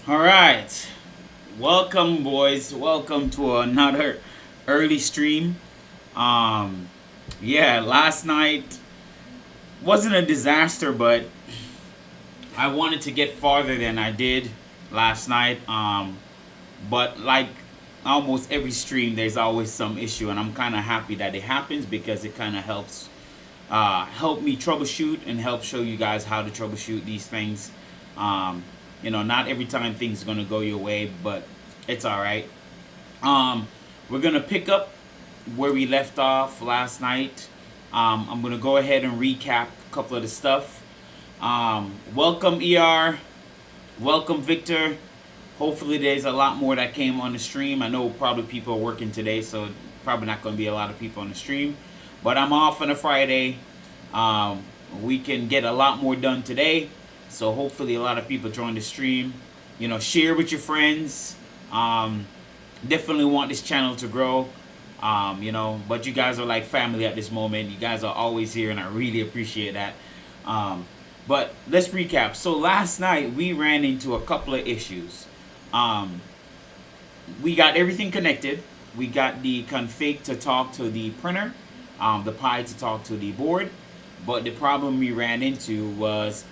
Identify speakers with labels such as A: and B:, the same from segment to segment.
A: All right, welcome, boys. Welcome to another early stream. Um, yeah, last night wasn't a disaster, but I wanted to get farther than I did last night. But like almost every stream, there's always some issue, and I'm kind of happy that it happens because it kind of help me troubleshoot and help show you guys how to troubleshoot these things. Um, not every time things are gonna go your way, but it's all right. We're gonna pick up where we left off last night. I'm gonna go ahead and recap a couple of the stuff. Welcome ER, welcome Victor. Hopefully there's a lot more that came on the stream. I know probably people are working today, so probably not going to be a lot of people on the stream. But I'm off on a Friday. We can get a lot more done today. So hopefully a lot of people join the stream. Share with your friends. Definitely want this channel to grow. But you guys are like family at this moment. You guys are always here, and I really appreciate that. But let's recap. So last night we ran into a couple of issues. We got everything connected. We got the config to talk to the printer, the Pi to talk to the board. But the problem we ran into was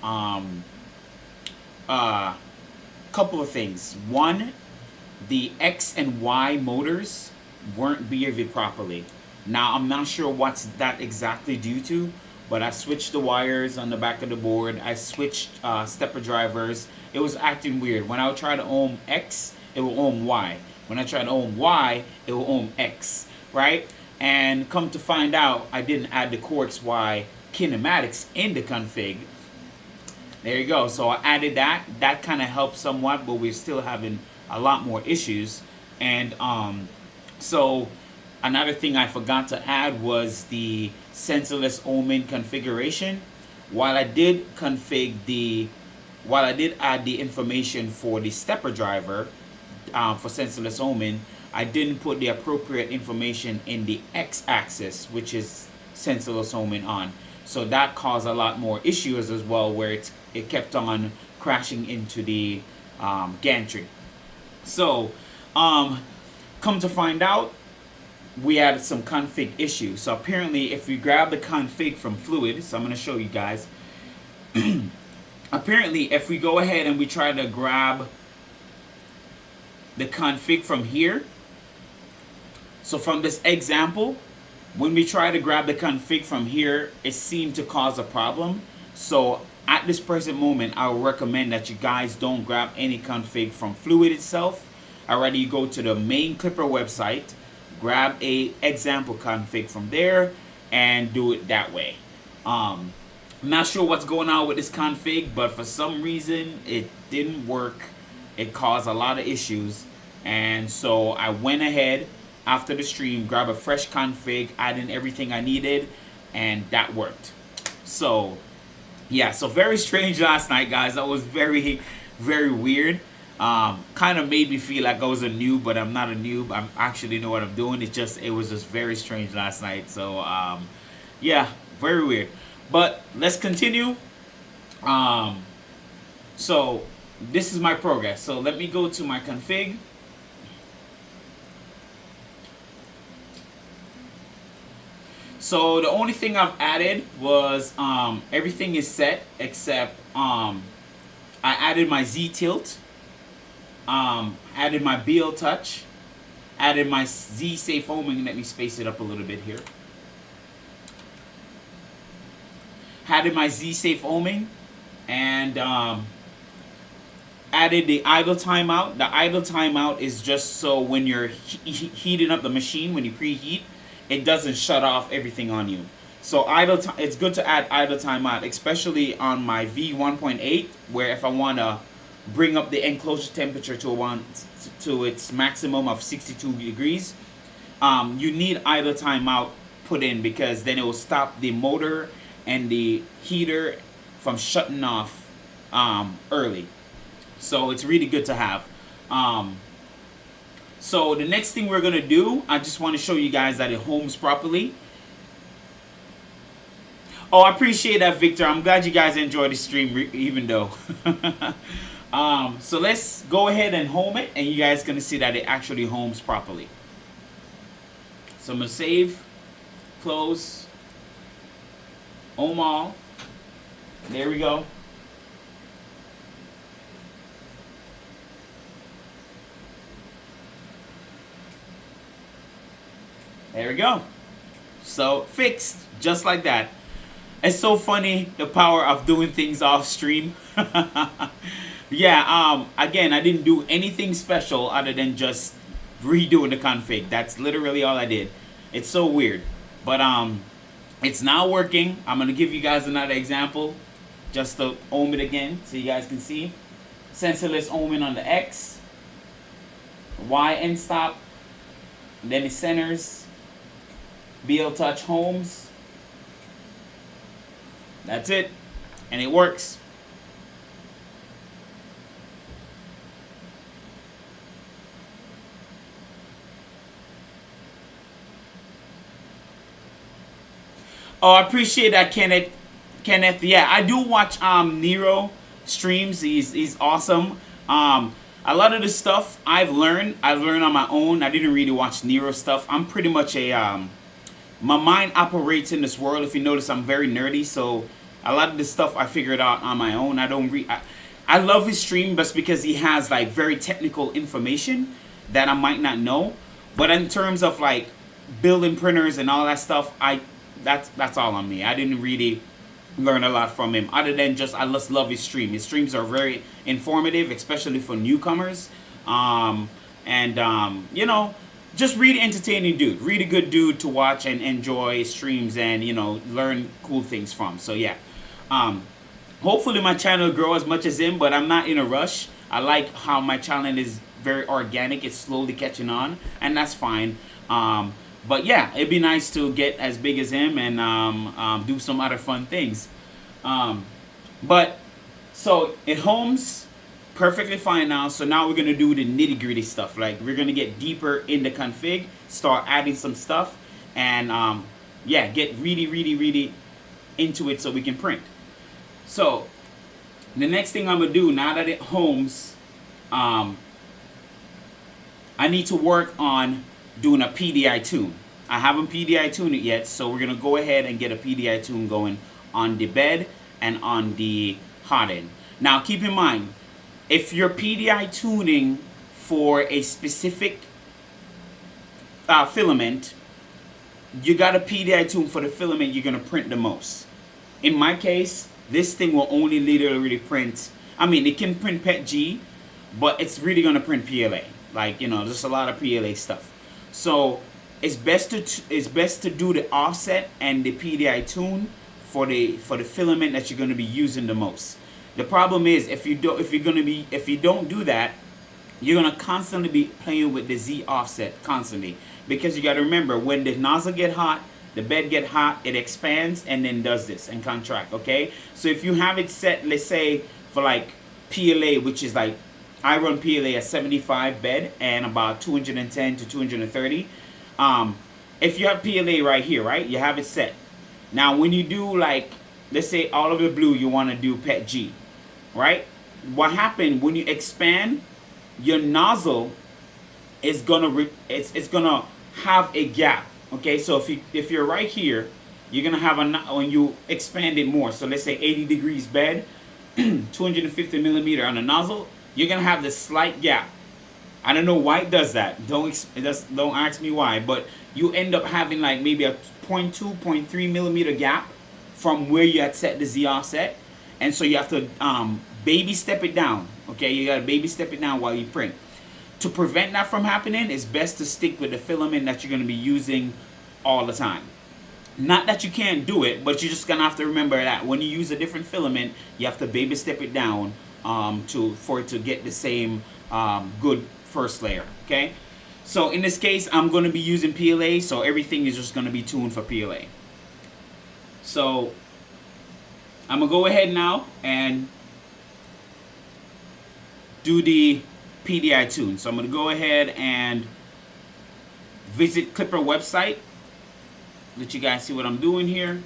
A: a couple of things. One, the X and Y motors weren't behaving properly. Now I'm not sure what's that exactly due to, but I switched the wires on the back of the board. I switched stepper drivers. It was acting weird. When I would try to ohm X, it will ohm Y. When I try to ohm Y, it will ohm X, right? And come to find out, I didn't add the CoreXY kinematics in the config. There you go. So I added that. That kind of helped somewhat, but we're still having a lot more issues. And so another thing I forgot to add was the sensorless ohming configuration. While I did add the information for the stepper driver for sensorless ohming, I didn't put the appropriate information in the X-axis, which is sensorless ohming on. So that caused a lot more issues as well, where it kept on crashing into the gantry. So come to find out, we had some config issues. So apparently if we grab the config from Fluid, so I'm going to show you guys. Apparently if we go ahead and we try to grab the config from here, so from this example, when we try to grab the config from here, it seemed to cause a problem. So at this present moment, I would recommend that you guys don't grab any config from Fluid itself. I'd rather you go to the main Clipper website, grab a example config from there, and do it that way. I'm not sure what's going on with this config, but for some reason it didn't work. It caused a lot of issues, and so I went ahead after the stream, grab a fresh config, add in everything I needed, and that worked. So yeah, so very strange last night, guys. That was very, very weird. Kind of made me feel like I was a noob, but I'm not a noob. I actually know what I'm doing. It was just very strange last night. So yeah, very weird. But let's continue. So this is my progress. So let me go to my config. So the only thing I've added was everything is set except I added my Z tilt, added my BL touch, added my Z safe ohming. Let me space it up a little bit here. Added my Z safe ohming, and added the idle timeout. The idle timeout is just so when you're heating up the machine, when you preheat, it doesn't shut off everything on you. So it's good to add idle timeout, especially on my V1.8, where if I want to bring up the enclosure temperature to its maximum of 62 degrees, you need idle timeout put in, because then it will stop the motor and the heater from shutting off early. So it's really good to have. So the next thing we're gonna do, I just want to show you guys that it homes properly. Oh, I appreciate that, Victor. I'm glad you guys enjoyed the stream, even though. So let's go ahead and home it, and you guys gonna see that it actually homes properly. So I'm gonna save, close, home all. There we go. There we go. So fixed, just like that. It's so funny, the power of doing things off stream. Yeah, again, I didn't do anything special other than just redoing the config. That's literally all I did. It's so weird. But it's now working. I'm gonna give you guys another example just to ohm it again so you guys can see. Sensorless ohming on the X. Y end stop. Then it centers. BL touch homes. That's it. And it works. Oh, I appreciate that, Kenneth. Yeah, I do watch Nero streams. He's awesome. A lot of the stuff I've learned on my own. I didn't really watch Nero stuff. I'm pretty much a my mind operates in this world. If you notice, I'm very nerdy, so a lot of the stuff I figured out on my own. I love his stream just because he has like very technical information that I might not know. But in terms of like building printers and all that stuff, that's all on me. I didn't really learn a lot from him other than just I just love his stream. His streams are very informative, especially for newcomers. You know, just really entertaining dude, really good dude to watch and enjoy streams and, you know, learn cool things from. So yeah, hopefully my channel will grow as much as him, but I'm not in a rush. I like how my channel is very organic. It's slowly catching on, and that's fine. But yeah, it'd be nice to get as big as him and do some other fun things. But so it homes perfectly fine now. So now we're gonna do the nitty gritty stuff. Like we're gonna get deeper in the config, start adding some stuff, and yeah, get really into it so we can print. So the next thing I'm gonna do now that it homes, I need to work on doing a PDI tune. I haven't PDI tuned it yet, so we're gonna go ahead and get a PDI tune going on the bed and on the hot end. Now keep in mind, if you're PDI tuning for a specific filament, you got a PDI tune for the filament you're gonna print the most. In my case, this thing will only literally print, I mean it can print PETG, but it's really gonna print PLA. Like, you know, there's a lot of PLA stuff. So it's best to do the offset and the PDI tune for the filament that you're going to be using the most. The problem is if you don't do that, you're going to constantly be playing with the Z offset constantly, because you got to remember when the nozzle get hot, the bed get hot, it expands and then does this and contract. Okay, so if you have it set, let's say for like PLA, which is like I run PLA at 75 bed and about 210 to 230. If you have PLA right here, right, you have it set. Now when you do, like, let's say all of the blue you want to do PETG, right? What happened when you expand, your nozzle is gonna it's gonna have a gap. Okay, so if you're right here, you're gonna have when you expand it more. So let's say 80 degrees bed, 250 millimeter on the nozzle, you're gonna have this slight gap. I don't know why it does that. Don't ask me why, but you end up having like maybe a 0.2, 0.3 millimeter gap from where you had set the Z offset, and so you have to baby step it down. Okay, you gotta baby step it down while you print. To prevent that from happening, it's best to stick with the filament that you're gonna be using all the time. Not that you can't do it, but you're just gonna have to remember that when you use a different filament, you have to baby step it down for it to get the same good first layer. Okay, so in this case I'm going to be using PLA, so everything is just going to be tuned for PLA. So I'm gonna go ahead now and do the PDI tune. So I'm gonna go ahead and visit Clipper website, let you guys see what I'm doing here.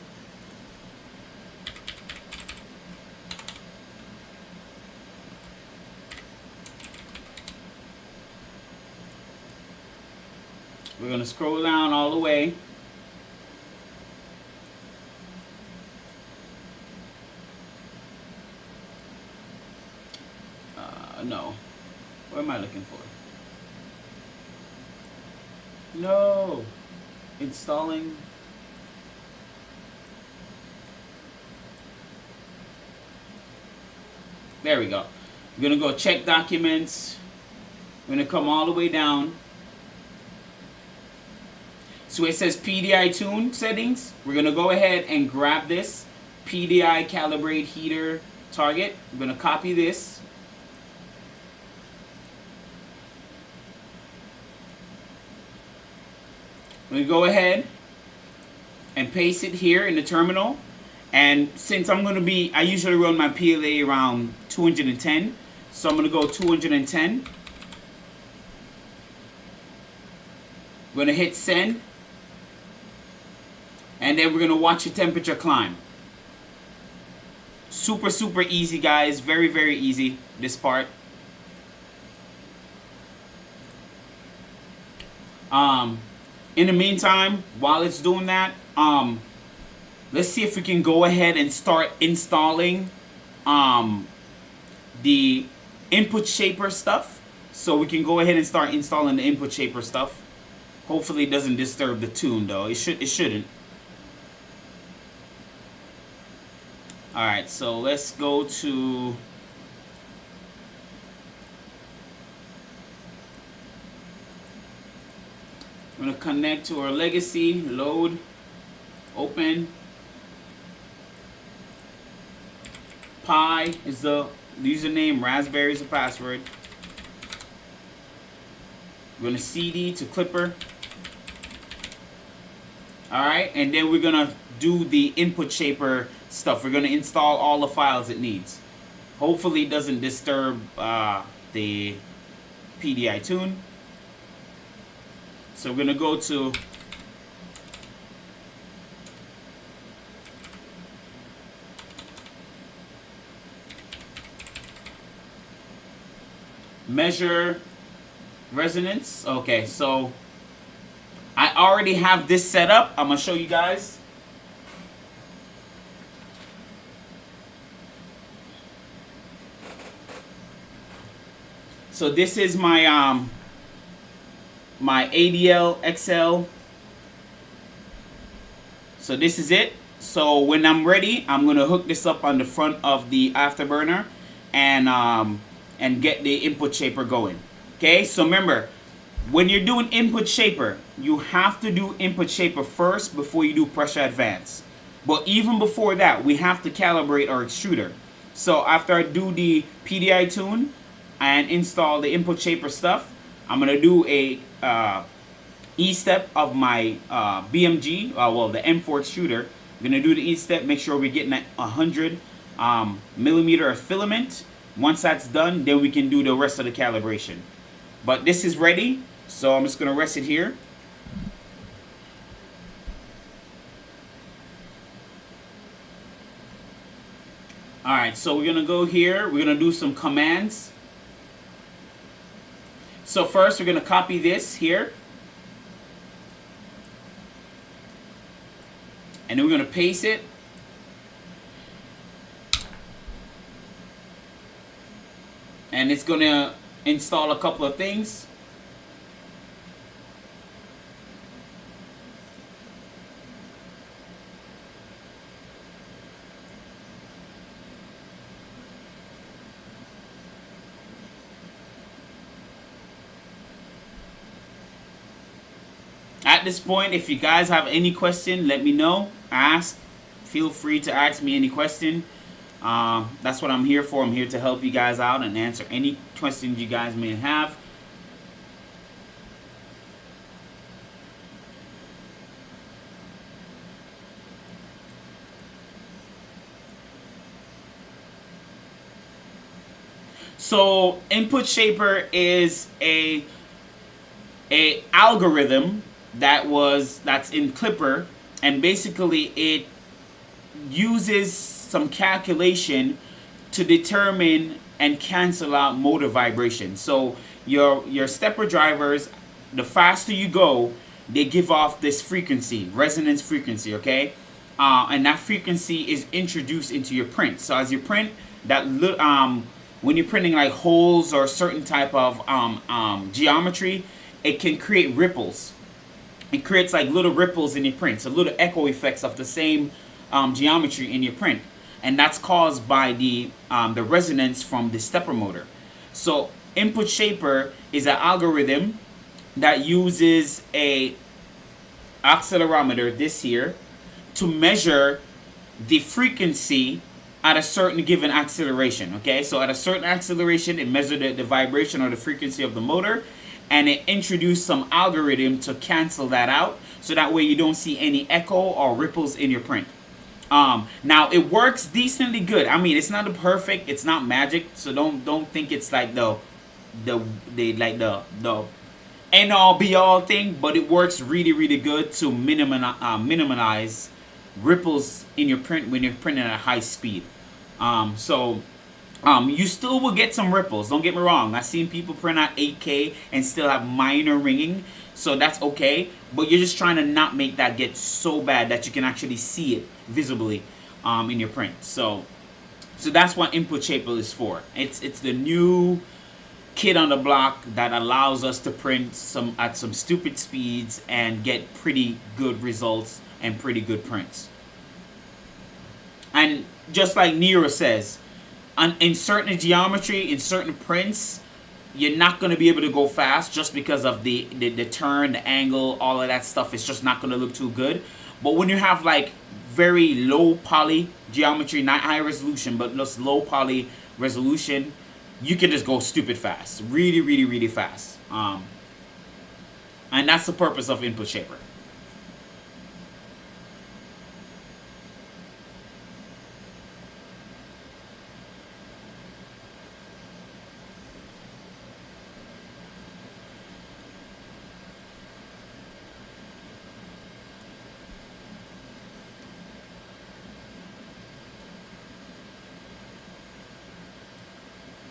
A: We're going to scroll down all the way. No. What am I looking for? No. Installing. There we go. I'm going to go check documents. I'm going to come all the way down. So it says PDI tune settings. We're going to go ahead and grab this PDI calibrate heater target. I'm going to copy this. I'm going to go ahead and paste it here in the terminal. And since I'm going to be, I usually run my PLA around 210. So I'm going to go 210. I'm going to hit send. And then we're going to watch the temperature climb. Super, super easy, guys. Very, very easy, this part. In the meantime, while it's doing that, let's see if we can go ahead and start installing the input shaper stuff. So we can go ahead and start installing the input shaper stuff. Hopefully it doesn't disturb the tune though. It shouldn't. Alright, so let's go to I'm going to connect to our legacy, load, open. Pi is the username, Raspberry is the password. We're going to CD to Clipper. Alright, and then we're going to do the input shaper stuff. We're going to install all the files it needs. Hopefully it doesn't disturb the PDI tune. So we're going to go to measure resonance. Okay, so I already have this set up. I'm going to show you guys. So this is my my ADL XL. So this is it. So when I'm ready, I'm gonna hook this up on the front of the afterburner and get the input shaper going. Okay, so remember, when you're doing input shaper, you have to do input shaper first before you do pressure advance. But even before that, we have to calibrate our extruder. So after I do the PDI tune and install the input shaper stuff, I'm going to do a E-step of my BMG, well, the M4 extruder. I'm going to do the E-step, make sure we're getting at 100 millimeter of filament. Once that's done, then we can do the rest of the calibration. But this is ready, so I'm just going to rest it here. Alright, so we're going to go here. We're going to do some commands. So first we're going to copy this here. And then we're going to paste it. And it's going to install a couple of things. At this point, if you guys have any question, let me know. Ask. Feel free to ask me any question. That's what I'm here for. I'm here to help you guys out and answer any questions you guys may have. So input shaper is a algorithm that's in Clipper, and basically it uses some calculation to determine and cancel out motor vibration. So your stepper drivers, the faster you go, they give off this frequency, resonance frequency, okay? And that frequency is introduced into your print. So as you print, when you're printing like holes or certain type of geometry, it can create ripples. It creates like little ripples in your print, so little echo effects of the same geometry in your print, and that's caused by the resonance from the stepper motor. So Input Shaper is an algorithm that uses a accelerometer, this here, to measure the frequency at a certain given acceleration. Okay, so at a certain acceleration, it measures the vibration or the frequency of the motor, and it introduced some algorithm to cancel that out, so that way you don't see any echo or ripples in your print. Now it works decently good. I mean, it's not perfect, it's not magic, so don't think it's like the end all be all thing, but it works really good to minimize ripples in your print when you're printing at high speed. You still will get some ripples, don't get me wrong. I've seen people print at 8K and still have minor ringing, so that's okay, but you're just trying to not make that get so bad that you can actually see it visibly in your print. So that's what Input Shaper is for. It's the new kid on the block that allows us to print at some stupid speeds and get pretty good results and pretty good prints. And just like Nero says, in certain geometry, in certain prints, you're not going to be able to go fast just because of the turn, the angle, all of that stuff. It's just not going to look too good. But when you have like very low poly geometry, not high resolution, but just low poly resolution, you can just go stupid fast, really fast. And that's the purpose of Input Shaper.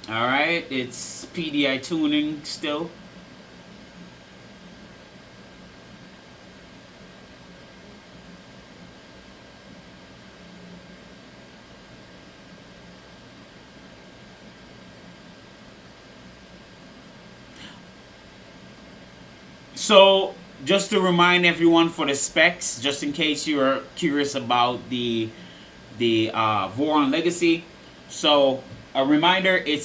A: Alright, it's PDI tuning still. So, just to remind everyone for the specs, just in case you're curious about the Voron Legacy. So, a reminder, it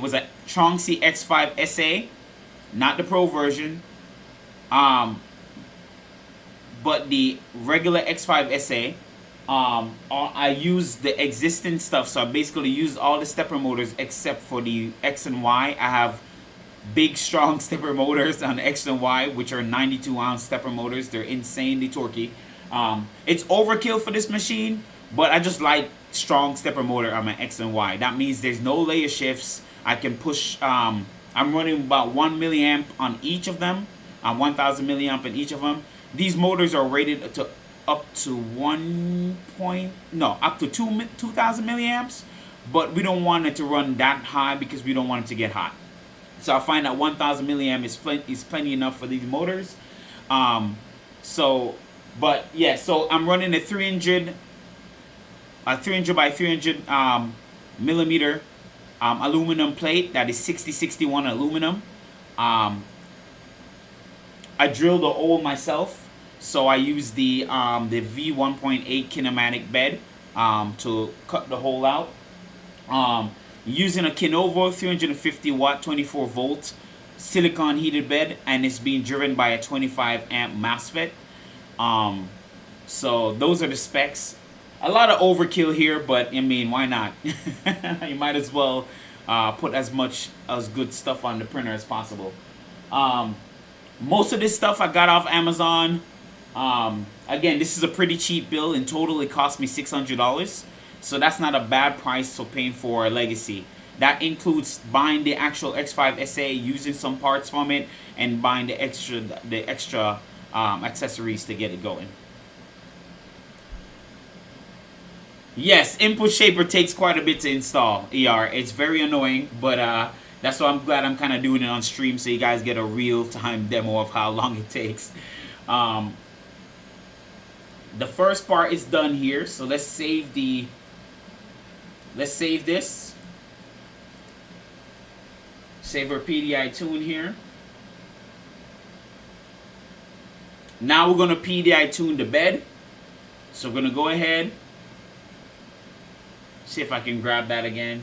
A: was a Tronxy X5 SA, not the Pro version, but the regular X5 SA. I used the existing stuff, so I basically used all the stepper motors except for the X and Y. I have big, strong stepper motors on the X and Y, which are 92-ounce stepper motors. They're insanely torquey. It's overkill for this machine, but I just like strong stepper motor on my X and Y. That means there's no layer shifts. I can push, I'm running about 1 milliamp on each of them, 1000 milliamp in each of them. These motors are rated to up to 2000 milliamps, but we don't want it to run that high because we don't want it to get hot. So I find that 1000 milliamp is plenty enough for these motors. But yeah, so I'm running a 300 by 300 millimeter aluminum plate that is 6061 aluminum. I drilled the hole myself, so I use the V1.8 kinematic bed to cut the hole out. Using a Kinovo 350 watt 24 volt silicon heated bed, and it's being driven by a 25 amp MOSFET. So those are the specs. A lot of overkill here, but I mean, why not? You might as well put as much as good stuff on the printer as possible. Most of this stuff I got off Amazon. Again, this is a pretty cheap bill. In total, it cost me $600. So that's not a bad price for paying for a Legacy. That includes buying the actual X5 SA, using some parts from it, and buying the extra accessories to get it going. Yes, Input Shaper takes quite a bit to install, ER. It's very annoying, but that's why I'm glad I'm kind of doing it on stream so you guys get a real-time demo of how long it takes. Um, the first part is done here, so let's save the. Let's save this. Save our PDI tune here. Now we're gonna PDI tune the bed. So we're gonna go ahead. See if I can grab that again.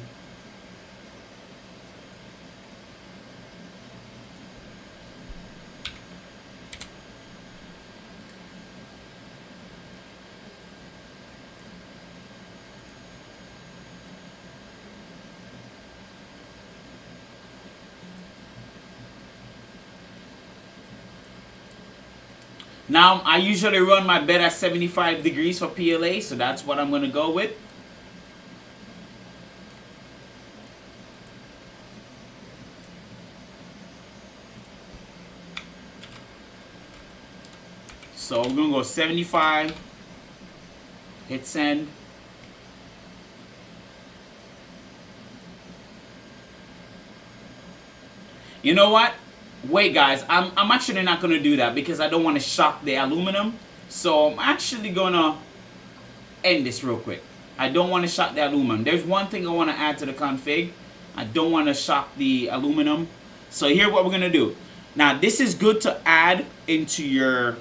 A: Now, I usually run my bed at 75 degrees for PLA, so that's what I'm going to go with. So we're going to go 75, hit send. You know what? Wait, guys, I'm actually not going to do that because I don't want to shock the aluminum. So I'm actually going to end this real quick. I don't want to shock the aluminum. There's one thing I want to add to the config. I don't want to shock the aluminum. So here's what we're going to do. Now, this is good to add into your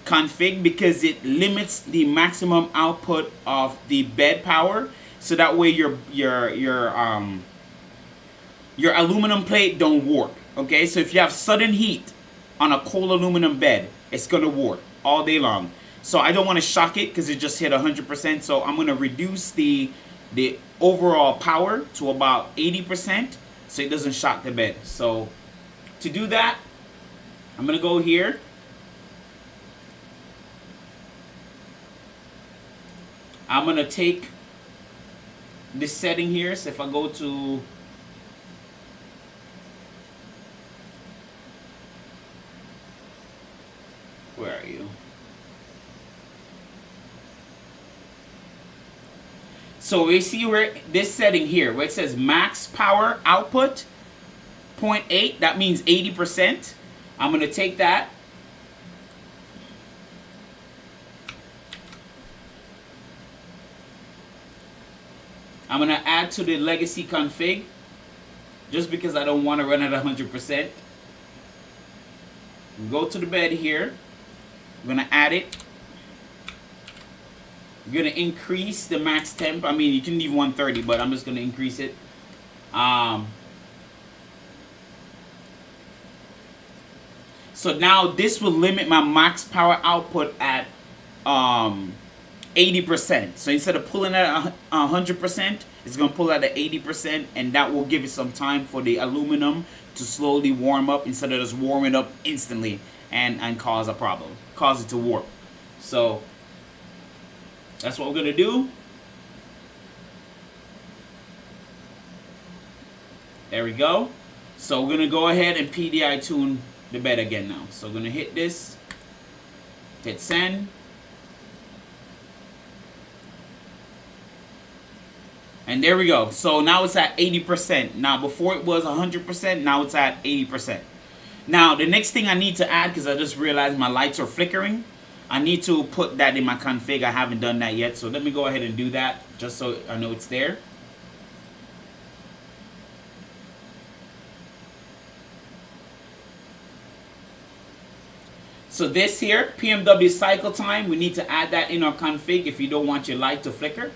A: config because it limits the maximum output of the bed power. So that way your aluminum plate don't warp. Okay, so if you have sudden heat on a cold aluminum bed, it's going to warp all day long. So I don't want to shock it because it just hit 100%. So I'm going to reduce the overall power to about 80% so it doesn't shock the bed. So to do that, I'm going to go here. I'm going to take this setting here. So if I go to where are you? So we see where this setting here, where it says max power output 0.8, that means 80%. I'm going to take that. I'm going to add to the legacy config just because I don't want to run at 100%. Go to the bed here. I'm going to add it. I'm going to increase the max temp. I mean, you can leave 130, but I'm just going to increase it. So now this will limit my max power output at 80%. So instead of pulling at 100%, it's going to pull at 80%, and that will give it some time for the aluminum to slowly warm up instead of just warming up instantly and cause a problem, cause it to warp. So that's what we're going to do. There we go. So we're going to go ahead and PDI tune the bed again now. So we're going to hit this, hit send. And there we go. So now it's at 80%. Now before it was 100%, now it's at 80%. Now the next thing I need to add, because I just realized my lights are flickering, I need to put that in my config. I haven't done that yet. So let me go ahead and do that just so I know it's there. So this here, PMW cycle time, we need to add that in our config if you don't want your light to flicker.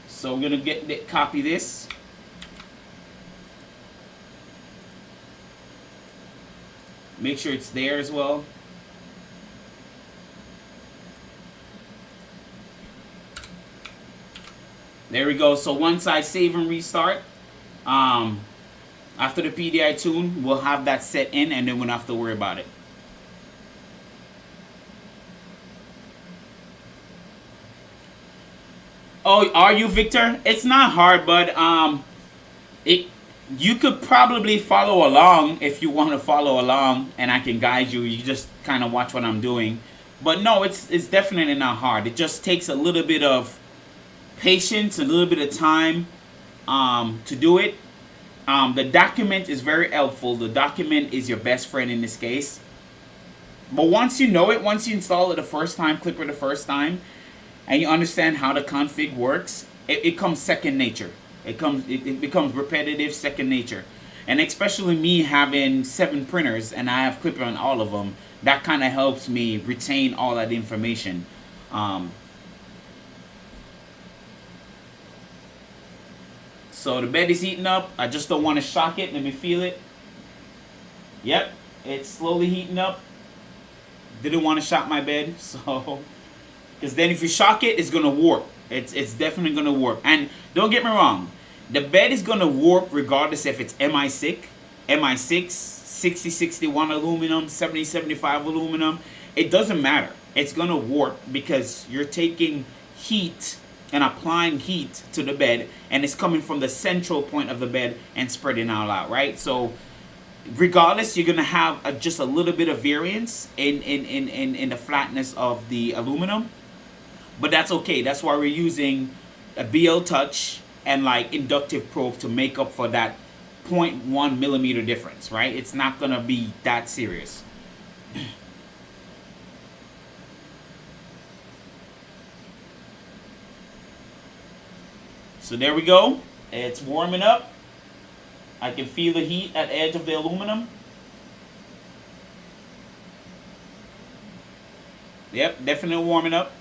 A: So we're going to copy this. Make sure it's there as well. There we go. So once I save and restart, after the PDI tune, we'll have that set in and then we don't have to worry about it. Oh, are you, Victor? It's not hard, but you could probably follow along if you want to follow along, and I can guide you. You just kind of watch what I'm doing. But no, it's definitely not hard. It just takes a little bit of patience, a little bit of time to do it. The document is very helpful. The document is your best friend in this case. But once you know it, once you install it the first time, Clipper the first time, and you understand how the config works, it comes second nature. It becomes repetitive, second nature. And especially me having 7 printers and I have Clipper on all of them, that kind of helps me retain all that information. So the bed is heating up. I just don't want to shock it. Let me feel it. Yep, it's slowly heating up. Didn't want to shock my bed, so because then if you shock it, it's gonna warp. It's definitely gonna warp. And don't get me wrong, the bed is gonna warp regardless if it's MI6, 6061 aluminum, 7075 aluminum. It doesn't matter. It's gonna warp because you're taking heat and applying heat to the bed, and it's coming from the central point of the bed and spreading all out, right? So regardless, you're gonna have just a little bit of variance in the flatness of the aluminum, but that's okay. That's why we're using a BL Touch and like inductive probe to make up for that 0.1 millimeter difference, right? It's not gonna be that serious. So there we go. It's warming up. I can feel the heat at the edge of the aluminum. Yep, definitely warming up.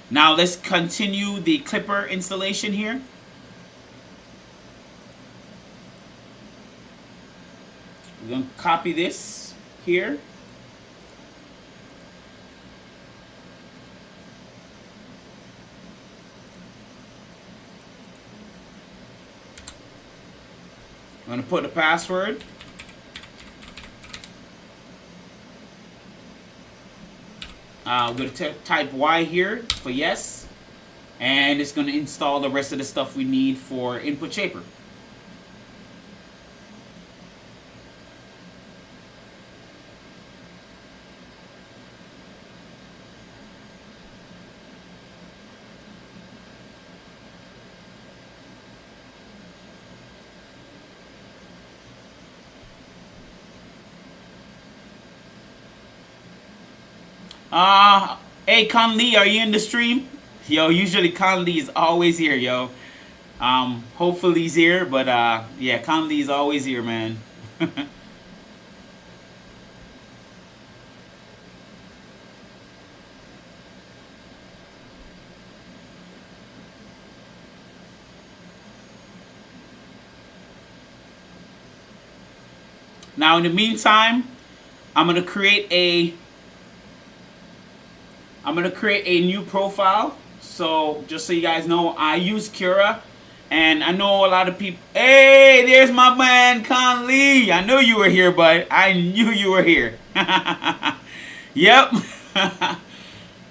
A: Now let's continue the Clipper installation here. We're going to copy this here. I'm going to put the password. I'm going to type Y here for yes. And it's going to install the rest of the stuff we need for input shaper. Hey Conley, are you in the stream? Yo, usually Conley is always here, yo. Hopefully he's here, but yeah, Conley is always here, man. Now, in the meantime, I'm gonna create a new profile. So just so you guys know, I use Cura, and I know a lot of people. Hey, there's my man Conley. I knew you were here, bud. I knew you were here. Yep.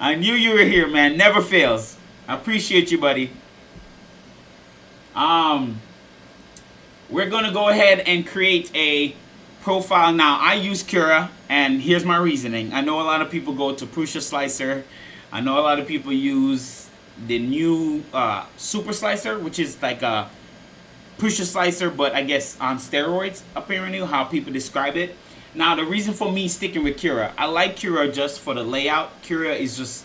A: I knew you were here, man. Never fails. I appreciate you, buddy. We're gonna go ahead and create a profile now. I use Cura, and here's my reasoning. I know a lot of people go to Pruz Slicer. I know a lot of people use the new Super Slicer, which is like a Pruz Slicer, but I guess on steroids, apparently, how people describe it. Now, the reason for me sticking with Cura, I like Cura just for the layout. Cura is just,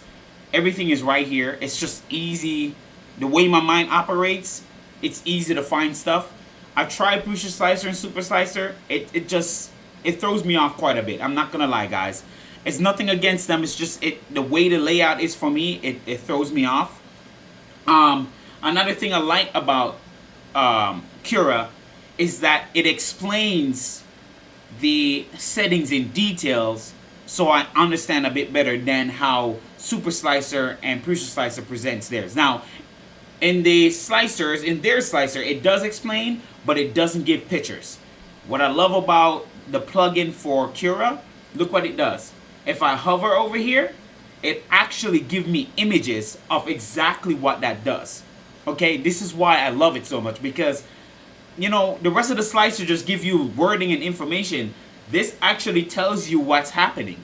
A: everything is right here. It's just easy. The way my mind operates, it's easy to find stuff. I've tried Pruz Slicer and Super Slicer. It throws me off quite a bit. I'm not gonna lie, guys. It's nothing against them. It's just the way the layout is for me. It throws me off. Another thing I like about Cura is that it explains the settings in details, so I understand a bit better than how Super Slicer and Pruz Slicer presents theirs. Now, in the slicers, in their slicer, it does explain, but it doesn't give pictures. What I love about the plugin for Cura, look what it does. If I hover over here, it actually gives me images of exactly what that does. Okay, this is why I love it so much, because, you know, the rest of the slicer just give you wording and information. This actually tells you what's happening.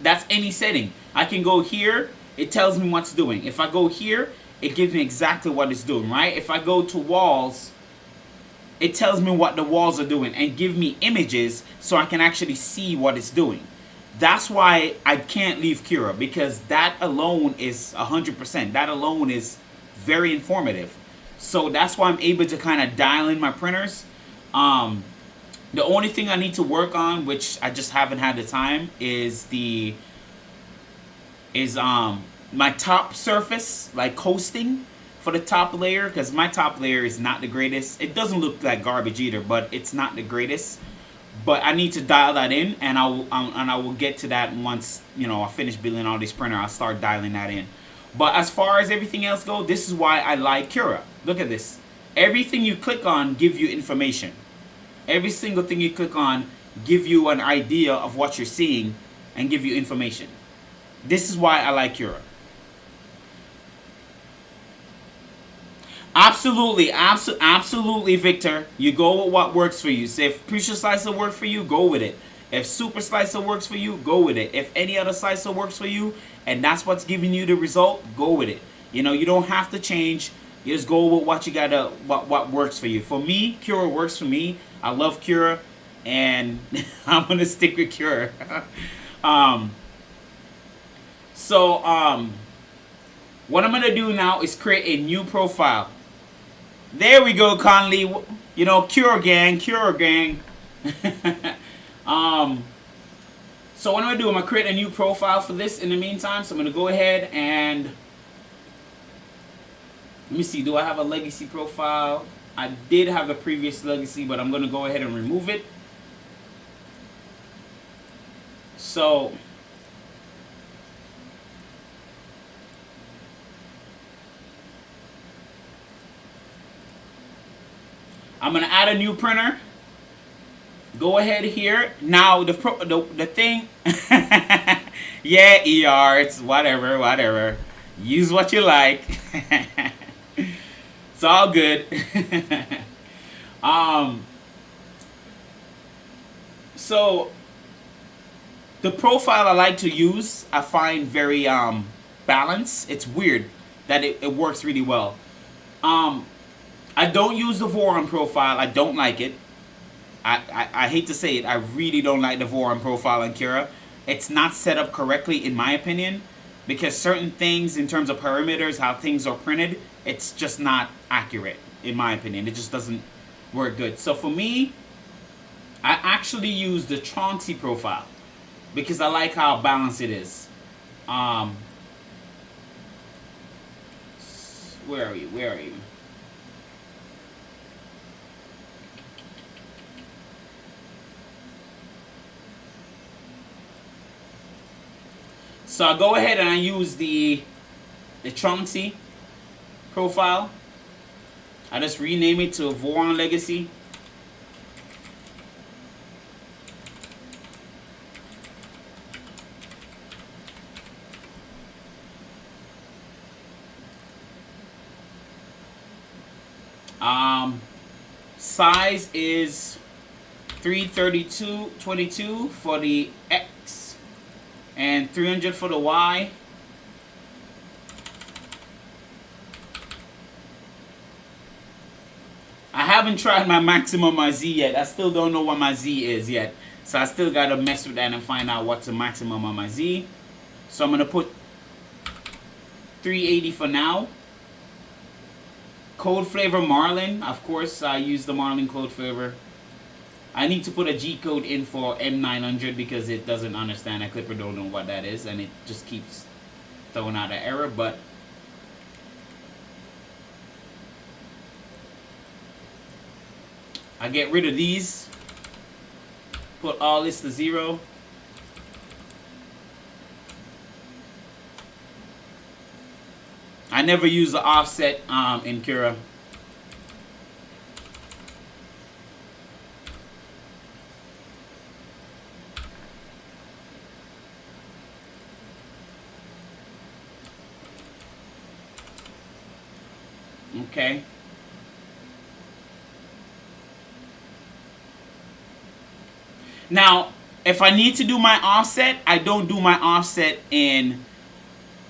A: That's any setting. I can go here, it tells me what's doing. If I go here, it gives me exactly what it's doing, right? If I go to walls, it tells me what the walls are doing and give me images so I can actually see what it's doing. That's why I can't leave Cura, because that alone is 100%. That alone is very informative. So that's why I'm able to kind of dial in my printers. The only thing I need to work on, which I just haven't had the time, is my top surface, like coasting for the top layer, because my top layer is not the greatest. It doesn't look like garbage either, but it's not the greatest. But I need to dial that in, and I will get to that once, you know, I finish building all this printer. I'll start dialing that in. But as far as everything else goes, this is why I like Cura. Look at this. Everything you click on gives you information. Every single thing you click on give you an idea of what you're seeing and give you information. This is why I like Cura. Absolutely, absolutely, Victor. You go with what works for you. So if Pressure Slicer works for you, go with it. If Super Slicer works for you, go with it. If any other slicer works for you, and that's what's giving you the result, go with it. You know, you don't have to change. You just go with what you gotta, what works for you. For me, Cura works for me. I love Cura, and I'm gonna stick with Cura. What I'm gonna do now is create a new profile. There we go, Conley. You know, Cura gang, Cura gang. So what I'm gonna do, I'm gonna create a new profile for this in the meantime. So I'm gonna go ahead and let me see. Do I have a legacy profile? I did have a previous legacy, but I'm gonna go ahead and remove it. So I'm gonna add a new printer. Go ahead here. Now the thing, yeah, ER, it's whatever. Use what you like. It's all good. So the profile I like to use, I find very balanced. It's weird that it works really well. I don't use the Voron profile. I don't like it. I hate to say it. I really don't like the Voron profile in Cura. It's not set up correctly in my opinion, because certain things in terms of parameters, how things are printed, it's just not accurate in my opinion. It just doesn't work good. So for me, I actually use the Chauncey profile because I like how balanced it is. Where are you? Where are you? So I go ahead and I use the Chauncey profile. I just rename it to Voron Legacy. Size is 332/22 for the X and 300 for the Y. I haven't tried my maximum, my Z yet. I still don't know what my Z is yet. So I still gotta mess with that and find out what's the maximum on my Z. So I'm gonna put 380 for now. Code flavor Marlin. Of course, I use the Marlin code flavor. I need to put a G code in for M900 because it doesn't understand. A Clipper don't know what that is, and it just keeps throwing out an error. But I get rid of these. Put all this to 0. I never use the offset in Cura. Okay. Now, if I need to do my offset, I don't do my offset in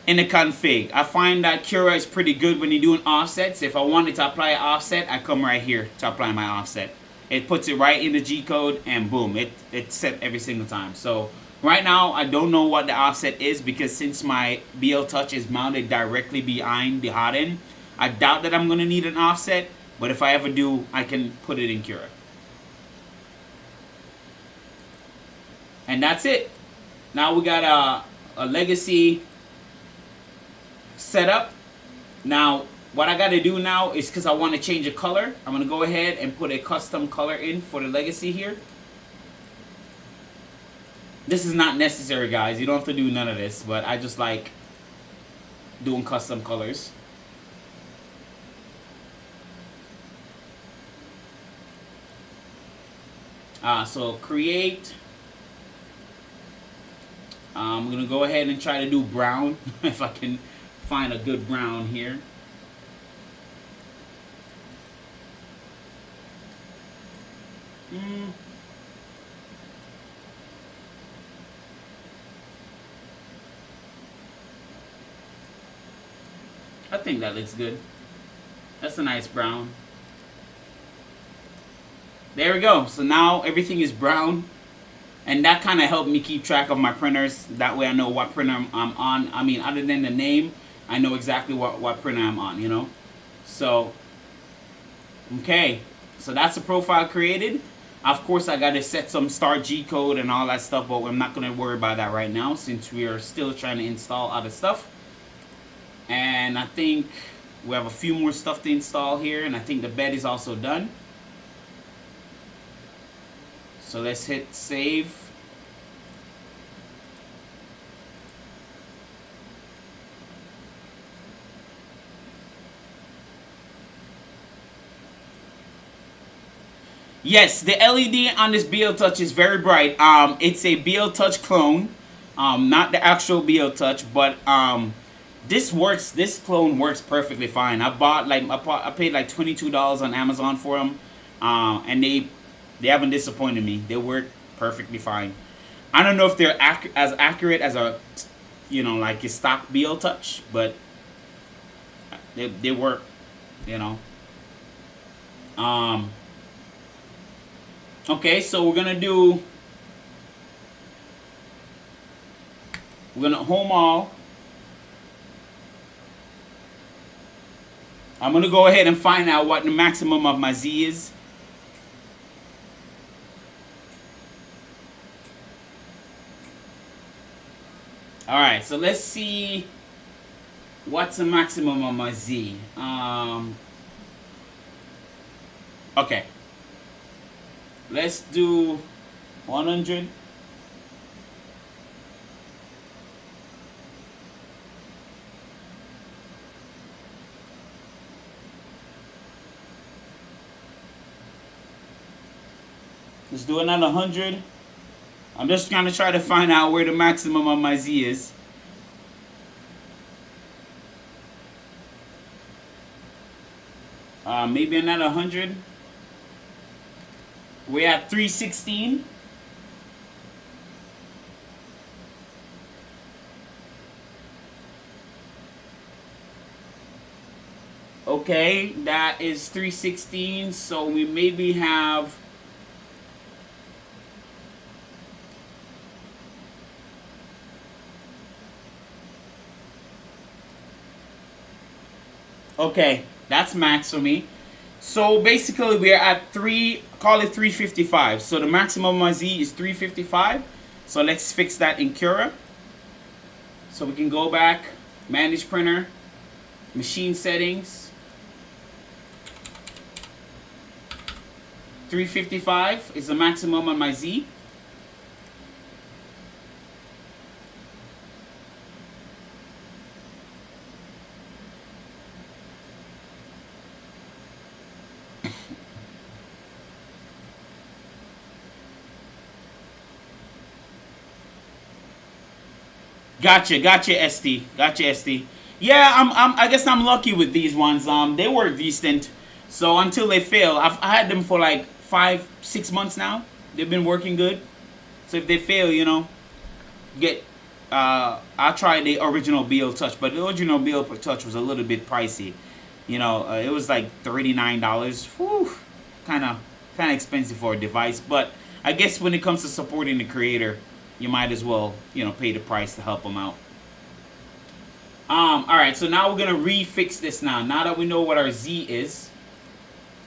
A: in the config. I find that Cura is pretty good when you're doing offsets. If I wanted to apply an offset, I come right here to apply my offset. It puts it right in the G code and boom, it's set every single time. So right now I don't know what the offset is, because since my BL Touch is mounted directly behind the hot end, I doubt that I'm going to need an offset, but if I ever do, I can put it in Cura. And that's it. Now we got a legacy setup. Now what I got to do now is, because I want to change a color, I'm going to go ahead and put a custom color in for the legacy here. This is not necessary, guys. You don't have to do none of this, but I just like doing custom colors. So create. I'm going to go ahead and try to do brown, if I can find a good brown here. I think that looks good. That's a nice brown. There we go. So now everything is brown. And that kind of helped me keep track of my printers. That way I know what printer I'm on. I mean, other than the name, I know exactly what printer I'm on, you know. So, okay. So that's the profile created. Of course, I got to set some start G code and all that stuff, but I'm not going to worry about that right now, since we are still trying to install other stuff. And I think we have a few more stuff to install here, and I think the bed is also done. So let's hit save. Yes, the LED on this BL Touch is very bright. It's a BL Touch clone, not the actual BL Touch, but this works. This clone works perfectly fine. I paid like $22 on Amazon for them, and they haven't disappointed me. They work perfectly fine. I don't know if they're as accurate as a, you know, like a stock BL Touch, but they work, you know. Okay, so we're gonna home all. I'm gonna go ahead and find out what the maximum of my Z is. Alright, so let's see what's the maximum of my Z. Okay. Let's do 100. Let's do another 100. I'm just gonna try to find out where the maximum of my Z is. Maybe another 100. We're at 316. Okay, that is 316. So we maybe have okay, that's max for me. So basically we're at call it 355. So the maximum of my Z is 355. So let's fix that in Cura. So we can go back, manage printer, machine settings. 355 is the maximum on my Z. Gotcha, ST. Gotcha, ST. Yeah, I guess I'm lucky with these ones. They work decent. So until they fail, I had them for like 5-6 months now. They've been working good. So if they fail, you know, get I tried the original Build Touch, but the original Build Touch was a little bit pricey. You know, it was like $39. Whew, kind of expensive for a device. But I guess when it comes to supporting the creator, you might as well, you know, pay the price to help them out. All right, so now we're gonna refix this now. Now that we know what our Z is,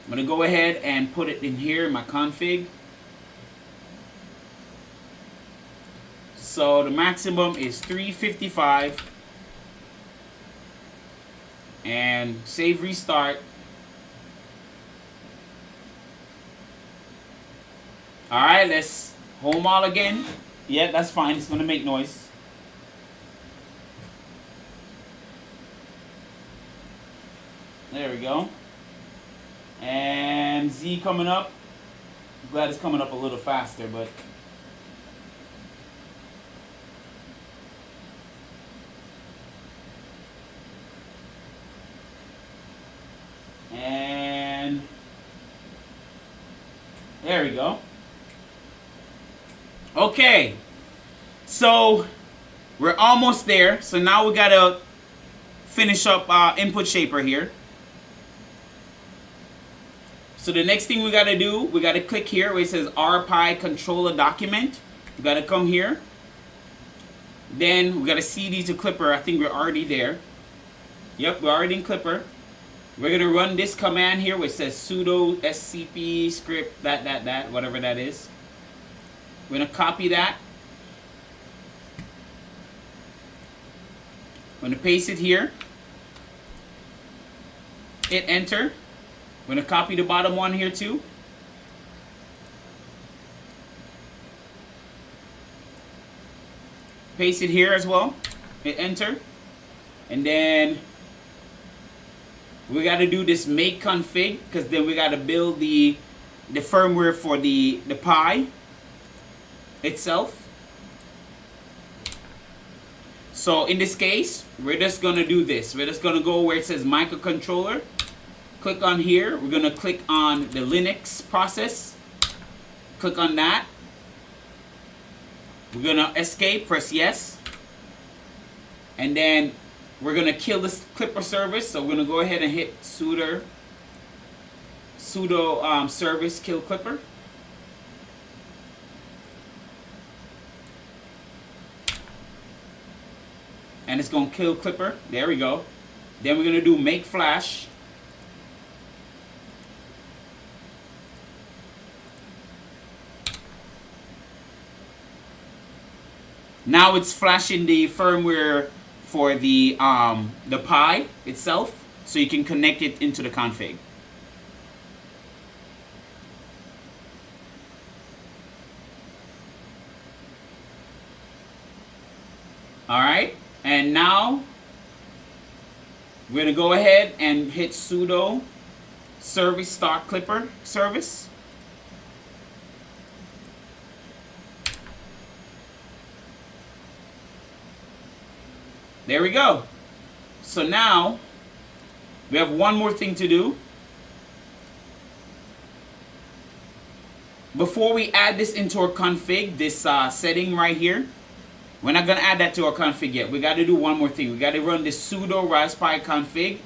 A: I'm gonna go ahead and put it in here in my config. So the maximum is 355. And save, restart. Alright, let's home all again. Yeah, that's fine. It's gonna make noise. There we go. And Z coming up. I'm glad it's coming up a little faster, but and there we go. Okay, so we're almost there. So now we gotta finish up input shaper here. So the next thing we gotta do, we gotta click here where it says RPi controller document. We gotta come here. Then we gotta CD to Clipper. I think we're already there. Yep, we're already in Clipper. We're gonna run this command here where it says sudo scp script that whatever that is. We're gonna copy that. I'm gonna paste it here. Hit enter. We're gonna copy the bottom one here too. Paste it here as well. Hit enter. And then we gotta do this make config because then we gotta build the firmware for the Pi itself. So in this case, we're just gonna do this. We're just gonna go where it says microcontroller. Click on here. We're gonna click on the Linux process. Click on that. We're gonna escape, press yes. And then we're gonna kill this Clipper service. So we're gonna go ahead and hit sudo service kill Clipper. And it's gonna kill Clipper. There we go. Then we're gonna do make flash. Now it's flashing the firmware for the Pi itself, so you can connect it into the config. All right, and now we're gonna go ahead and hit sudo service start Clipper service. There we go. So now we have one more thing to do. Before we add this into our config, this setting right here, we're not gonna add that to our config yet. We gotta do one more thing. We gotta run this sudo raspi config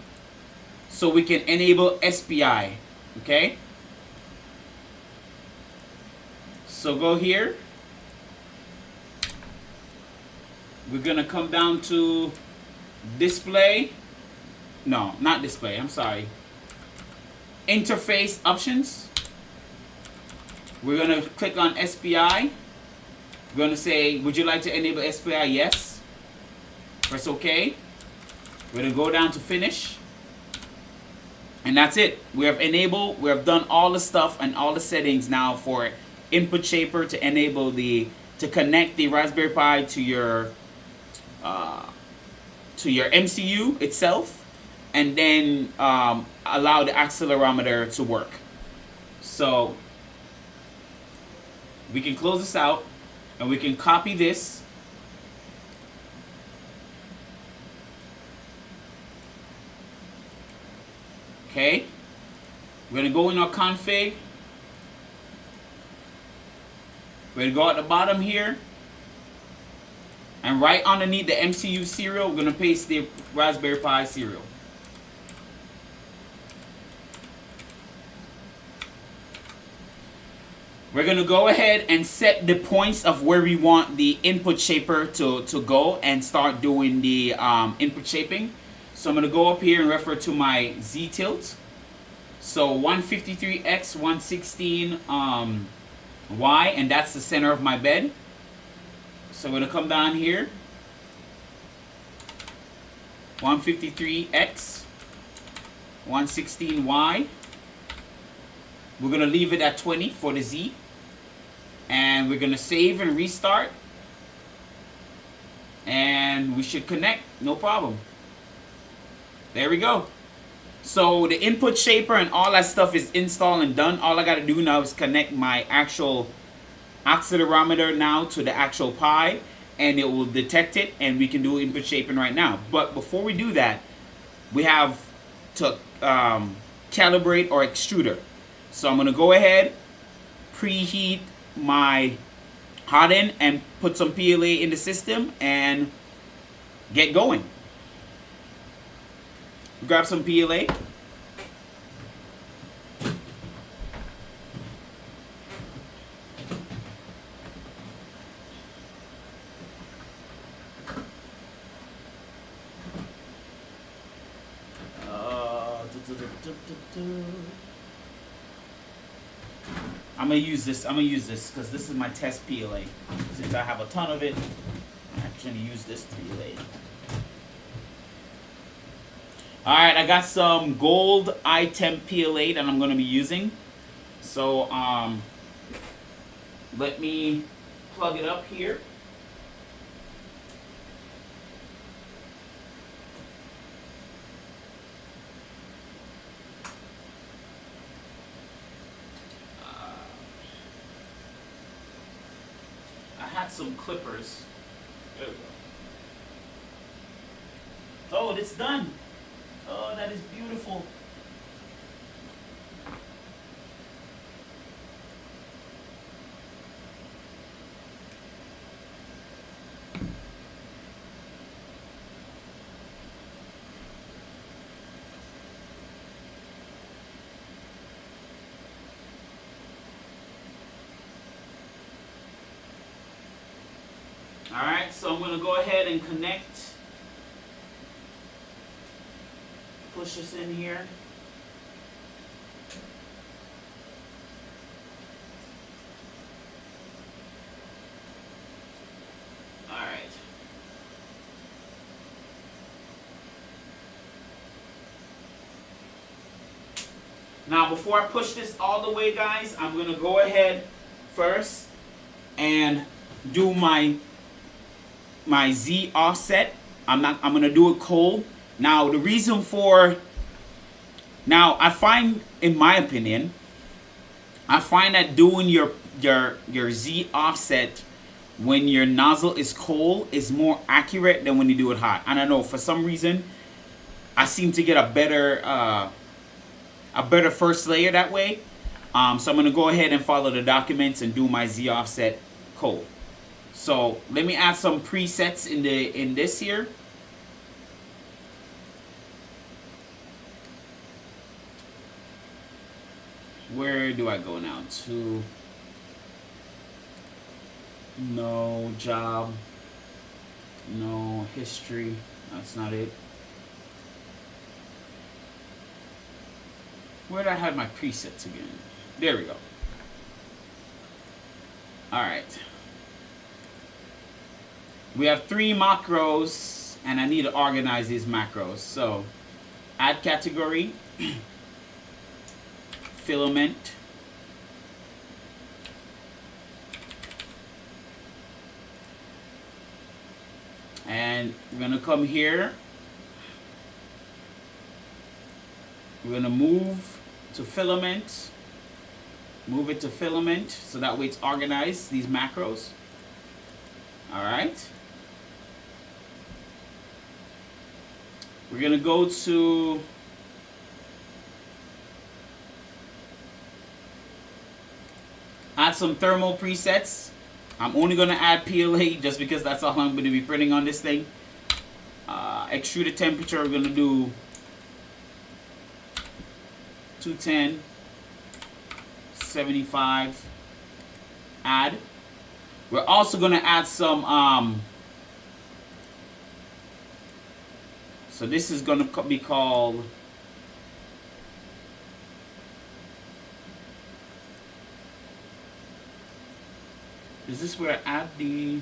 A: so we can enable SPI, okay? So go here. We're gonna come down to display. No, not display, I'm sorry. Interface options. We're gonna click on SPI. We're gonna say, would you like to enable SPI? Yes. Press OK. We're gonna go down to finish. And that's it. We have enabled, we have done all the stuff and all the settings now for input shaper to enable to connect the Raspberry Pi to your MCU itself, and then allow the accelerometer to work. So we can close this out and we can copy this. Okay, we're gonna go in our config. We're gonna go at the bottom here And right underneath the MCU serial, we're going to paste the Raspberry Pi serial. We're going to go ahead and set the points of where we want the input shaper to go and start doing the input shaping. So I'm going to go up here and refer to my Z tilt. So 153X, 116 Y, and that's the center of my bed. So I'm going to come down here. 153X, 116Y. We're going to leave it at 20 for the Z. And we're going to save and restart. And we should connect, no problem. There we go. So the input shaper and all that stuff is installed and done. All I got to do now is connect my actual accelerometer now to the actual Pi. And it will detect it and we can do input shaping right now. But before we do that, we have to calibrate our extruder. So I'm going to go ahead, preheat my hot end and put some PLA in the system and get going. Grab some PLA. I'm gonna use this because this is my test PLA. Since I have a ton of it, I'm actually use this PLA. Alright, I got some gold iTemp PLA that I'm gonna be using. So let me plug it up here. Some clippers. There we go. Oh, it's done. Oh, that is beautiful. Alright, so I'm going to go ahead and connect. Push this in here. Alright. Now before I push this all the way, guys, I'm going to go ahead first and do my Z offset. I'm gonna do it cold. Now the reason for, I find, in my opinion, I find that doing your Z offset when your nozzle is cold is more accurate than when you do it hot. I don't know, for some reason I seem to get a better first layer that way. So I'm gonna go ahead and follow the documents and do my Z offset cold. So let me add some presets in this here. Where do I go now? To no job, no history. That's not it. Where did I have my presets again? There we go. All right. We have 3 macros, and I need to organize these macros. So, add category, filament, and we're gonna come here. We're gonna move to filament, move it to filament, so that way it's organized, these macros. All right. We're going to go to add some thermal presets. I'm only going to add PLA just because that's all I'm going to be printing on this thing. Extruder temperature, we're going to do 210, 75, add. We're also going to add some, so this is going to be called, is this where I add the,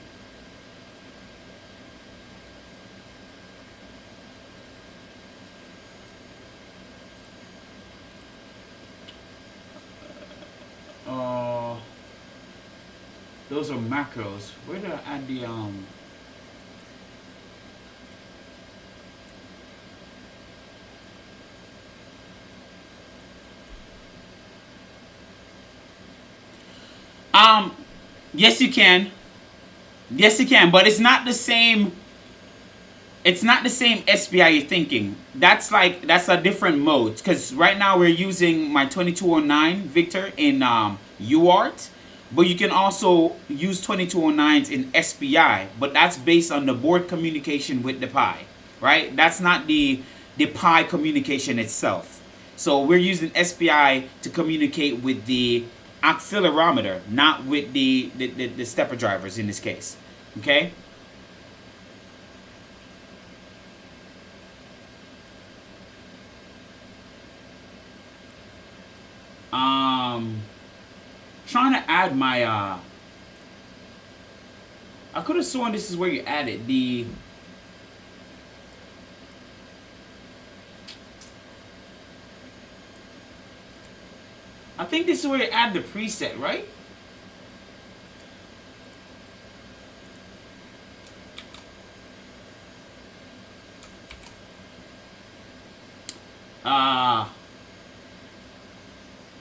A: those are macros. Where do I add the yes you can. Yes you can, but it's not the same. It's not the same SPI you're thinking. That's a different mode. Because right now we're using my 2209 Victor in UART. But you can also use 2209s in SPI. But that's based on the board communication with the Pi. Right? That's not the Pi communication itself. So we're using SPI to communicate with the accelerometer, not with the stepper drivers in this case. Okay? Trying to add my I could have sworn this is where you added the I think this is where you add the preset, right?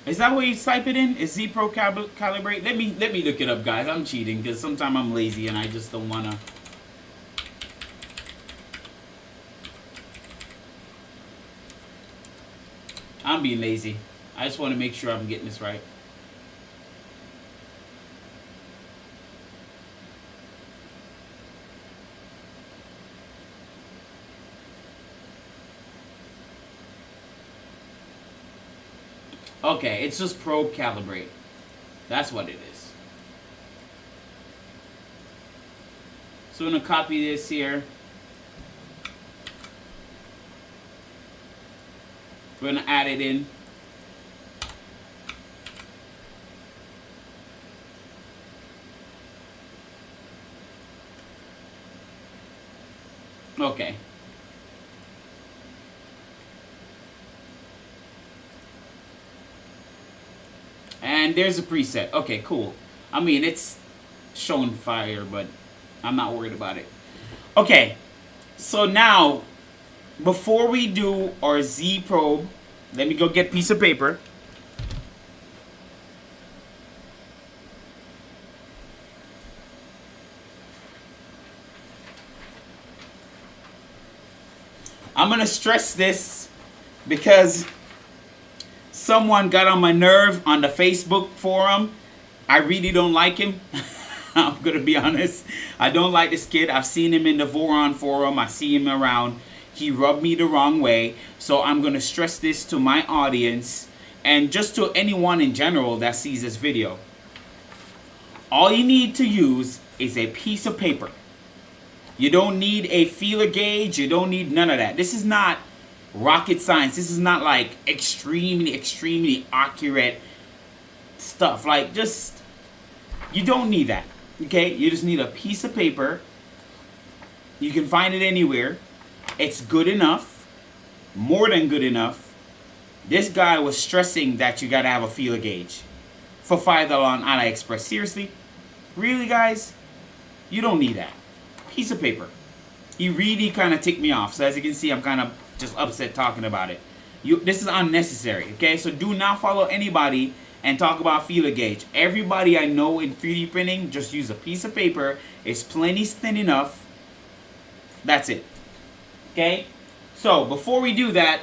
A: Is that where you type it in? Is Z Pro Calibrate? Let me look it up, guys. I'm cheating because sometimes I'm lazy and I just don't wanna. I'm being lazy. I just want to make sure I'm getting this right. Okay, it's just Pro Calibrate. That's what it is. So I'm going to copy this here. We're going to add it in. Okay. And there's a preset. Okay, cool. I mean, it's showing fire, but I'm not worried about it. Okay, so now, before we do our Z probe, let me go get a piece of paper. I'm going to stress this because someone got on my nerve on the Facebook forum. I really don't like him. I'm going to be honest. I don't like this kid. I've seen him in the Voron forum. I see him around. He rubbed me the wrong way. So I'm going to stress this to my audience and just to anyone in general that sees this video. All you need to use is a piece of paper. You don't need a feeler gauge. You don't need none of that. This is not rocket science. This is not like extremely accurate stuff. Like, just, you don't need that. Okay? You just need a piece of paper. You can find it anywhere. It's good enough. More than good enough. This guy was stressing that you gotta have a feeler gauge for $5 on AliExpress. Seriously? Really, guys? You don't need that. Piece of paper. He really kind of ticked me off. So as you can see, I'm kind of just upset talking about it. This is unnecessary, okay? So do not follow anybody and talk about feeler gauge. Everybody I know in 3D printing just use a piece of paper. It's plenty thin enough. That's it. Okay? So before we do that,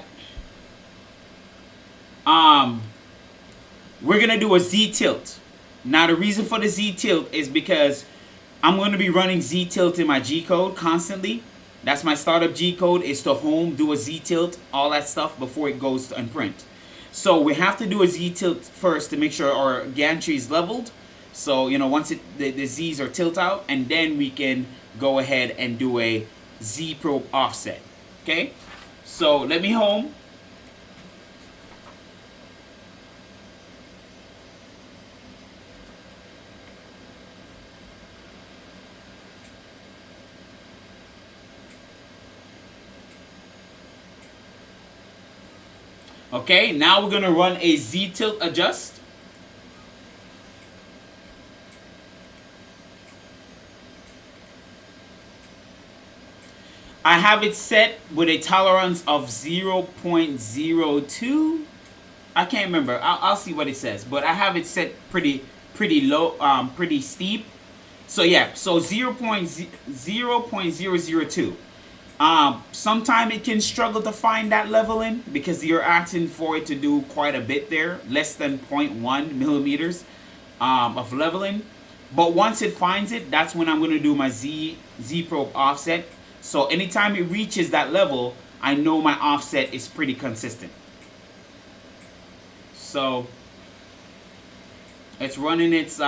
A: we're gonna do a Z tilt. Now the reason for the Z tilt is because I'm going to be running Z tilt in my G code constantly. That's my startup G code, is to home, do a Z tilt, all that stuff before it goes to print. So we have to do a Z tilt first to make sure our gantry is leveled. So, you know, once the Z's are tilt out, and then we can go ahead and do a Z probe offset. Okay? So let me home. Okay, now we're going to run a Z tilt adjust. I have it set with a tolerance of 0.02. I can't remember. I'll see what it says, but I have it set pretty low, pretty steep. So yeah, so 0.002. Sometimes it can struggle to find that leveling because you're asking for it to do quite a bit there, less than 0.1 millimeters of leveling. But once it finds it, that's when I'm going to do my Z probe offset. So anytime it reaches that level, I know my offset is pretty consistent. So it's running its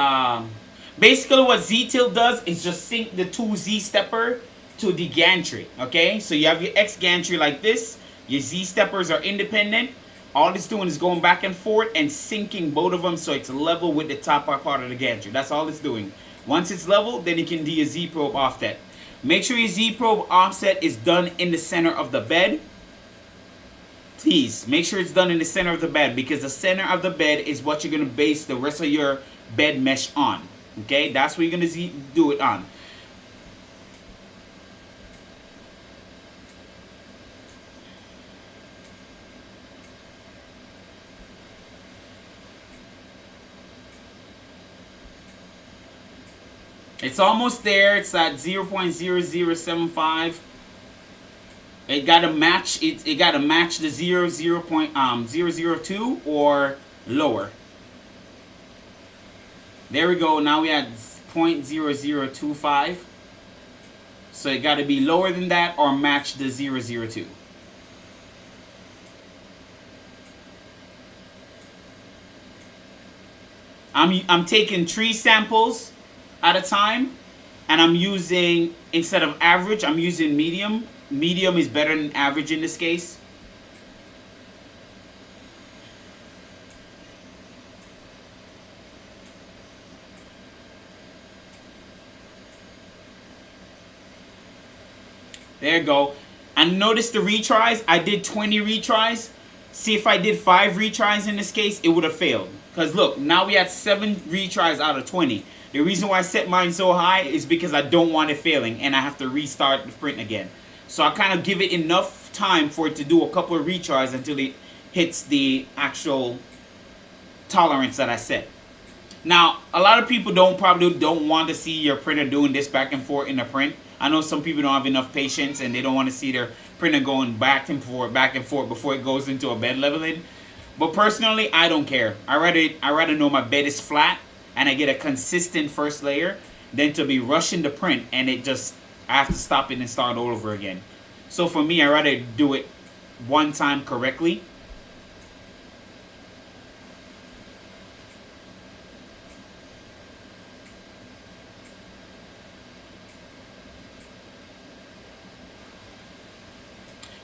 A: basically what Z tilt does is just sync the two Z stepper to the gantry. Okay, so you have your X gantry like this, your Z steppers are independent. All it's doing is going back and forth and syncing both of them so it's level with the top part of the gantry. That's all it's doing. Once it's level, then you can do your Z probe offset. Make sure your Z probe offset is done in the center of the bed. Please make sure it's done in the center of the bed, because the center of the bed is what you're going to base the rest of your bed mesh on. Okay, that's what you're going to do it on. It's almost there. It's at 0.0075. It gotta match it. It gotta match the 0.002 or lower. There we go. Now we had 0.0025. So it gotta be lower than that or match the 002. I'm taking 3 samples at a time, and I'm using, instead of average, I'm using medium. Medium is better than average in this case. There you go. And notice the retries. I did 20 retries. See, if I did 5 retries in this case, it would have failed. Because look, now we had 7 retries out of 20. The reason why I set mine so high is because I don't want it failing and I have to restart the print again. So I kind of give it enough time for it to do a couple of retries until it hits the actual tolerance that I set. Now, a lot of people probably don't want to see your printer doing this back and forth in the print. I know some people don't have enough patience and they don't want to see their printer going back and forth before it goes into a bed leveling. But personally, I don't care. I rather know my bed is flat and I get a consistent first layer than to be rushing the print and I have to stop it and start all over again. So for me, I rather do it one time correctly.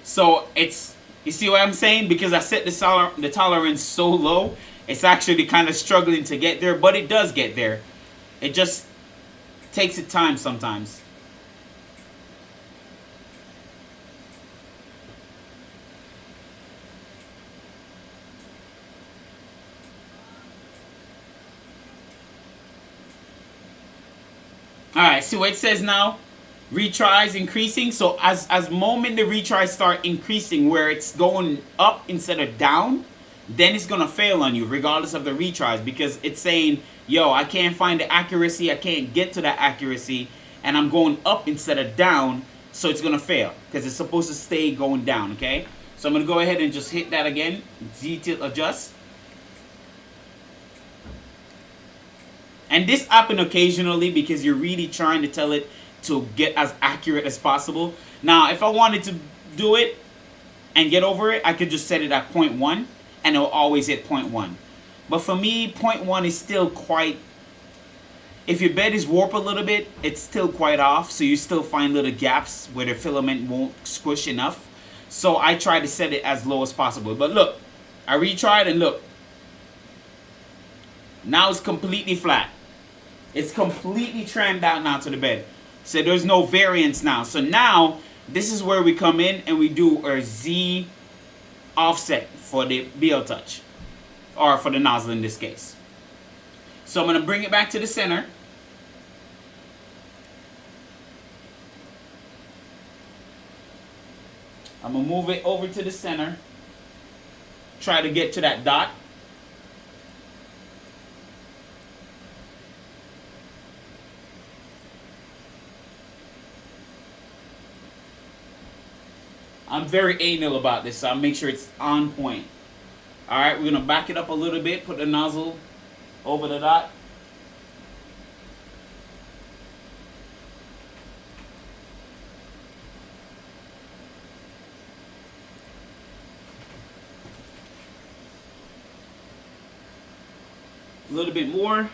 A: So you see what I'm saying? Because I set the tolerance so low, it's actually kind of struggling to get there, but it does get there. It just takes its time sometimes. Alright, see what it says now? Retries increasing. So as moment the retries start increasing where it's going up instead of down, then it's gonna fail on you regardless of the retries, because it's saying, yo, I can't find the accuracy, I can't get to that accuracy, and I'm going up instead of down, so it's gonna fail because it's supposed to stay going down. Okay, so I'm gonna go ahead and just hit that again, Z tilt adjust. And this happen occasionally because you're really trying to tell it to get as accurate as possible. Now, if I wanted to do it and get over it, I could just set it at 0.1 and it'll always hit 0.1. But for me, 0.1 is still quite, if your bed is warped a little bit, it's still quite off. So you still find little gaps where the filament won't squish enough. So I try to set it as low as possible. But look, I retried and look. Now it's completely flat. It's completely trimmed out now to the bed. So there's no variance now. So now, this is where we come in and we do our Z offset for the Build touch. Or for the nozzle in this case. So I'm going to bring it back to the center. I'm going to move it over to the center. Try to get to that dot. I'm very anal about this, so I'll make sure it's on point. Alright, we're going to back it up a little bit, put the nozzle over the dot. A little bit more.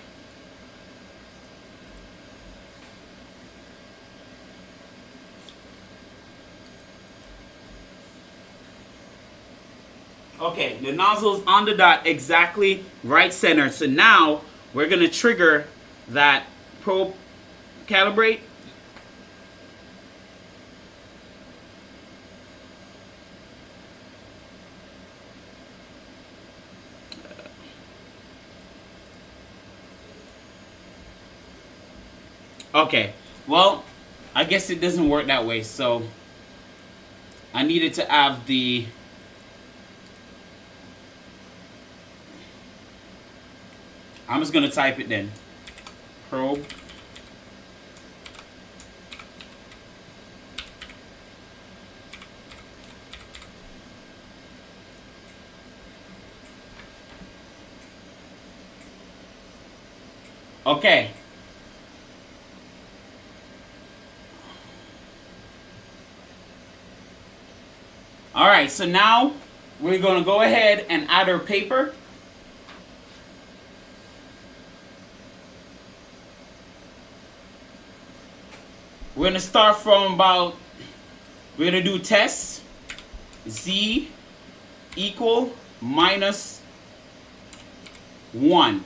A: Okay, the nozzle's on the dot exactly right center. So now we're going to trigger that probe calibrate. Okay, well, I guess it doesn't work that way. So I needed to have the I'm just going to type it then. Probe. Okay. Alright, so now we're going to go ahead and add our paper. We're going to start from about, we're going to do test, Z equal minus 1.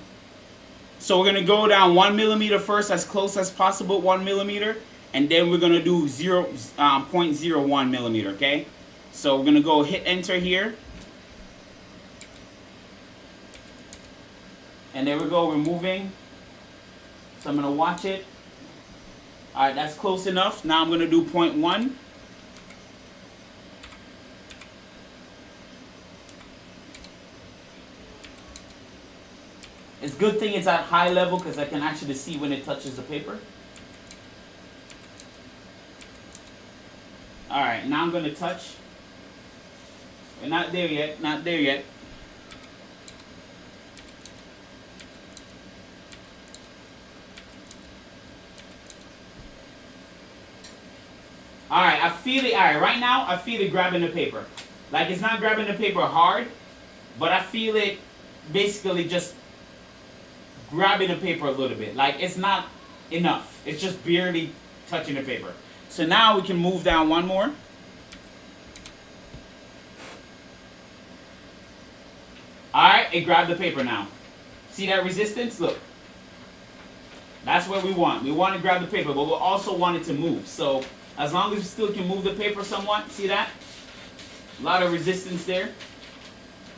A: So we're going to go down 1 millimeter first, as close as possible, 1 millimeter. And then we're going to do 0.01 millimeter, okay? So we're going to go hit enter here. And there we go, we're moving. So I'm going to watch it. Alright, that's close enough. Now I'm going to do 0.1. It's a good thing it's at high level because I can actually see when it touches the paper. Alright, now I'm going to touch. We're not there yet, not there yet. Alright, I feel it. Alright, right now I feel it grabbing the paper. Like it's not grabbing the paper hard, but I feel it basically just grabbing the paper a little bit. Like it's not enough. It's just barely touching the paper. So now we can move down one more. Alright, it grabbed the paper now. See that resistance? Look. That's what we want. We want to grab the paper, but we also want it to move. So as long as we still can move the paper somewhat, see that? A lot of resistance there.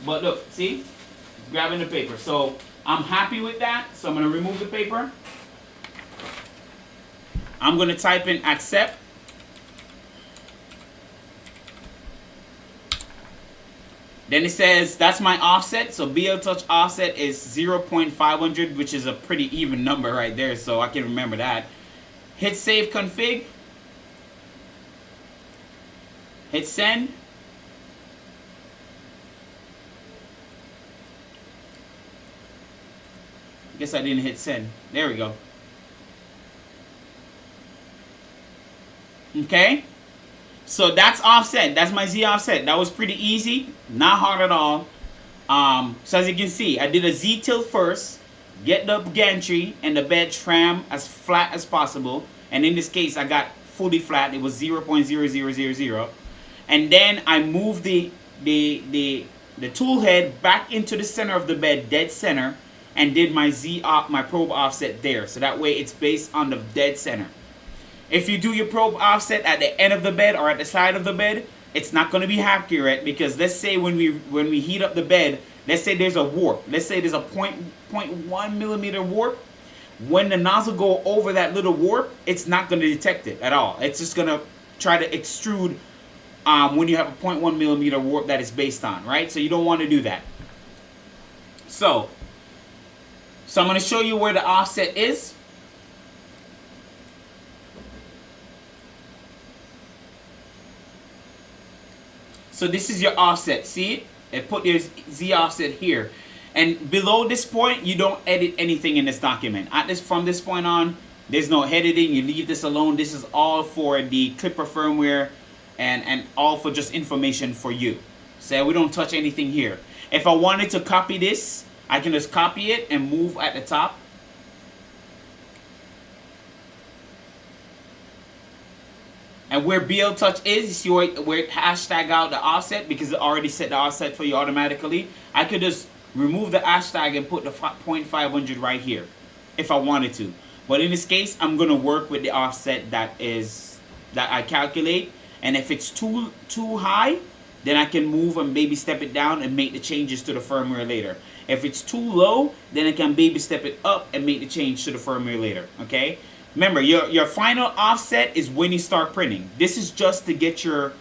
A: But look, see? It's grabbing the paper. So I'm happy with that. So I'm going to remove the paper. I'm going to type in accept. Then it says that's my offset. So Build touch offset is 0.500, which is a pretty even number right there. So I can remember that. Hit save config. Hit send. Guess I didn't hit send. There we go. Okay. So that's offset. That's my Z offset. That was pretty easy. Not hard at all. So as you can see, I did a Z tilt first. Get the gantry and the bed tram as flat as possible. And in this case, I got fully flat. It was 0.0000. And then I moved the tool head back into the center of the bed, dead center, and did my my probe offset there. So that way it's based on the dead center. If you do your probe offset at the end of the bed or at the side of the bed, it's not going to be accurate, because let's say when we heat up the bed, let's say there's a warp. Let's say there's a 0.1 millimeter warp. When the nozzle go over that little warp, it's not going to detect it at all. It's just going to try to extrude when you have a 0.1 millimeter warp that it's based on, right? So you don't want to do that. So I'm going to show you where the offset is. So this is your offset. See it? It put your Z offset here. And below this point, you don't edit anything in this document. From this point on, there's no editing. You leave this alone. This is all for the Clipper firmware and all for just information for you. So we don't touch anything here. If I wanted to copy this, I can just copy it and move at the top. And where BL Touch is, you see where it hashtag out the offset, because it already set the offset for you automatically. I could just remove the hashtag and put the 0.500 right here if I wanted to. But in this case, I'm going to work with the offset that I calculate. And if it's too high, then I can move and baby step it down and make the changes to the firmware later. If it's too low, then I can baby step it up and make the change to the firmware later. Okay? Remember, your final offset is when you start printing. This is just to get your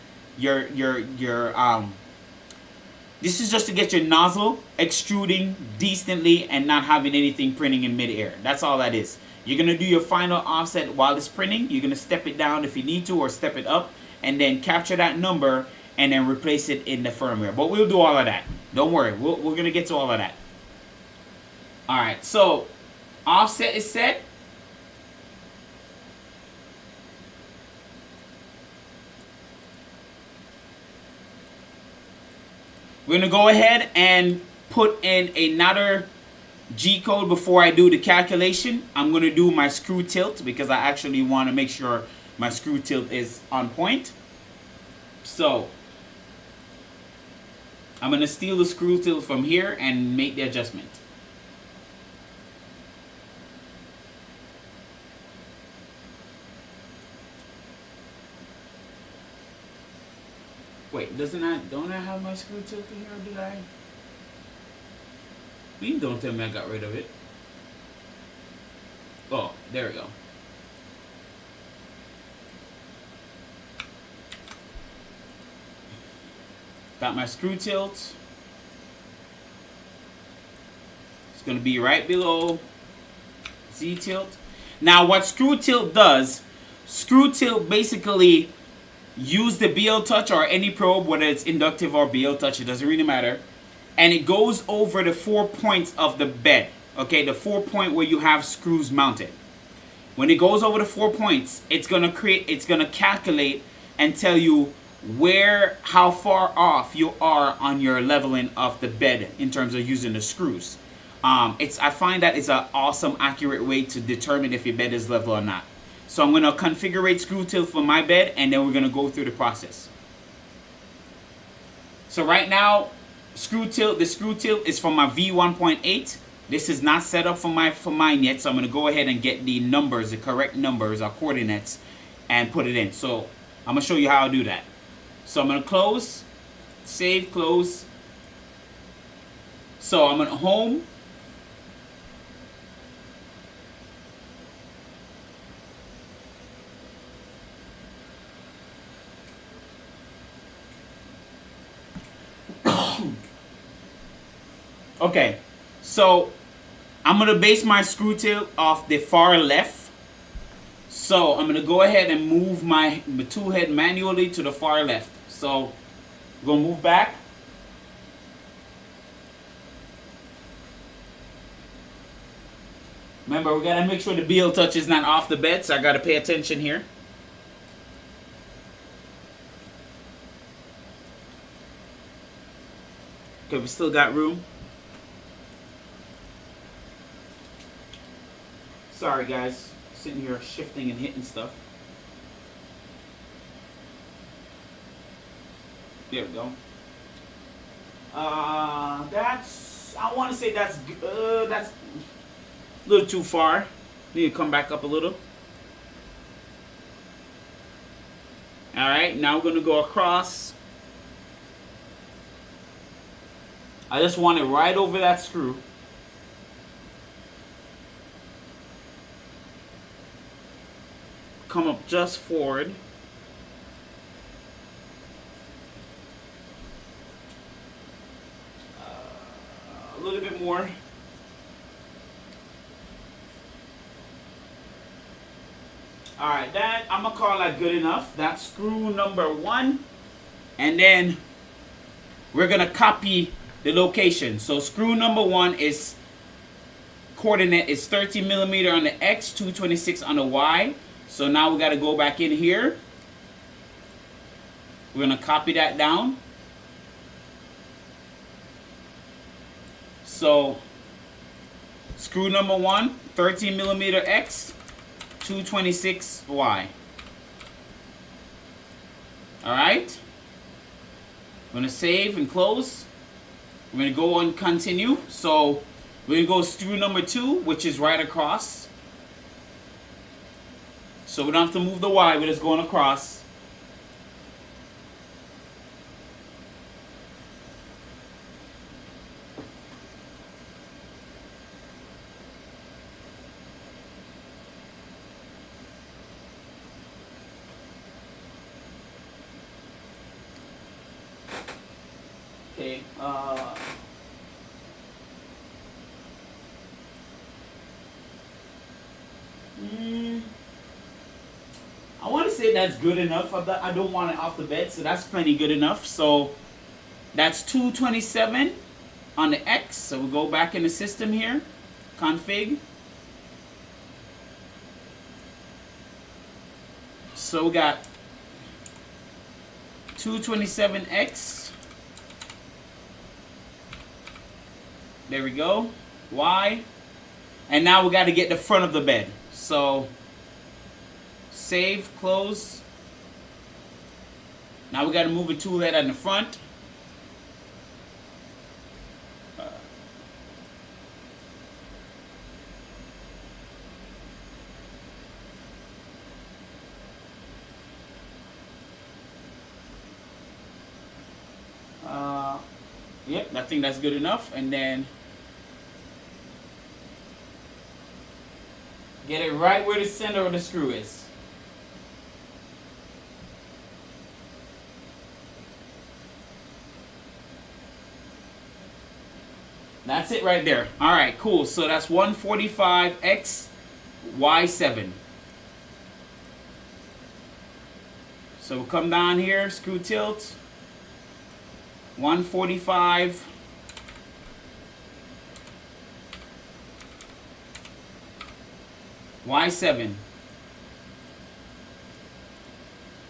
A: nozzle extruding decently and not having anything printing in midair. That's all that is. You're gonna do your final offset while it's printing. You're gonna step it down if you need to, or step it up, and then capture that number and then replace it in the firmware. But we'll do all of that. Don't worry, we're gonna get to all of that. All right, so offset is set. We're going to go ahead and put in another G code before I do the calculation. I'm going to do my screw tilt because I actually want to make sure my screw tilt is on point. So I'm going to steal the screw tilt from here and make the adjustment. Wait, don't I have my screw tilt in here, or did I? Please don't tell me I got rid of it. Oh, there we go. Got my screw tilt. It's going to be right below Z tilt. Now what screw tilt does, screw tilt basically use the BL Touch or any probe, whether it's inductive or BL Touch, it doesn't really matter. And it goes over the 4 points of the bed. Okay, the 4 point where you have screws mounted. When it goes over the 4 points, it's gonna calculate and tell you how far off you are on your leveling of the bed in terms of using the screws. I find that it's an awesome, accurate way to determine if your bed is level or not. So I'm going to configure screw tilt for my bed, and then we're going to go through the process. So right now, the screw tilt is from my V1.8. This is not set up for mine yet, so I'm going to go ahead and get the numbers, the correct numbers or coordinates, and put it in. So I'm going to show you how I do that. So I'm going to close, save, close. So I'm going to home. Okay, so I'm going to base my screw tilt off the far left. So I'm going to go ahead and move my tool head manually to the far left. So I'm going to move back. Remember, we gotta make sure the heel touch is not off the bed, so I gotta pay attention here. Okay, we still got room. Sorry guys, sitting here shifting and hitting stuff. There we go. I want to say that's a little too far. Need to come back up a little. All right, now we're gonna go across. I just want it right over that screw. Come up just forward. A little bit more. Alright, that I'm gonna call that good enough. That's screw number 1. And then we're gonna copy the location. So screw number 1 is coordinate is 13 millimeter on the X, 226 on the Y. So now we got to go back in here. We're going to copy that down. So screw number 1, 13 millimeter X, 226 Y. All right. I'm going to save and close. We're going to go on continue. So we're going to go screw number 2, which is right across. So we don't have to move the Y, we're just going across. Okay, I want to say that's good enough. I don't want it off the bed, so that's plenty good enough. So that's 227 on the X. So we'll go back in the system here, config. So we got 227X. There we go. Y. And now we got to get the front of the bed. So save, close. Now we got to move a toolhead on the front. Yep, I think that's good enough. And then get it right where the center of the screw is. That's it right there. All right, cool. So that's 145X Y7. So we'll come down here, screw tilt. 145. Y7.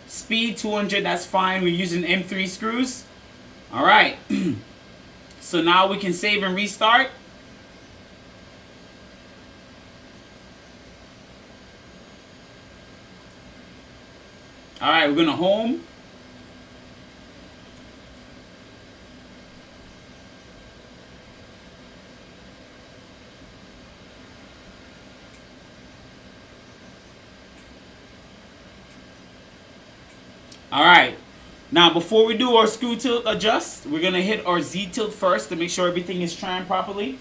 A: Speed 200, that's fine. We're using M3 screws. All right. So now we can save and restart. All right, we're going to home. All right. Now, before we do our screw tilt adjust, we're going to hit our Z tilt first to make sure everything is trimmed properly.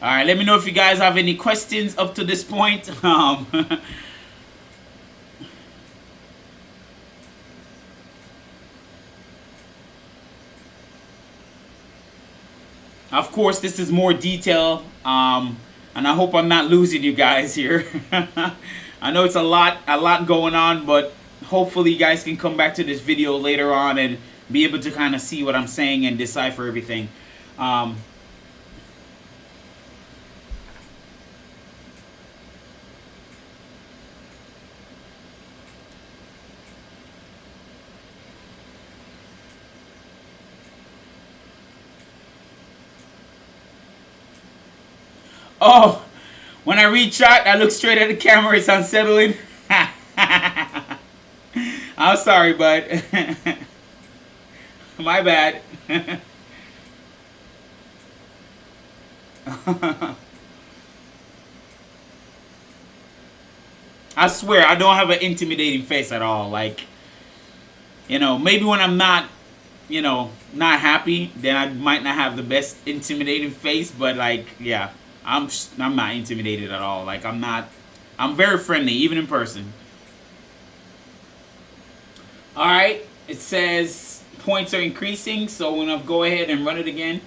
A: All right, let me know if you guys have any questions up to this point. Of course, this is more detail, and I hope I'm not losing you guys here. I know it's a lot going on, but hopefully you guys can come back to this video later on and be able to kind of see what I'm saying and decipher everything. Oh, when I read chat, I look straight at the camera. It's unsettling. I'm sorry, bud. My bad. I swear, I don't have an intimidating face at all. Like, you know, maybe when I'm not, you know, not happy, then I might not have the best intimidating face. But like, yeah, I'm not intimidated at all. Like, I'm very friendly, even in person. Alright, it says points are increasing, so we're going to go ahead and run it again.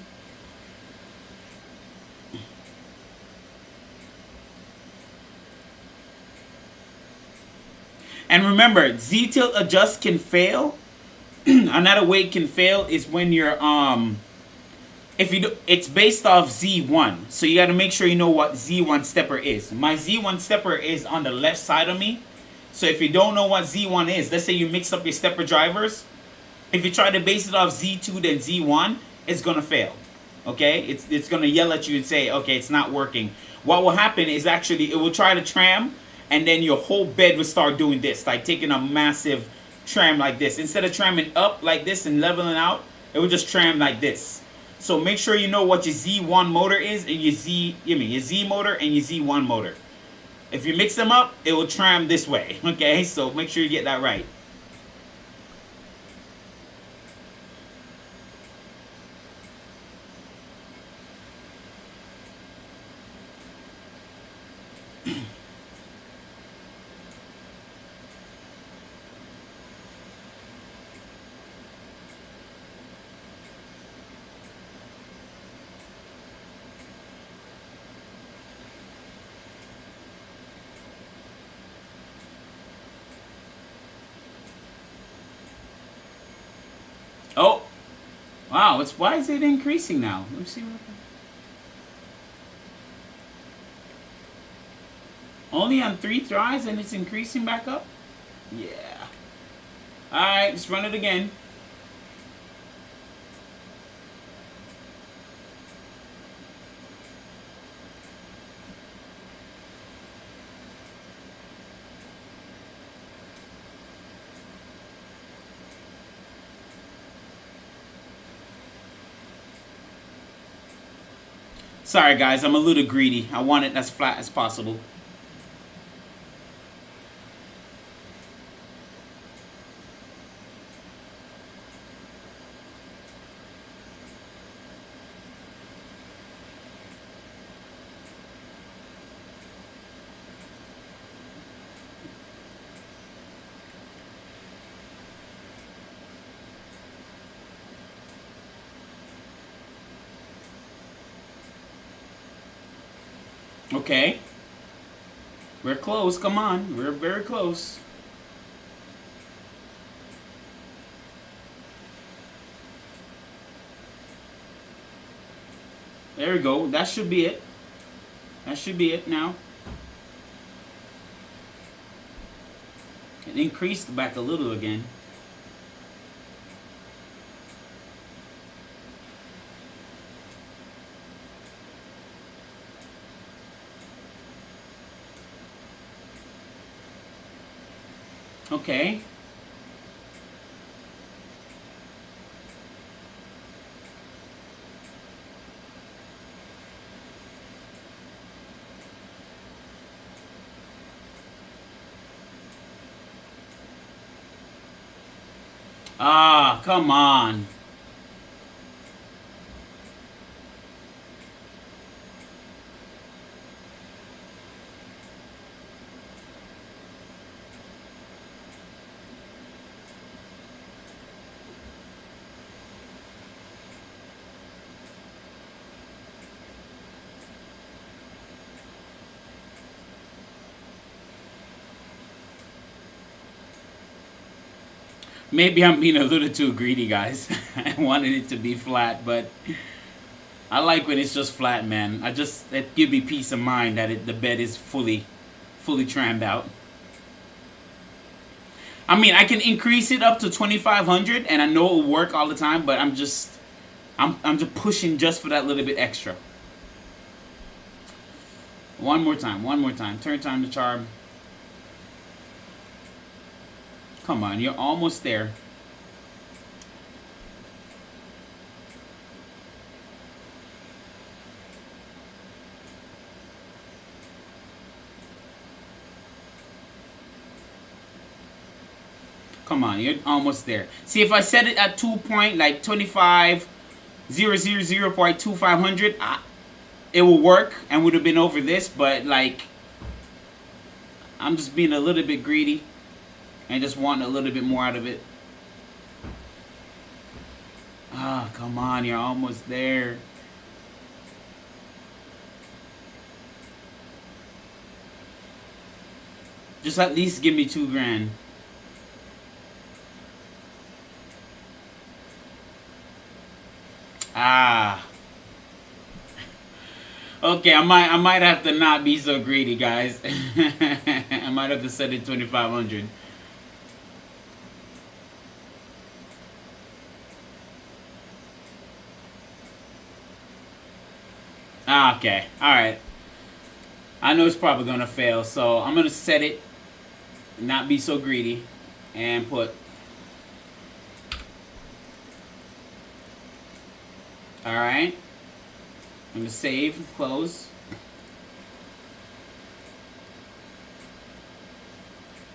A: And remember, Z-tilt adjust can fail. Another way it can fail is when you're if you do, it's based off Z1, so you got to make sure you know what Z1 stepper is. My Z1 stepper is on the left side of me. So if you don't know what Z1 is, let's say you mix up your stepper drivers. If you try to base it off Z2 then Z1, it's gonna fail. Okay, it's gonna yell at you and say, okay, it's not working. What will happen is actually it will try to tram, and then your whole bed will start doing this, like taking a massive tram like this. Instead of tramming up like this and leveling out, it will just tram like this. So make sure you know what your Z1 motor is and your Z motor and your Z1 motor. If you mix them up, it will tram this way. Okay, so make sure you get that right. Oh, wow! Why is it increasing now? Let me see what. Only on 3 tries and it's increasing back up. Yeah. All right, let's run it again. Sorry guys, I'm a little greedy. I want it as flat as possible. Okay. We're close, come on. We're very close. There we go. That should be it. That should be it now. It increased back a little again. Okay. Ah, come on. Maybe I'm being a little too greedy, guys. I wanted it to be flat, but I like when it's just flat, man. It gives me peace of mind that the bed is fully trammed out. I mean, I can increase it up to 2,500, and I know it will work all the time, but I'm just pushing just for that little bit extra. One more time. Turn time to charm. Come on, you're almost there. Come on, you're almost there. See, if I set it at 2.25,000.2500, it will work and would have been over this, but like, I'm just being a little bit greedy and just wanting a little bit more out of it. Ah, come on, you're almost there. Just at least give me $2,000. Ah. Okay, I might have to not be so greedy, guys. I might have to set it 2,500. Okay, alright. I know it's probably gonna fail, so I'm gonna set it, not be so greedy, and put. Alright. I'm gonna save, close.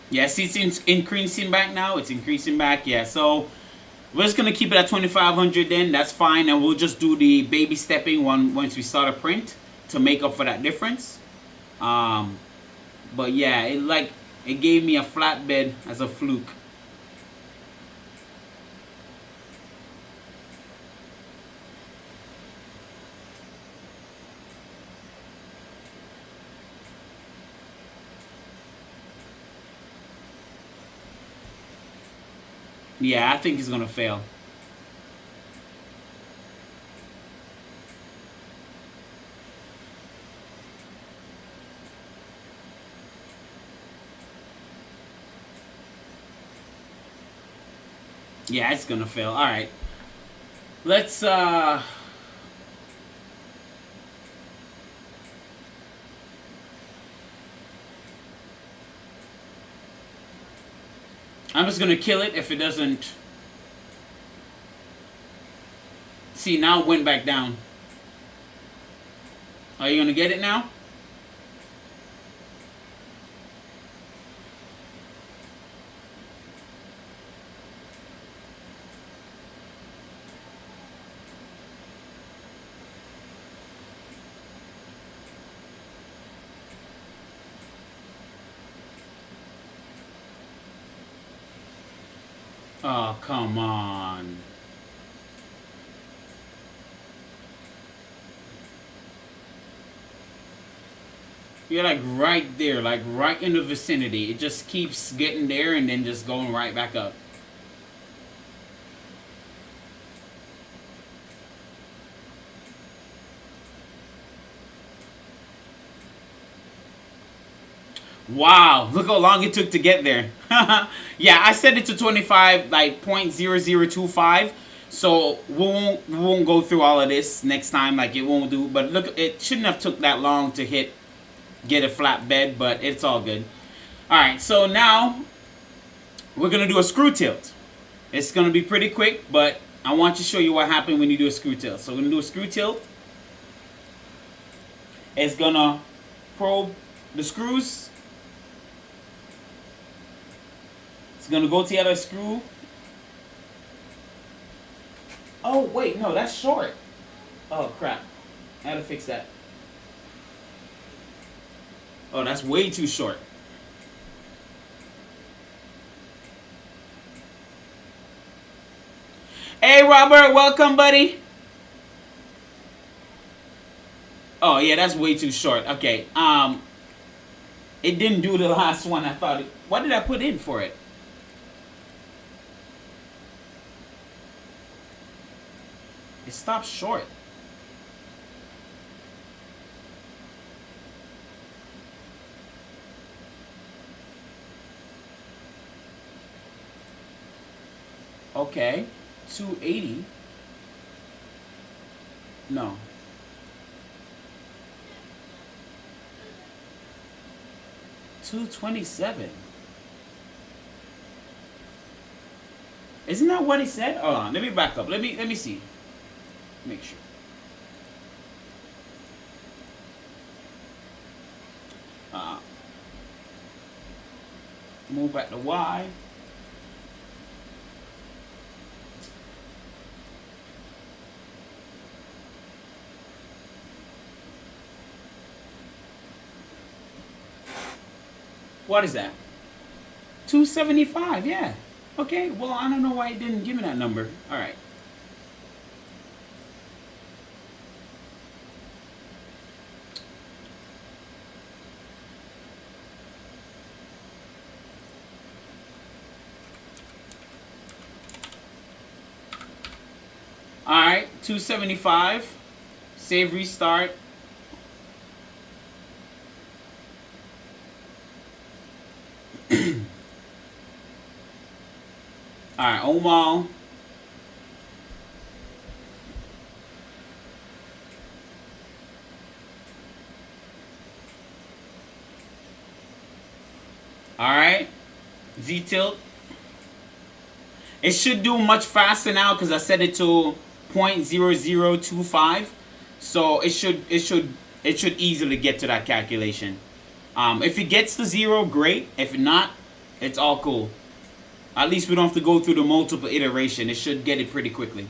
A: Yeah, see, it's increasing back now. It's increasing back, yeah. So we're just gonna keep it at 2,500 then. That's fine, and we'll just do the baby stepping once we start a print to make up for that difference. But yeah, it gave me a flatbed as a fluke. Yeah, I think he's gonna fail. Yeah, it's gonna fail. Alright. Let's I'm just gonna kill it if it doesn't. See, now it went back down. Are you gonna get it now? Oh, come on. You're like right there, like right in the vicinity. It just keeps getting there and then just going right back up. Wow, look how long it took to get there. Yeah, I set it to 25, like 0.0025. So we won't go through all of this next time, like it won't do. But look, it shouldn't have took that long to get a flat bed, but it's all good. Alright, so now we're gonna do a screw tilt. It's gonna be pretty quick, but I want to show you what happened when you do a screw tilt. So we're gonna do a screw tilt. It's gonna probe the screws. It's gonna go to the other screw. Oh wait, no, that's short. Oh crap, I gotta fix that. Oh, that's way too short. Hey Robert, welcome buddy. Oh yeah, that's way too short. Okay, it didn't do the last one. I thought what did I put in for it? It stops short. Okay, 280. No. $227. Isn't that what he said? Hold on, let me back up. Let me see. Make sure. Move back to Y. What is that? 275, yeah. Okay, well, I don't know why it didn't give me that number. All right. All right, 275. Save, restart. Alright, Omar. Alright. Z-tilt. It should do much faster now because I set it to 0.0025. So it should easily get to that calculation. If it gets to 0, great. If not, it's all cool. At least we don't have to go through the multiple iteration. It should get it pretty quickly.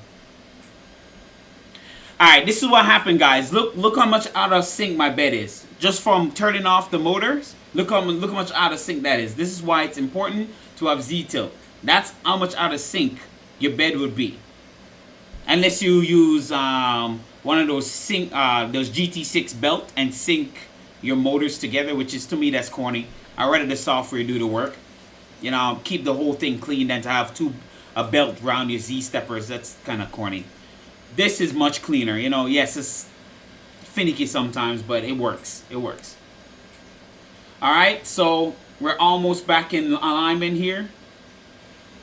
A: Alright, this is what happened, guys. Look how much out of sync my bed is. Just from turning off the motors, look how much out of sync that is. This is why it's important to have Z-tilt. That's how much out of sync your bed would be. Unless you use one of those those GT6 belt and sync your motors together, which is, to me, that's corny. I'd rather the software do the work. You know, keep the whole thing clean than to have a belt around your Z-steppers. That's kind of corny. This is much cleaner. You know, yes, it's finicky sometimes, but it works. It works. All right, so we're almost back in alignment here.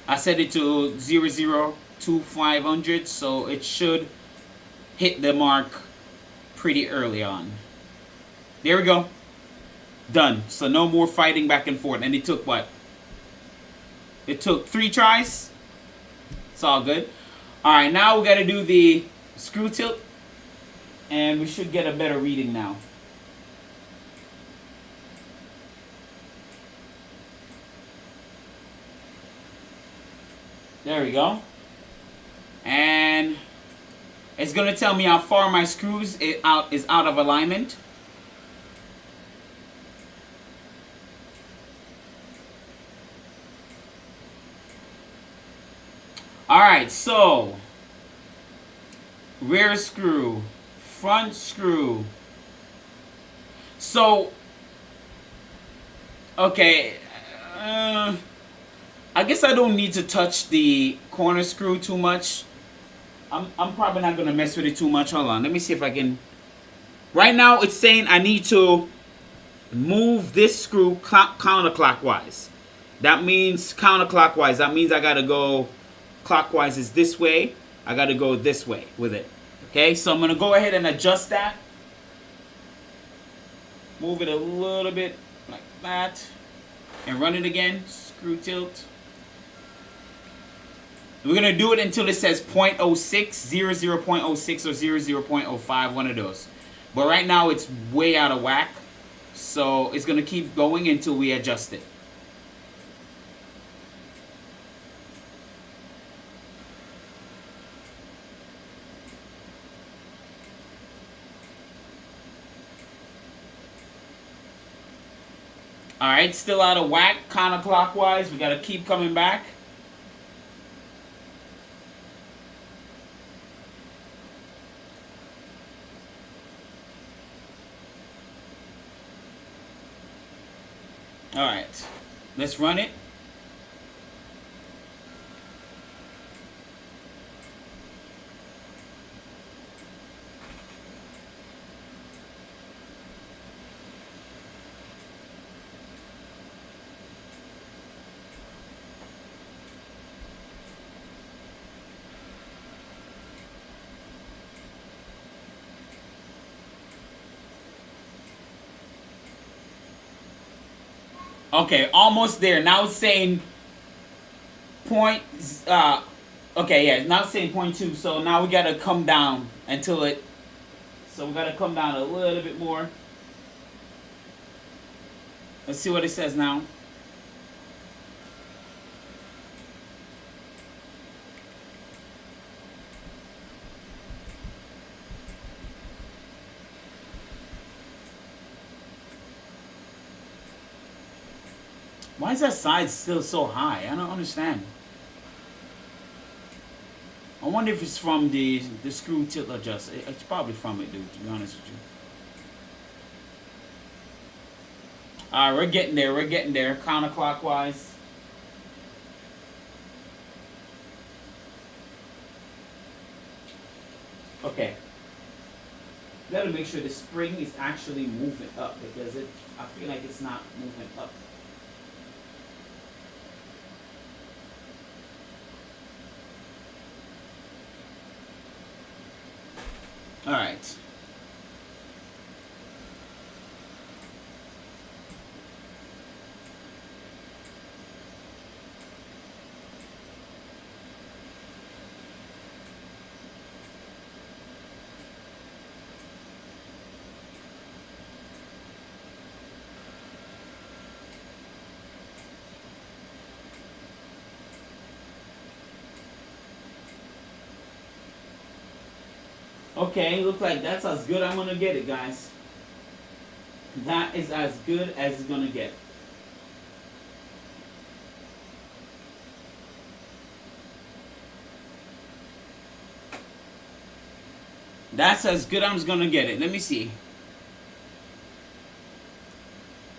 A: I set it to 0.02500, so it should hit the mark pretty early on. There we go. Done. So no more fighting back and forth. And it took what? It took 3 tries. It's all good. Alright, now we got to do the screw tilt. And we should get a better reading now. There we go. And it's going to tell me how far my screws is out of alignment. Alright, so rear screw, front screw. So, okay, I guess I don't need to touch the corner screw too much. I'm probably not going to mess with it too much. Hold on, let me see if I can. Right now it's saying I need to move this screw counterclockwise. That means counterclockwise. That means I got to go clockwise is this way. I got to go this way with it. Okay, so I'm going to go ahead and adjust that. Move it a little bit like that. And run it again. Screw tilt. We're going to do it until it says 0.06, 0.06 or 0.05, one of those. But right now it's way out of whack. So it's going to keep going until we adjust it. Alright, still out of whack, counterclockwise. We got to keep coming back. Alright, let's run it. Okay, almost there. Now it's saying point. Okay, yeah. Now it's saying 0.2. So now we gotta come down until it. So we gotta come down a little bit more. Let's see what it says now. Why is that side still so high? I don't understand. I wonder if it's from the screw tilt adjust. It's probably from it, dude, to be honest with you. Alright, we're getting there. We're getting there. Counterclockwise. Okay. Gotta make sure the spring is actually moving up because I feel like it's not moving up. All right. Okay, look like that's as good I'm gonna get it, guys. That is as good as it's gonna get. That's as good as I'm gonna get it. Let me see.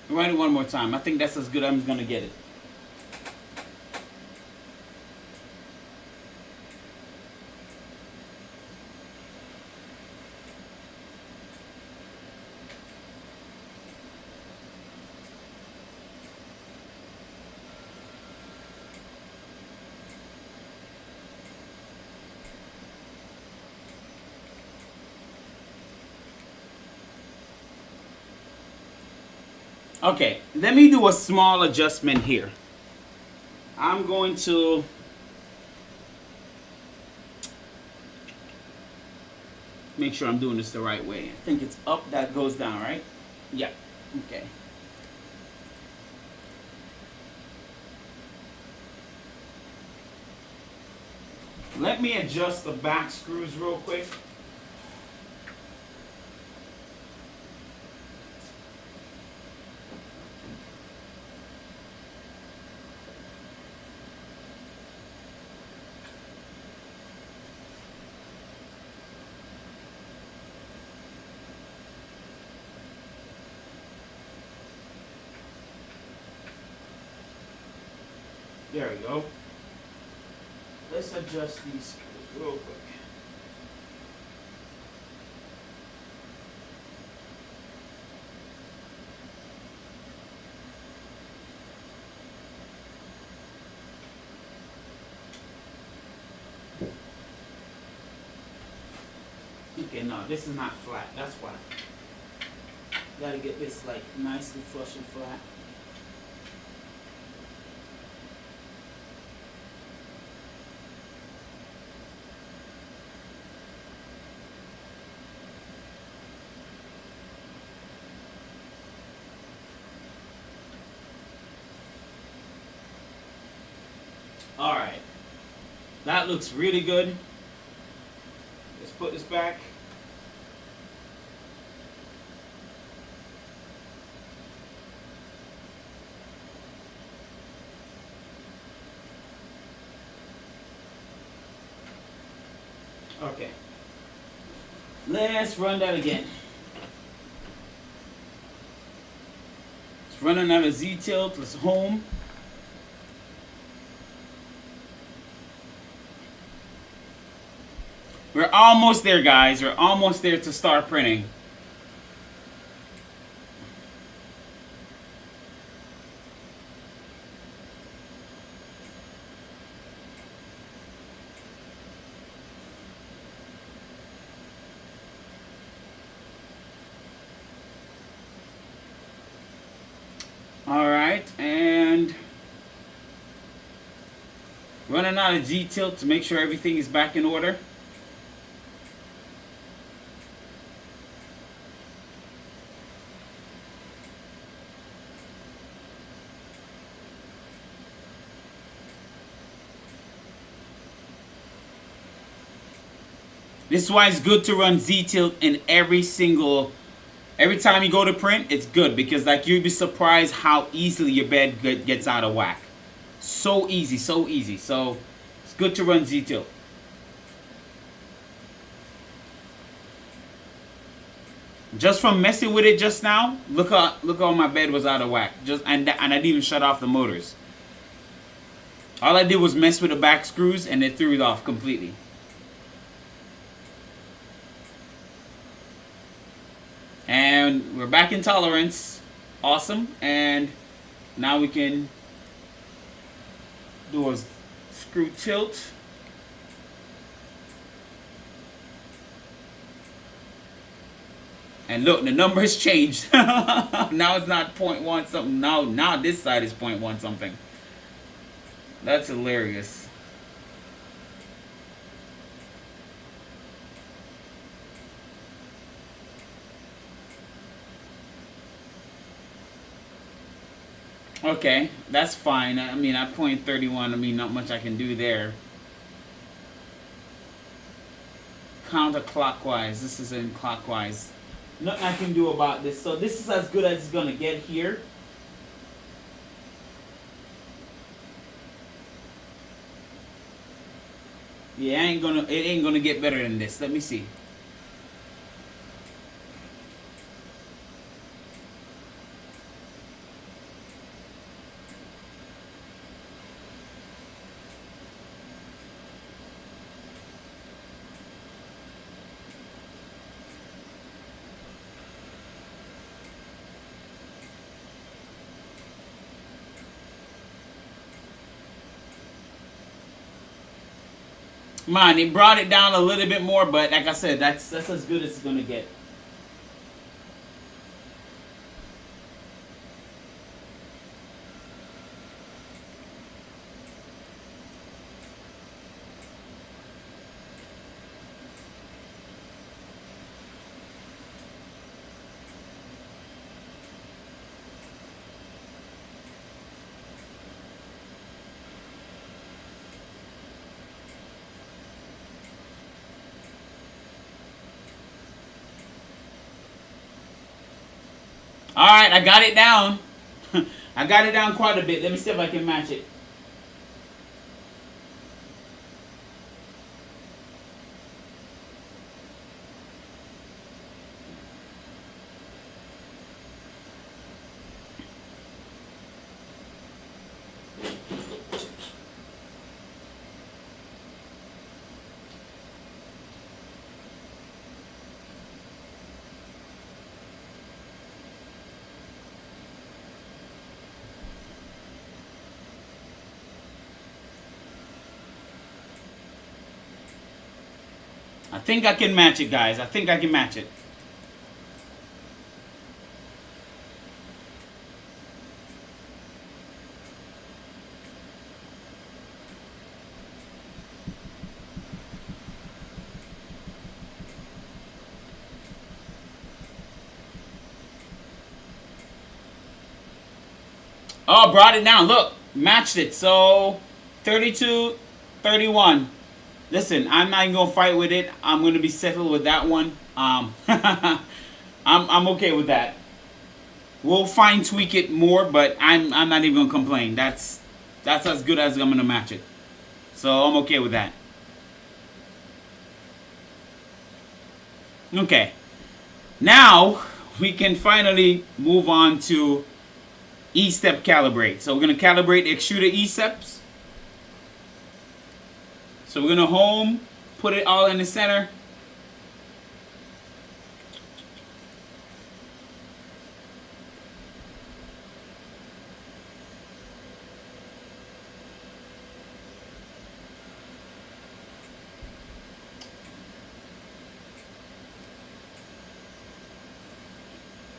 A: Write it one more time. I think that's as good as I'm gonna get it. Okay, let me do a small adjustment here. I'm going to make sure I'm doing this the right way. I think it's up that goes down, right? Yeah, okay. Let me adjust the back screws real quick. There we go. Let's adjust these screws real quick. Okay, no, this is not flat. That's why. Gotta get this like nicely flush and flat. Alright, that looks really good. Let's put this back. Okay, let's run that again. Let's run another Z-tilt, let's home. We're almost there, guys. We're almost there to start printing. All right. Alright, and running out of G-tilt to make sure everything is back in order. This is why it's good to run Z-tilt in every time you go to print. It's good because like you'd be surprised how easily your bed gets out of whack. So easy, so easy. So it's good to run Z-tilt. Just from messing with it just now, look how my bed was out of whack. And I didn't even shut off the motors. All I did was mess with the back screws and it threw it off completely. And we're back in tolerance. Awesome. And now we can do a screw tilt. And look, the number has changed. Now it's not 0.1 something. Now this side is 0.1 something. That's hilarious. Okay, that's fine. I mean, at 0.31, I mean, not much I can do there. Counterclockwise. This is in clockwise. Nothing I can do about this. So this is as good as it's going to get here. Yeah, it ain't gonna get better than this. Let me see. Man, it brought it down a little bit more, but like I said, that's as good as it's gonna get. Alright, I got it down. I got it down quite a bit. Let me see if I can match it. I think I can match it, guys. I think I can match it. Oh, brought it down. Look, matched it. So 32, 31. Listen, I'm not even gonna fight with it. I'm gonna be settled with that one. I'm okay with that. We'll fine tweak it more, but I'm not even gonna complain. That's as good as I'm gonna match it. So I'm okay with that. Okay. Now we can finally move on to E-step calibrate. So we're gonna calibrate the extruder E-steps. So we're gonna home, put it all in the center.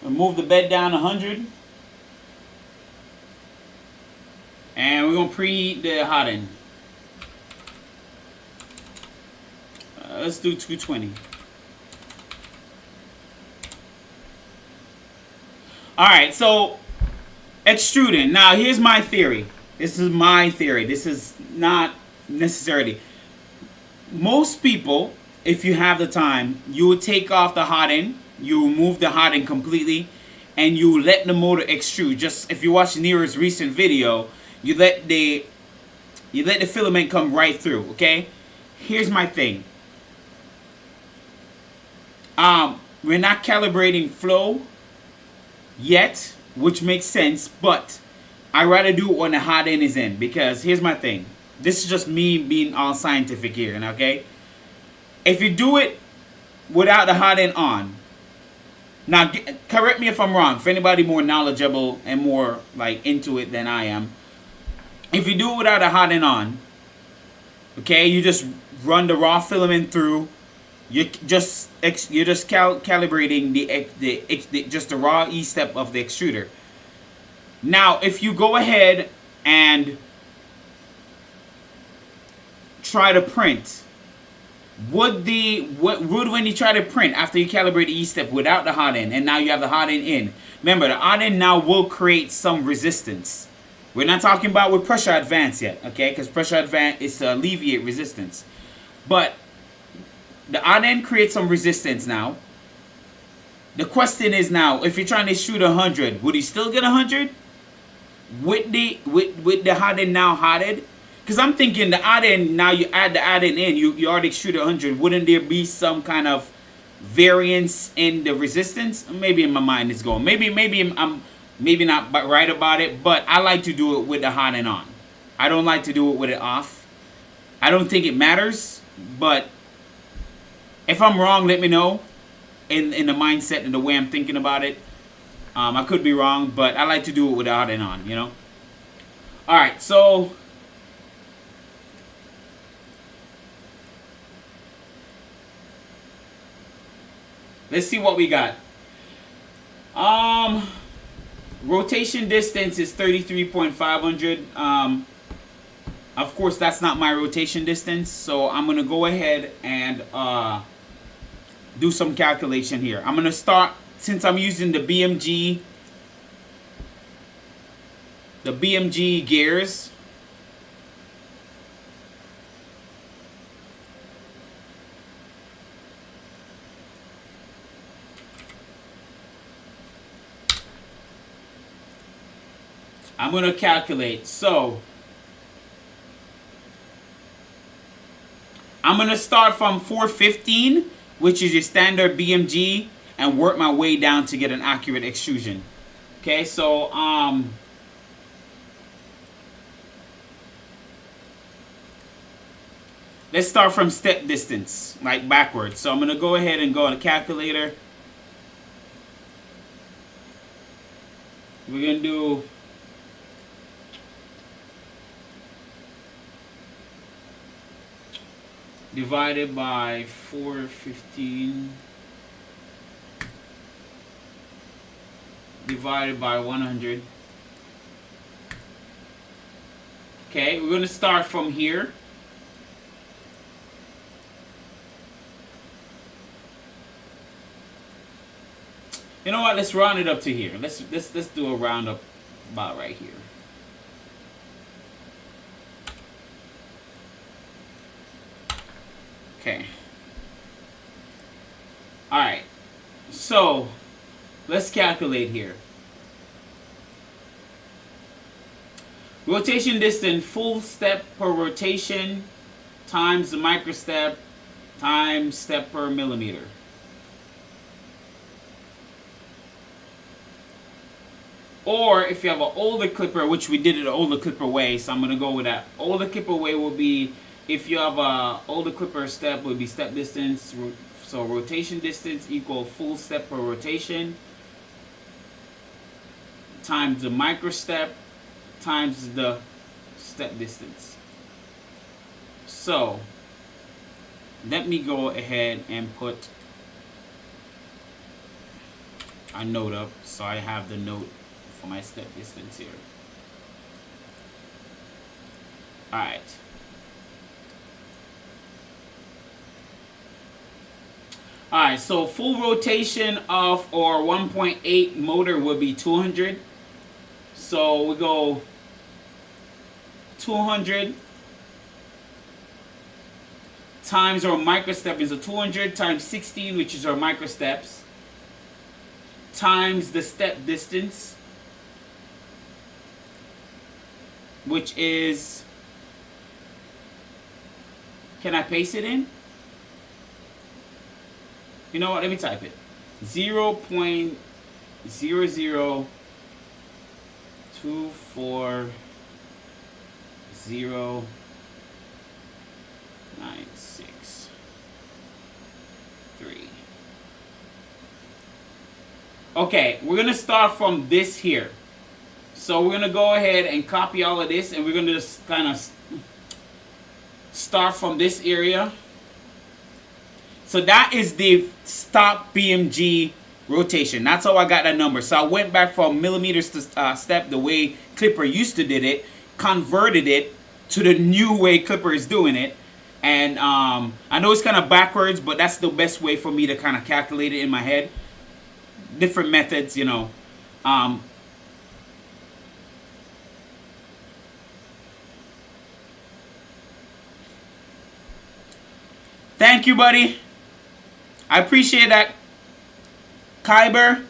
A: We'll move the bed down 100. preheat the hot end. Let's do 220. Alright, so extruding. Now here's my theory. This is my theory. This is not necessarily. Most people, if you have the time, you would take off the hot end, you remove the hot end completely, and you let the motor extrude. Just if you watch Nero's recent video, you let the filament come right through. Okay, here's my thing. We're not calibrating flow yet, which makes sense, but I rather do it when the hot end is in, because here's my thing. This is just me being all scientific here, okay? If you do it without the hot end on, now correct me if I'm wrong, for anybody more knowledgeable and more like into it than I am. If you do it without a hot end on, okay, you just run the raw filament through. You're just calibrating the raw E step of the extruder. Now, if you go ahead and try to print, would when you try to print after you calibrate the E step without the hot end, and now you have the hot end in, remember the hot end now will create some resistance. We're not talking about with pressure advance yet, okay? Because pressure advance is to alleviate resistance, but the hot end creates some resistance now. The question is now, if you're trying to shoot 100, would he still get 100 with the hot end now hotted? Because I'm thinking the hot end, now you add the hot end in, you already shoot 100. Wouldn't there be some kind of variance in the resistance? Maybe in my mind it's going. Maybe I'm not right about it, but I like to do it with the hot end on. I don't like to do it with it off. I don't think it matters, but if I'm wrong, let me know in the mindset and the way I'm thinking about it. I could be wrong, but I like to do it with the hot end on, you know. All right, so let's see what we got. Rotation distance is 33.500. Of course, that's not my rotation distance, so I'm gonna go ahead and do some calculation here. I'm gonna start, since I'm using the BMG gears. I'm gonna calculate. So I'm gonna start from 415, which is your standard BMG, and work my way down to get an accurate extrusion. Okay, so let's start from step distance, like backwards. So I'm gonna go ahead and go on a calculator. We're gonna do divided by 415 divided by 100. Okay, we're going to start from here. You know what? Let's round it up to here. Let's do a round up about right here. Okay. All right. So let's calculate here. Rotation distance, full step per rotation times the microstep times step per millimeter. Or if you have an older clipper, which we did it the older clipper way, so I'm going to go with that. Older clipper way will be, if you have a older clipper step, would be step distance. So rotation distance equal full step per rotation times the microstep times the step distance. So let me go ahead and put a note up so I have the note for my step distance here. Alright. Alright, so full rotation of our 1.8 motor would be 200. So we go 200 times our micro step is a 200 times 16, which is our micro steps, times the step distance, which is, can I paste it in? You know what, let me type it. 0.0024096. Okay, we're gonna start from this here. So we're gonna go ahead and copy all of this, and we're gonna just kind of start from this area. So that is the stock BMG rotation. That's how I got that number. So I went back from millimeters to step, the way Clipper used to did it, converted it to the new way Clipper is doing it. And I know it's kind of backwards, but that's the best way for me to kind of calculate it in my head. Different methods, you know. Thank you, buddy. I appreciate that. Kyber.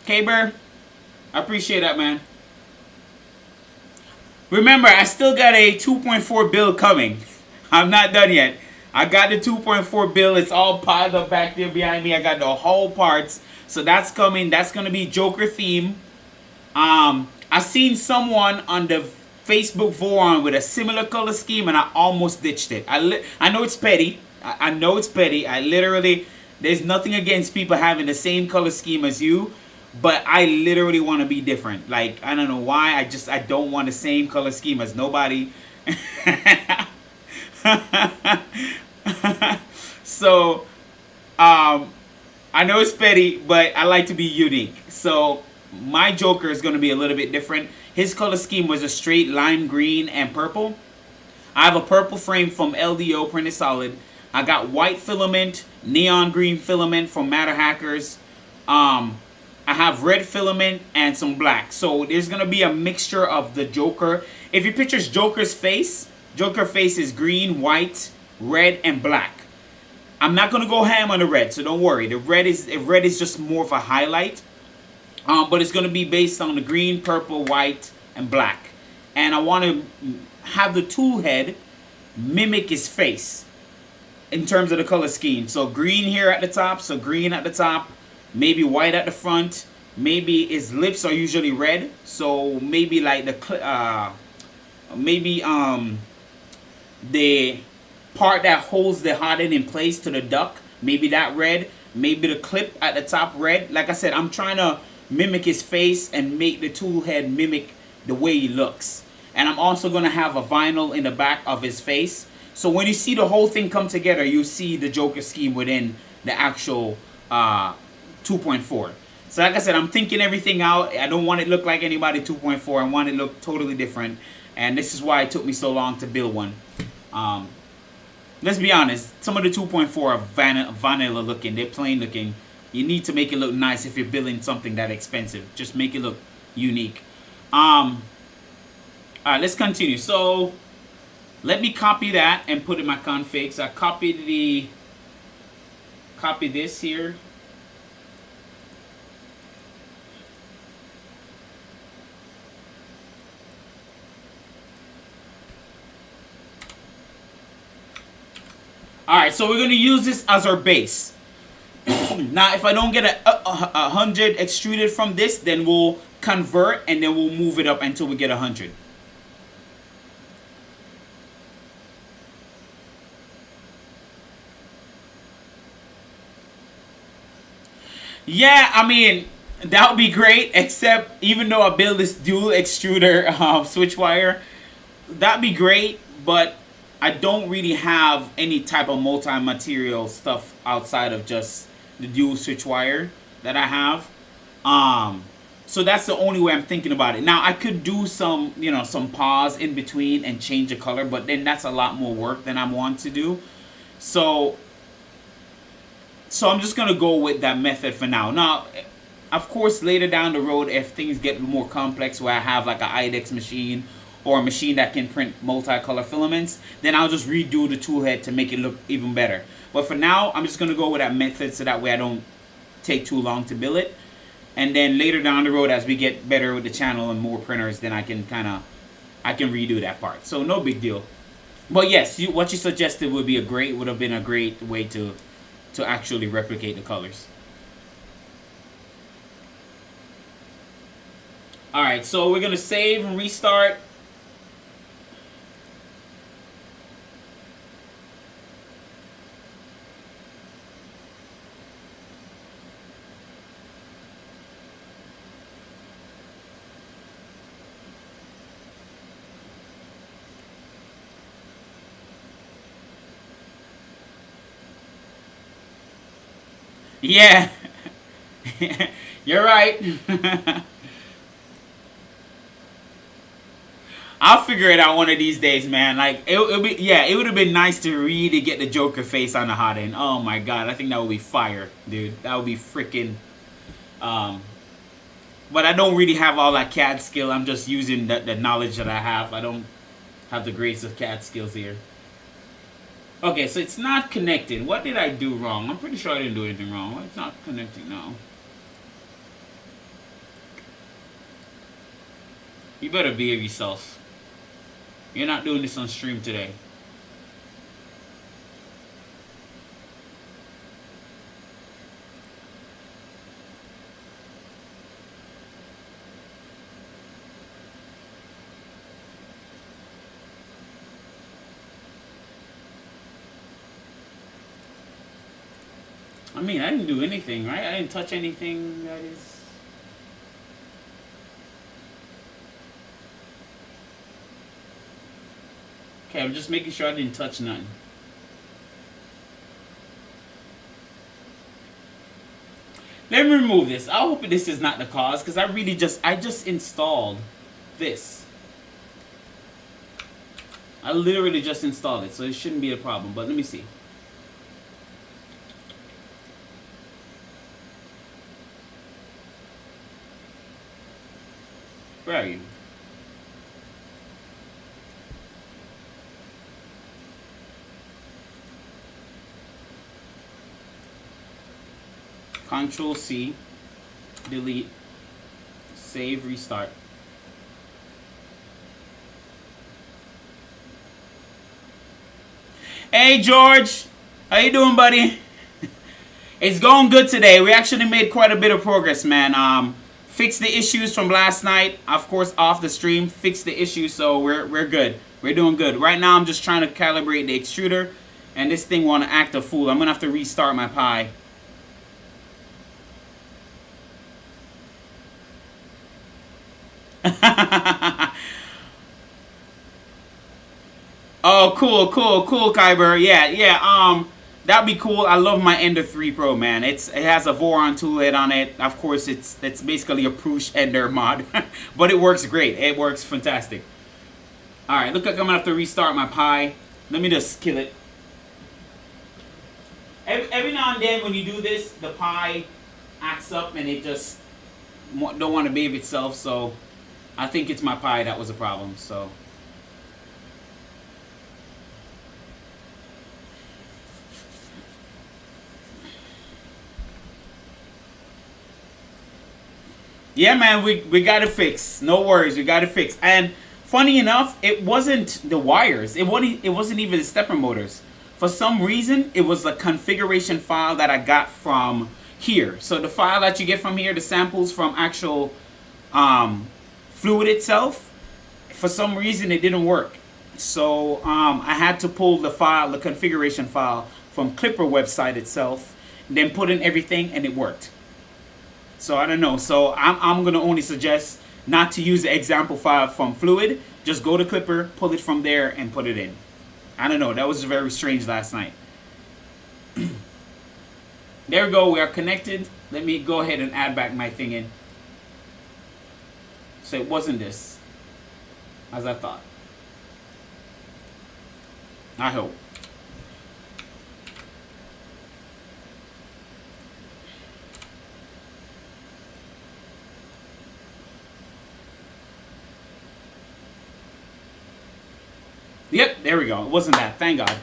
A: I appreciate that, man. Remember, I still got a 2.4 build coming. I'm not done yet. I got the 2.4 build. It's all piled up back there behind me. I got the whole parts. So that's coming. That's going to be Joker theme. I seen someone on the Facebook Voron with a similar color scheme, and I almost ditched it. I know it's petty. I know it's petty. I literally, there's nothing against people having the same color scheme as you, but I literally want to be different. Like, I don't know why. I don't want the same color scheme as nobody. So, I know it's petty, but I like to be unique. So, my Joker is going to be a little bit different. His color scheme was a straight lime green and purple. I have a purple frame from LDO Printed Solid. I got white filament, neon green filament from Matter Hackers. I have red filament and some black. So there's going to be a mixture of the Joker. If you picture Joker's face, Joker face is green, white, red, and black. I'm not going to go ham on the red, so don't worry. The red is just more of a highlight. But it's going to be based on the green, purple, white, and black. And I want to have the tool head mimic his face in terms of the color scheme. So green here at the top, so green at the top, maybe white at the front, maybe his lips are usually red, so maybe like the part that holds the hot end in place to the duck, maybe that red, maybe the clip at the top red. Like I said, I'm trying to mimic his face and make the tool head mimic the way he looks. And I'm also going to have a vinyl in the back of his face. So when you see the whole thing come together, you see the Joker scheme within the actual 2.4. So like I said, I'm thinking everything out. I don't want it to look like anybody 2.4. I want it to look totally different. And this is why it took me so long to build one. Let's be honest. Some of the 2.4 are vanilla looking. They're plain looking. You need to make it look nice if you're building something that expensive. Just make it look unique. Alright, let's continue. So let me copy that and put in my config. So I copy this here. Alright, so we're going to use this as our base. Now, if I don't get a 100 extruded from this, then we'll convert and then we'll move it up until we get 100. Yeah, I mean, that would be great, except even though I build this dual extruder switch wire, that'd be great, but I don't really have any type of multi-material stuff outside of just the dual switch wire that I have. So that's the only way I'm thinking about it. Now I could do some, you know, some pause in between and change the color, but then that's a lot more work than I want to do. So I'm just gonna go with that method for now. Now, of course, later down the road, if things get more complex, where I have like an IDEX machine or a machine that can print multicolor filaments, then I'll just redo the tool head to make it look even better. But for now, I'm just gonna go with that method so that way I don't take too long to build it. And then later down the road, as we get better with the channel and more printers, then I can redo that part. So no big deal. But yes, what you suggested would have been a great way to actually replicate the colors. All right, so we're gonna save and restart. Yeah, you're right. I'll figure it out one of these days, man. Like it would have been nice to really get the Joker face on the hot end. Oh my god, I think that would be fire, dude. That would be freaking. But I don't really have all that CAD skill. I'm just using the knowledge that I have. I don't have the greatest of CAD skills here. Okay, so it's not connected. What did I do wrong? I'm pretty sure I didn't do anything wrong. It's not connecting now. You better behave yourself. You're not doing this on stream today. I mean, I didn't do anything, right? I didn't touch anything that is... Okay, I'm just making sure I didn't touch nothing. Let me remove this. I hope this is not the cause, because I just installed this. I literally just installed it, so it shouldn't be a problem, but let me see. Where are you? Control C, delete, save, restart. Hey George, how you doing, buddy? It's going good today. We actually made quite a bit of progress, man. Fixed the issues from last night, of course, off the stream. Fixed the issues, so we're good. We're doing good. Right now, I'm just trying to calibrate the extruder, and this thing want to act a fool. I'm gonna have to restart my Pi. Oh, cool, Kyber. Yeah. That'd be cool. I love my Ender 3 Pro, man. It has a Voron toolhead on it. Of course, it's basically a Pruz Ender mod, but it works great. It works fantastic. All right, look like I'm gonna have to restart my Pi. Let me just kill it. Every now and then, when you do this, the Pi acts up and it just don't want to behave itself. So I think it's my Pi that was a problem. So. Yeah, man, we got it fixed. No worries, we got it fixed. And funny enough, it wasn't the wires. It wasn't even the stepper motors. For some reason, it was a configuration file that I got from here. So the file that you get from here, the samples from actual fluid itself, for some reason it didn't work. So I had to pull the file, the configuration file from Clipper website itself, then put in everything, and it worked. So I don't know. So I'm going to only suggest not to use the example file from Fluid. Just go to Clipper, pull it from there, and put it in. I don't know. That was very strange last night. There we go. We are connected. Let me go ahead and add back my thing in. So it wasn't this, as I thought. I hope. Yep, there we go. It wasn't that. Thank God.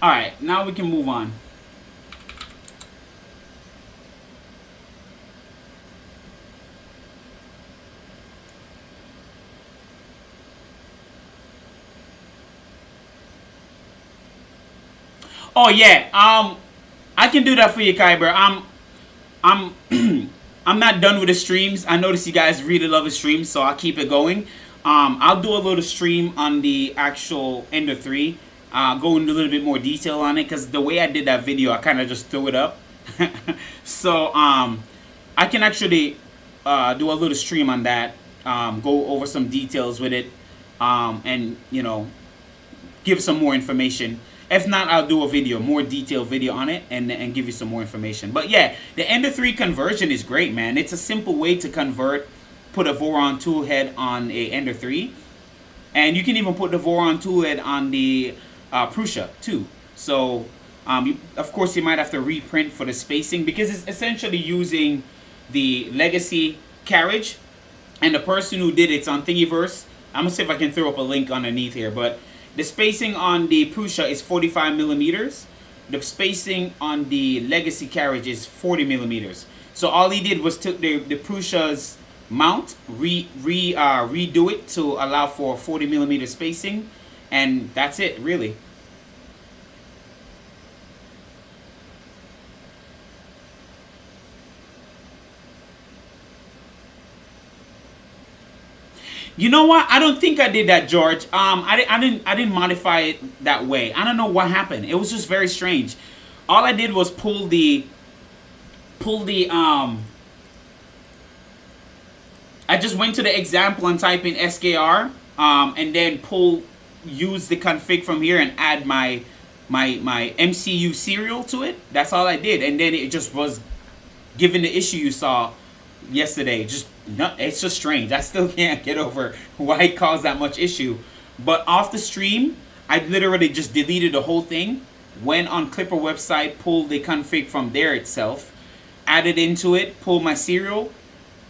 A: All right, now we can move on. Oh yeah, I can do that for you, Kyber. I'm I'm not done with the streams. I notice you guys really love the streams, so I'll keep it going. I'll do a little stream on the actual Ender 3. Go into a little bit more detail on it, because the way I did that video, I kind of just threw it up. So I can actually do a little stream on that. Go over some details with it, and you know, give some more information. If not, I'll do a video, more detailed video on it, and give you some more information. But yeah, the Ender 3 conversion is great, man. It's a simple way to convert, put a Voron Toolhead on a Ender 3. And you can even put the Voron Toolhead on the Pruz too. So, of course, you might have to reprint for the spacing, because it's essentially using the Legacy Carriage. And the person who did it's on Thingiverse. I'm going to see if I can throw up a link underneath here, but the spacing on the Pruz is 45 millimeters. The spacing on the Legacy Carriage is 40 millimeters. So all he did was took the Pruz's mount, redo it to allow for 40 millimeter spacing, and that's it, really. You know what? I don't think I did that, George. I didn't modify it that way. I don't know what happened. It was just very strange. All I did was pull the I just went to the example and type in SKR, and then use the config from here and add my MCU serial to it. That's all I did, and then it just was given the issue you saw yesterday. It's just strange. I still can't get over why it caused that much issue. But off the stream, I literally just deleted the whole thing, went on Clipper website, pulled the config from there itself, added into it, pulled my serial,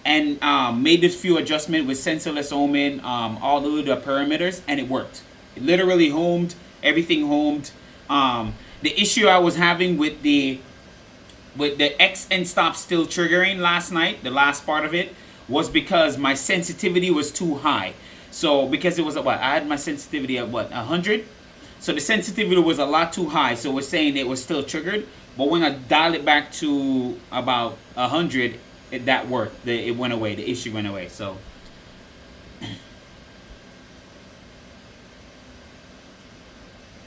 A: and made this few adjustments with sensorless ohming, all the little parameters, and it worked. It literally homed, everything homed. The issue I was having with the X and stop still triggering last night, the last part of it, was because my sensitivity was too high. So because it was at what? I had my sensitivity at what? 100? So the sensitivity was a lot too high. So we're saying it was still triggered. But when I dial it back to about 100, that worked. It went away. The issue went away. So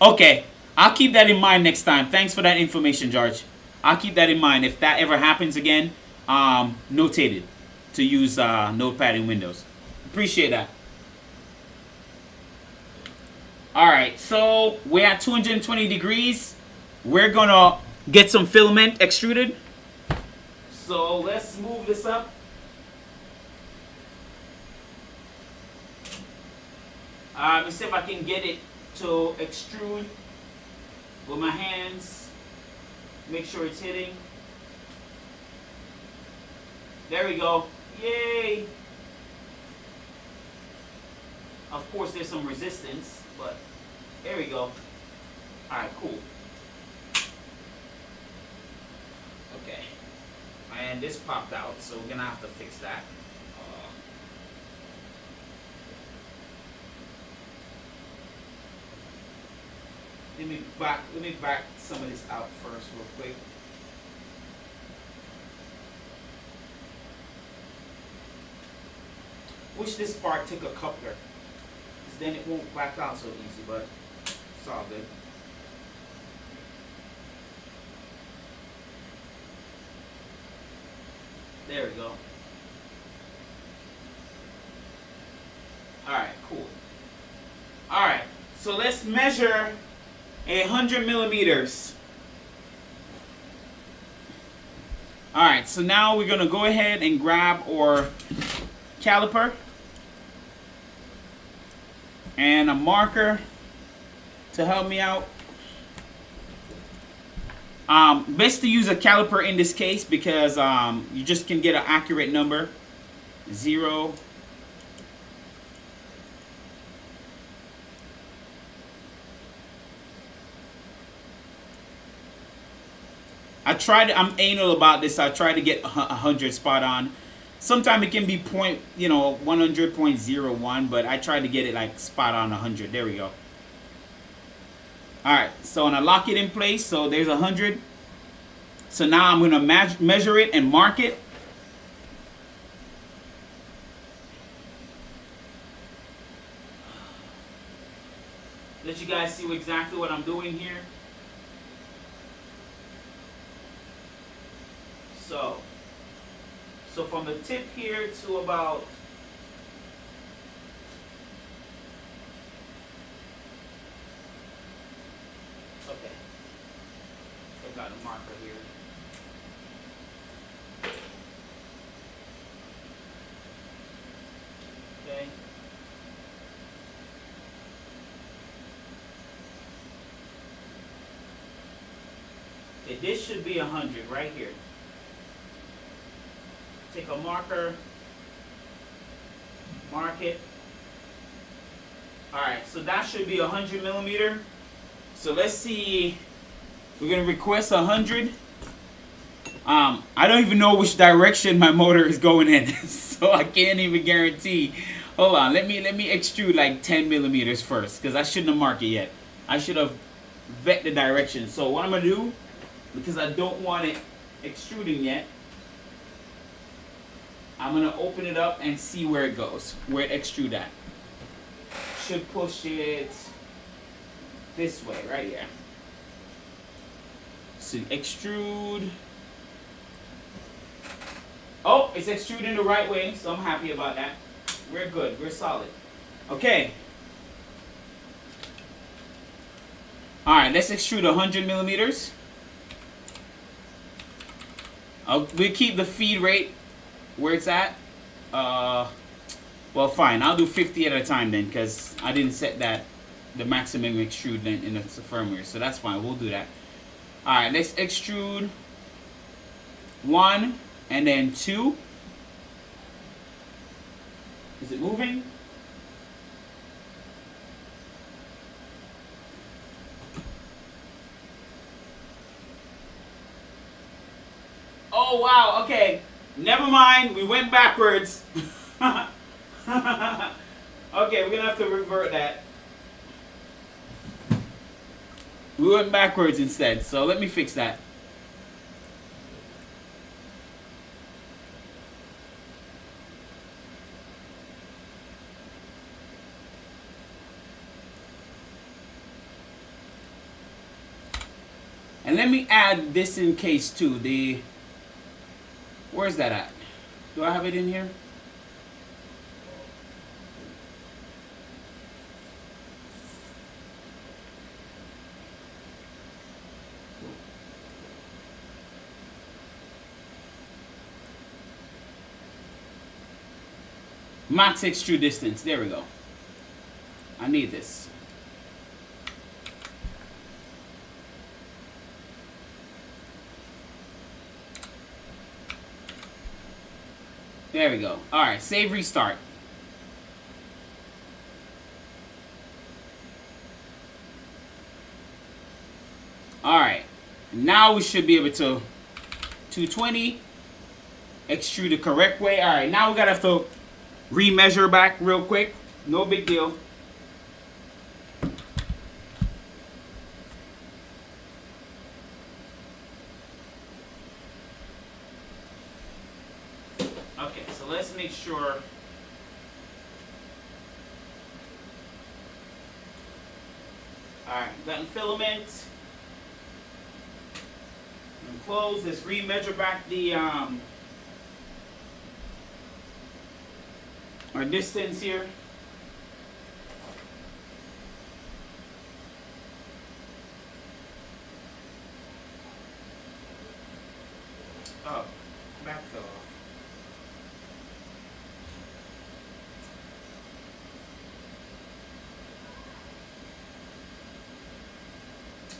A: okay, I'll keep that in mind next time. Thanks for that information, George. I'll keep that in mind. If that ever happens again, notated to use Notepad in Windows. Appreciate that. Alright, so we're at 220 degrees. We're gonna get some filament extruded. So let's move this up. Let me see if I can get it to extrude with my hands. Make sure it's hitting. There we go. Yay! Of course, there's some resistance, but there we go. Alright, cool. Okay. And this popped out, so we're gonna have to fix that. Let me back some of this out first real quick. Wish this part took a coupler, because then it won't back out so easy, but it's all good. There we go. Alright, cool. Alright, so let's measure 100 millimeters. Alright, so now we're going to go ahead and grab our caliper. and a marker to help me out. Best to use a caliper in this case because you just can get an accurate number. 0. I'm anal about this. I try to get 100 spot on. Sometimes it can be 100.01, but I try to get it like spot on 100. There we go. All right, so I'm gonna lock it in place. So there's 100. So now I'm gonna measure it and mark it. Let you guys see exactly what I'm doing here. So from the tip here to about I've got a marker here. Okay. Okay, this should be 100 right here. Take a marker, mark it. Alright, so that should be 100 millimeter. So let's see. We're gonna request 100. I don't even know which direction my motor is going in, so I can't even guarantee. Hold on, let me extrude like 10 millimeters first, because I shouldn't have marked it yet. I should have vet the direction. So what I'm gonna do, because I don't want it extruding yet, I'm gonna open it up and see where it goes, where it extrude at. Should push it this way, right here. So extrude. Oh, it's extruding the right way, so I'm happy about that. We're good, we're solid. Okay. All right, let's extrude 100 millimeters. We'll keep the feed rate where it's at. Well, fine. I'll do 50 at a time then, because I didn't set that the maximum extrude in the firmware, so that's fine. We'll do that. All right, let's extrude 1 and then 2. Is it moving? Oh wow. Okay. Never mind, we went backwards. Okay, we're gonna have to revert that. We went backwards instead, so let me fix that. And let me add this in case too. Where's that at? Do I have it in here? Max extrude distance. There we go. I need this. There we go. All right, save, restart. All right, now we should be able to 220 extrude the correct way. All right, now we're gonna have to remeasure back real quick. No big deal. Okay, so let's make sure. Alright, gotten filament. And close. Let's remeasure back the our distance here. Oh, back fell off.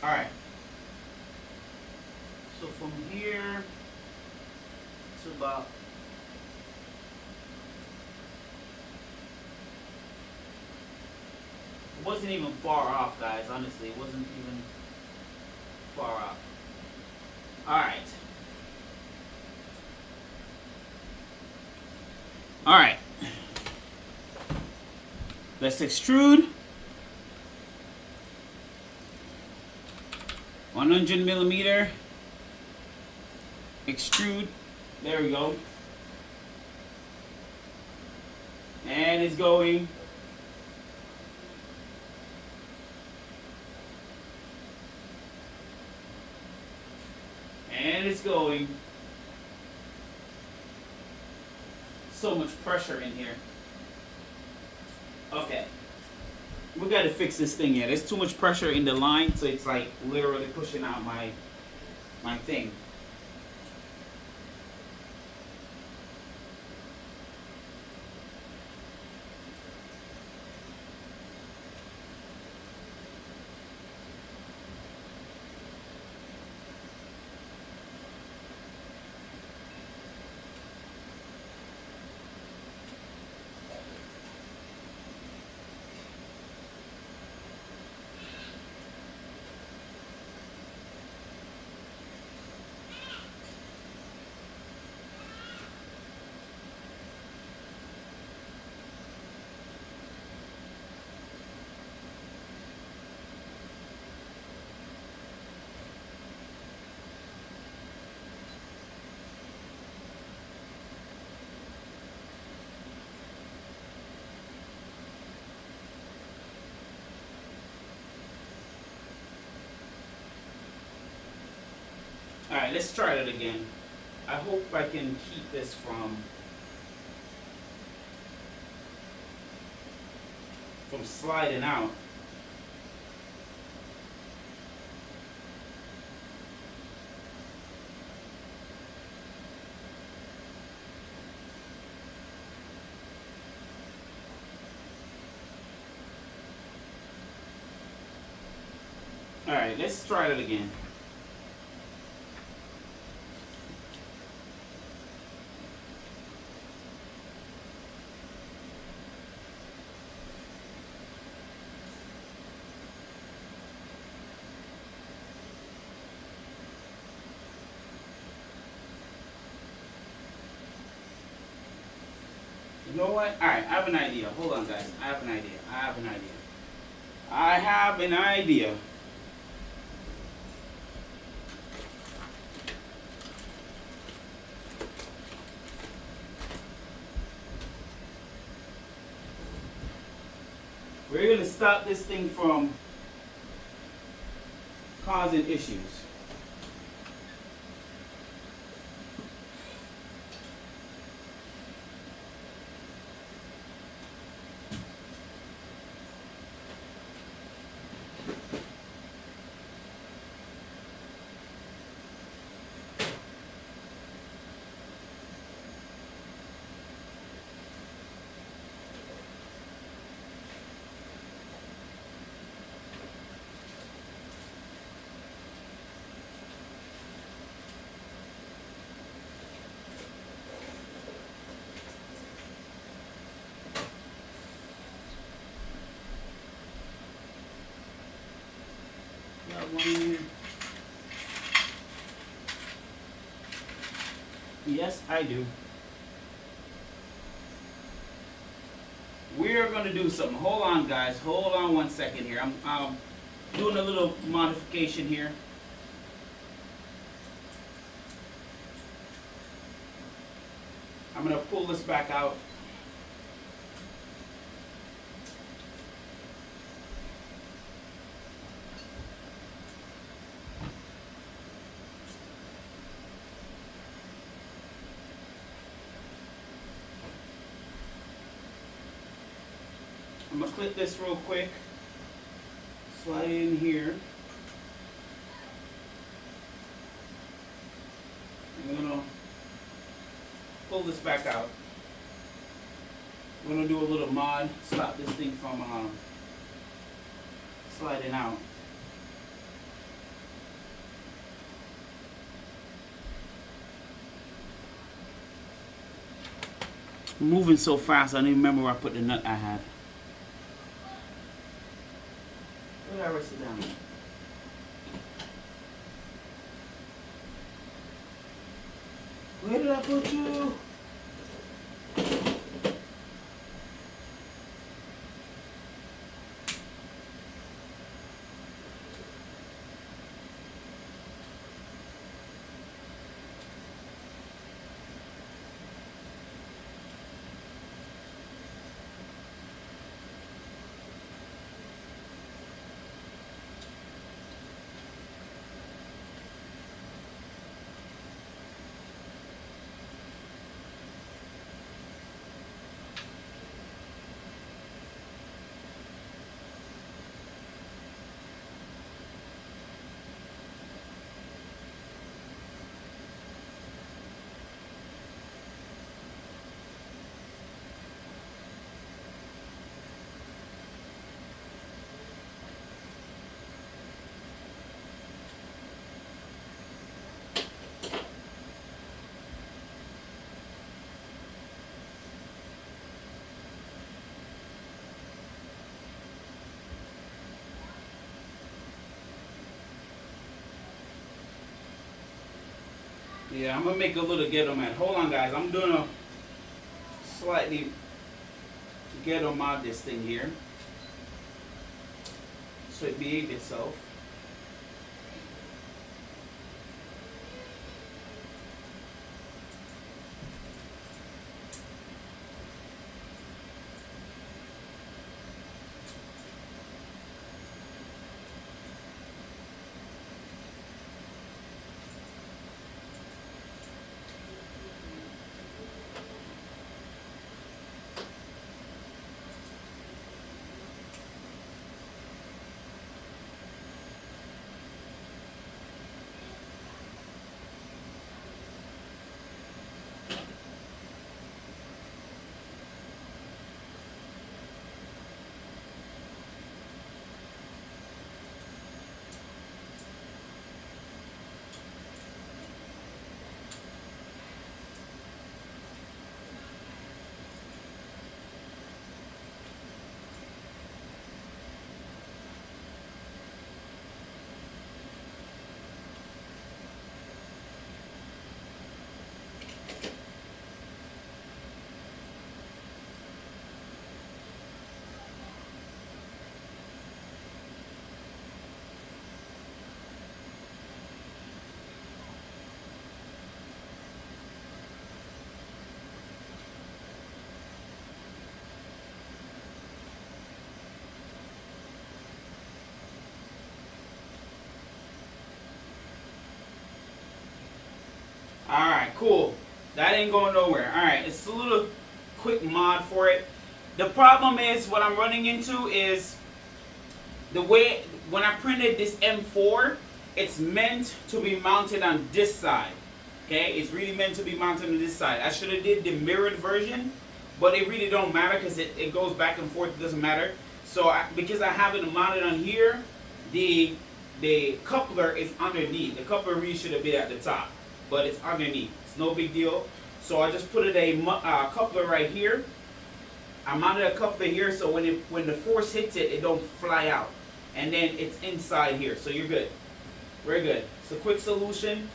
A: Alright. So from here to about it wasn't even far off, guys, honestly. It wasn't even far off. Alright. Alright. Let's extrude 100 millimeter. Extrude. There we go. And it's going. And it's going. So much pressure in here. Okay. We gotta fix this thing here. There's too much pressure in the line, so it's like literally pushing out my thing. Alright, let's try it again. I hope I can keep this from sliding out. Alright, let's try it again. You know what? Alright, I have an idea. Hold on, guys. I have an idea. I have an idea. We're going to stop this thing from causing issues. One here. Yes, I do. We're going to do something. Hold on, guys. Hold on 1 second here. I'm doing a little modification here. I'm going to pull this back out. I'm going to clip this real quick, slide it in here, I'm going to pull this back out. We're going to do a little mod, stop this thing from sliding out. I'm moving so fast, I don't even remember where I put the nut I had. Where did I sit down? Where did I put you? Yeah, I'm gonna make a little ghetto mat. Hold on, guys. I'm doing a slightly ghetto mod this thing here, so it behave itself. Alright, cool. That ain't going nowhere. Alright, it's a little quick mod for it. The problem is, what I'm running into is the way, when I printed this M4, it's meant to be mounted on this side. Okay, it's really meant to be mounted on this side. I should have did the mirrored version, but it really don't matter because it goes back and forth, it doesn't matter. So because I have it mounted on here, the coupler is underneath. The coupler really should have been at the top, but it's underneath. It's no big deal. So I just put it a coupler right here. I mounted a coupler here so when the force hits it, it don't fly out. And then it's inside here, so you're good. Very good. It's a quick solution.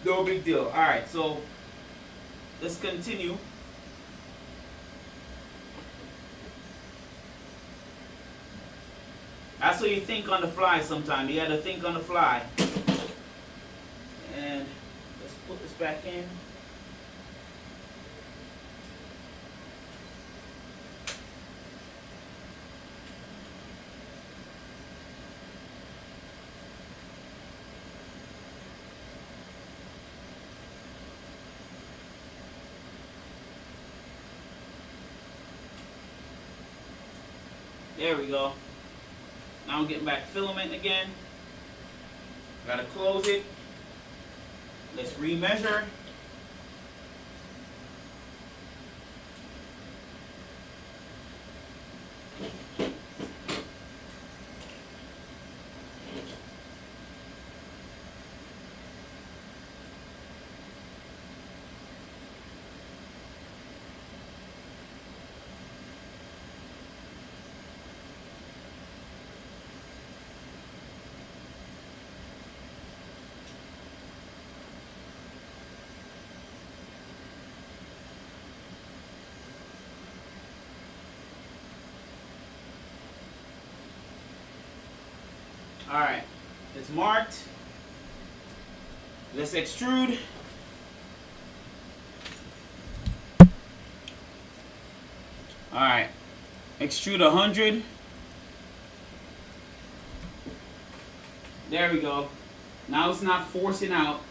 A: No big deal. Alright, so let's continue. That's what you think on the fly sometimes. You gotta think on the fly. And let's put this back in. There we go. Now I'm getting back filament again. Gotta close it. Let's remeasure. Alright, it's marked. Let's extrude. Alright, extrude 100. There we go. Now it's not forcing out.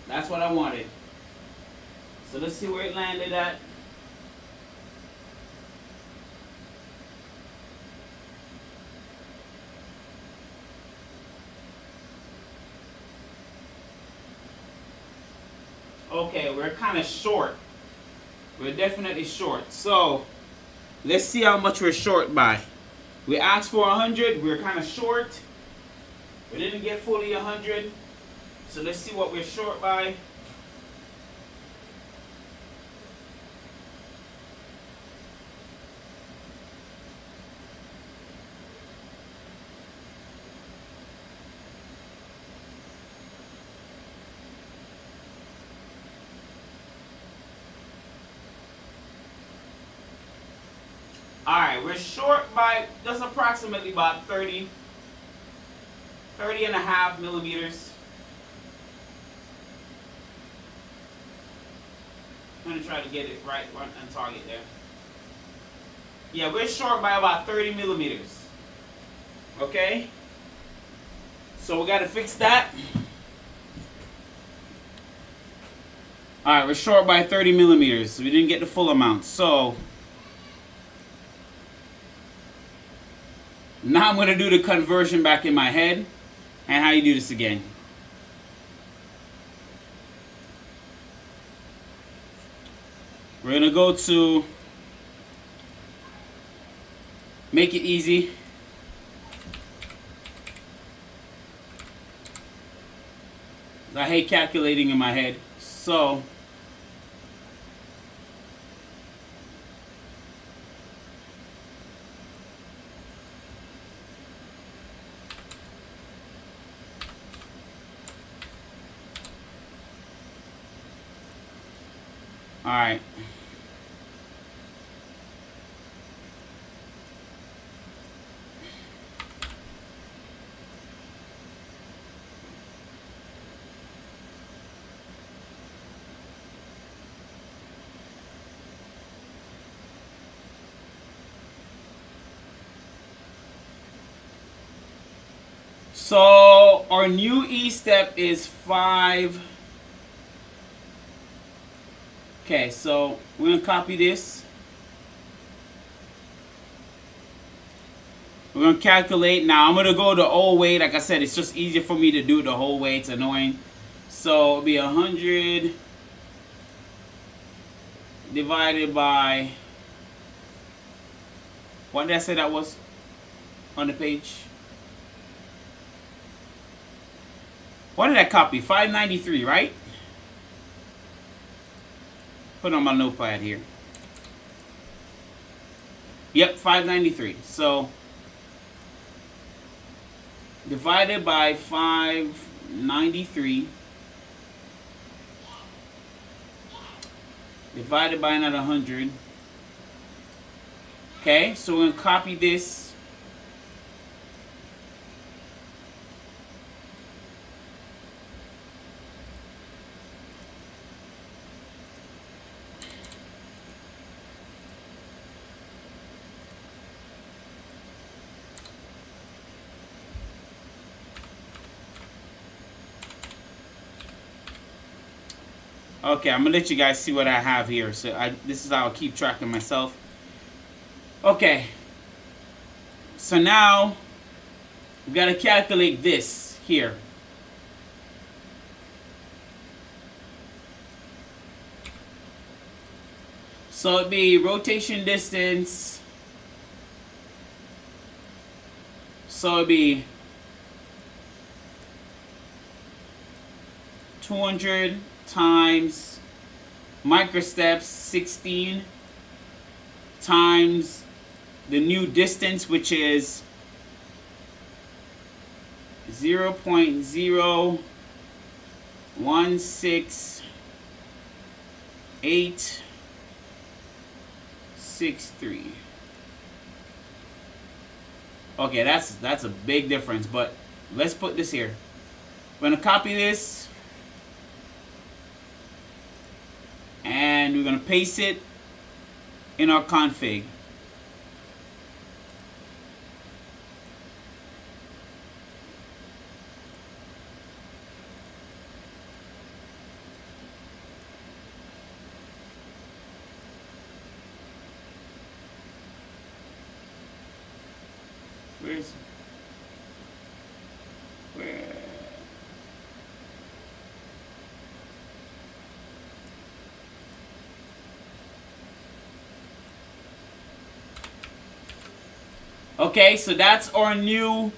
A: That's what I wanted. So let's see where it landed at. Okay, we're kind of short. We're definitely short. So let's see how much we're short by. We asked for 100. We're kind of short. We didn't get fully 100. So let's see what we're short by. Alright, we're short by just approximately about 30 and a half millimeters. I'm going to try to get it right on target there. Yeah, we're short by about 30 millimeters. Okay? So we got to fix that. Alright, we're short by 30 millimeters. So we didn't get the full amount. So now I'm going to do the conversion back in my head and how you do this again. We're going to go to make it easy. I hate calculating in my head. So all right. So our new E step is 5. Okay, so we're going to copy this. We're going to calculate. Now I'm going to go the old way. Like I said, it's just easier for me to do it the whole way. It's annoying. So it'll be 100 divided by, what did I say that was on the page? What did I copy? 593, right? Put on my notepad here. Yep, 593. So divided by 593 divided by another 100. Okay, so we're going to copy this. Okay, I'm going to let you guys see what I have here. So this is how I'll keep track of myself. Okay. So now, we've got to calculate this here. So it'd be rotation distance. So it'd be 200 times microsteps 16 times the new distance, which is 0.016863. Okay, that's a big difference, but let's put this here. We're gonna copy this and we're gonna paste it in our config. Where? Okay, so that's our new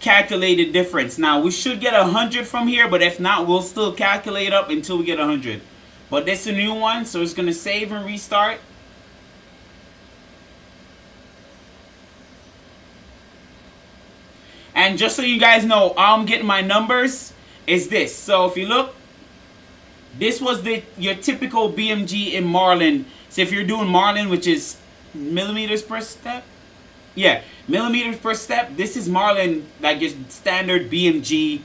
A: calculated difference. Now we should get 100 from here, but if not, we'll still calculate up until we get 100. But this is a new one, so it's gonna save and restart. And just so you guys know, I'm getting my numbers is this. So if you look, this was your typical BMG in Marlin. So if you're doing Marlin, which is millimeters per step, yeah, millimeters per step, this is Marlin, like your standard BMG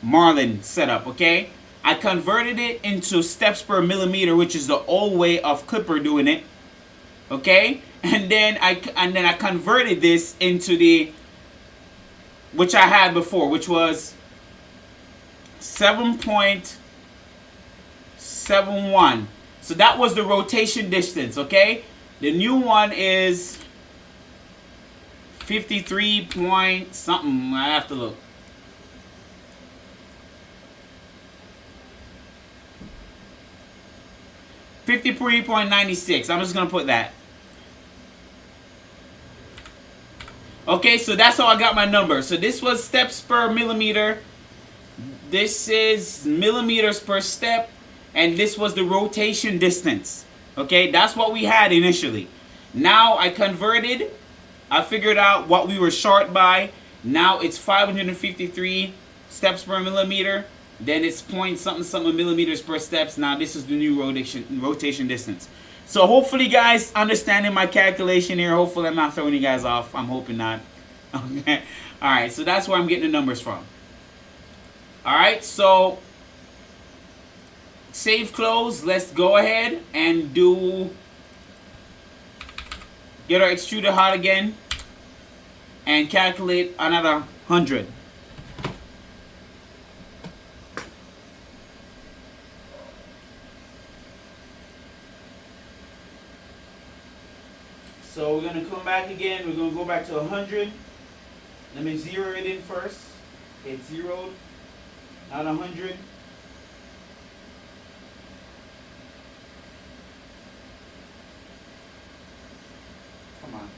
A: Marlin setup, okay? I converted it into steps per millimeter, which is the old way of Clipper doing it, okay? And then I converted this into the, which I had before, which was 7.71. So that was the rotation distance, okay? The new one is 53 point something. I have to look. $53.96. I'm just gonna put that. Okay, so that's how I got my number. So this was steps per millimeter. This is millimeters per step. And this was the rotation distance. Okay, that's what we had initially. Now I converted. I figured out what we were short by. Now it's 553 steps per millimeter. Then it's point something something millimeters per steps. Now this is the new rotation distance. So hopefully guys understanding my calculation here. Hopefully I'm not throwing you guys off. I'm hoping not. Okay. Alright, so that's where I'm getting the numbers from. Alright, so save close. Let's go ahead and get our extruder hot again and calculate another 100. So we're going to come back again. We're going to go back to 100. Let me zero it in first. It's zeroed. Not 100. Come on.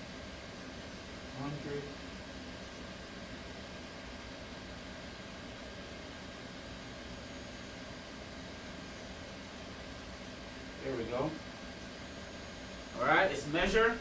A: 100. There we go. Alright, let's measure.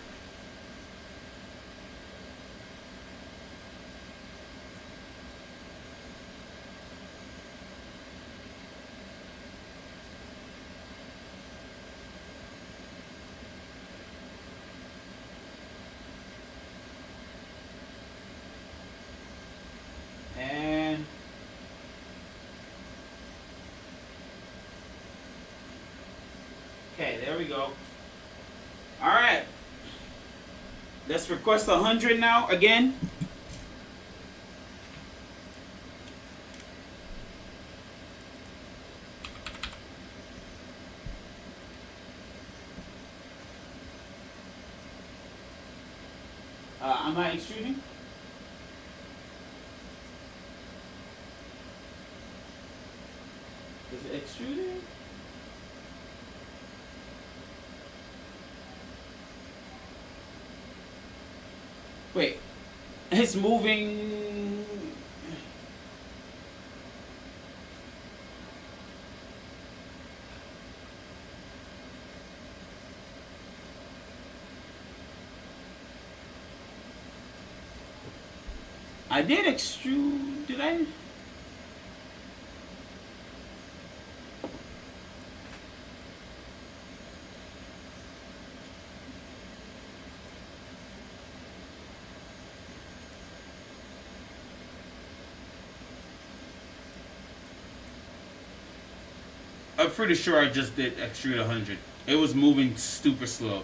A: Okay, there we go. Alright. Let's request 100 now again. Am I extruding? Is it extruding? Wait, it's moving. I did extrude, did I? I'm pretty sure I just did extrude 100. It was moving super slow.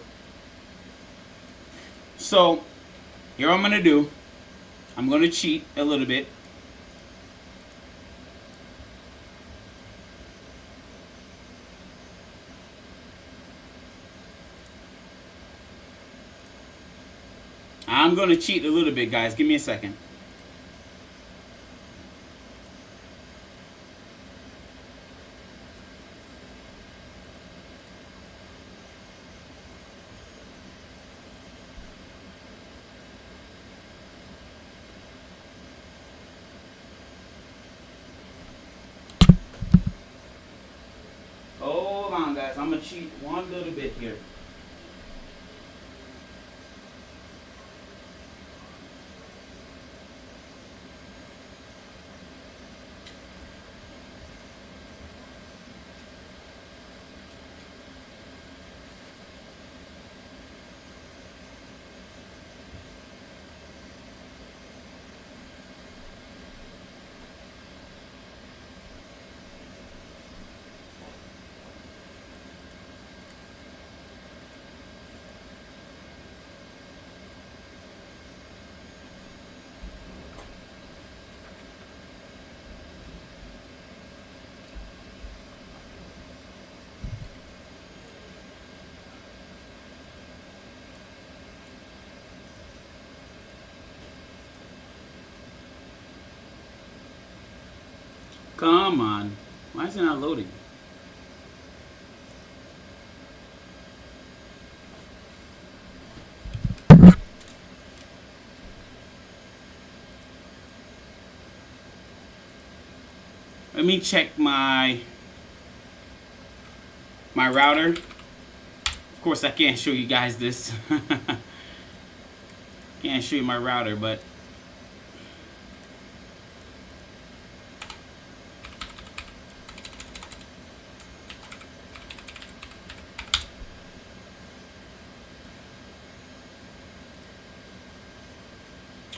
A: So, here what I'm going to do. I'm going to cheat a little bit. I'm going to cheat a little bit, guys. Give me a second. Hold on, guys. I'm going to cheat one little bit here. Come on. Why is it not loading? Let me check my router. Of course, I can't show you guys this. Can't show you my router, but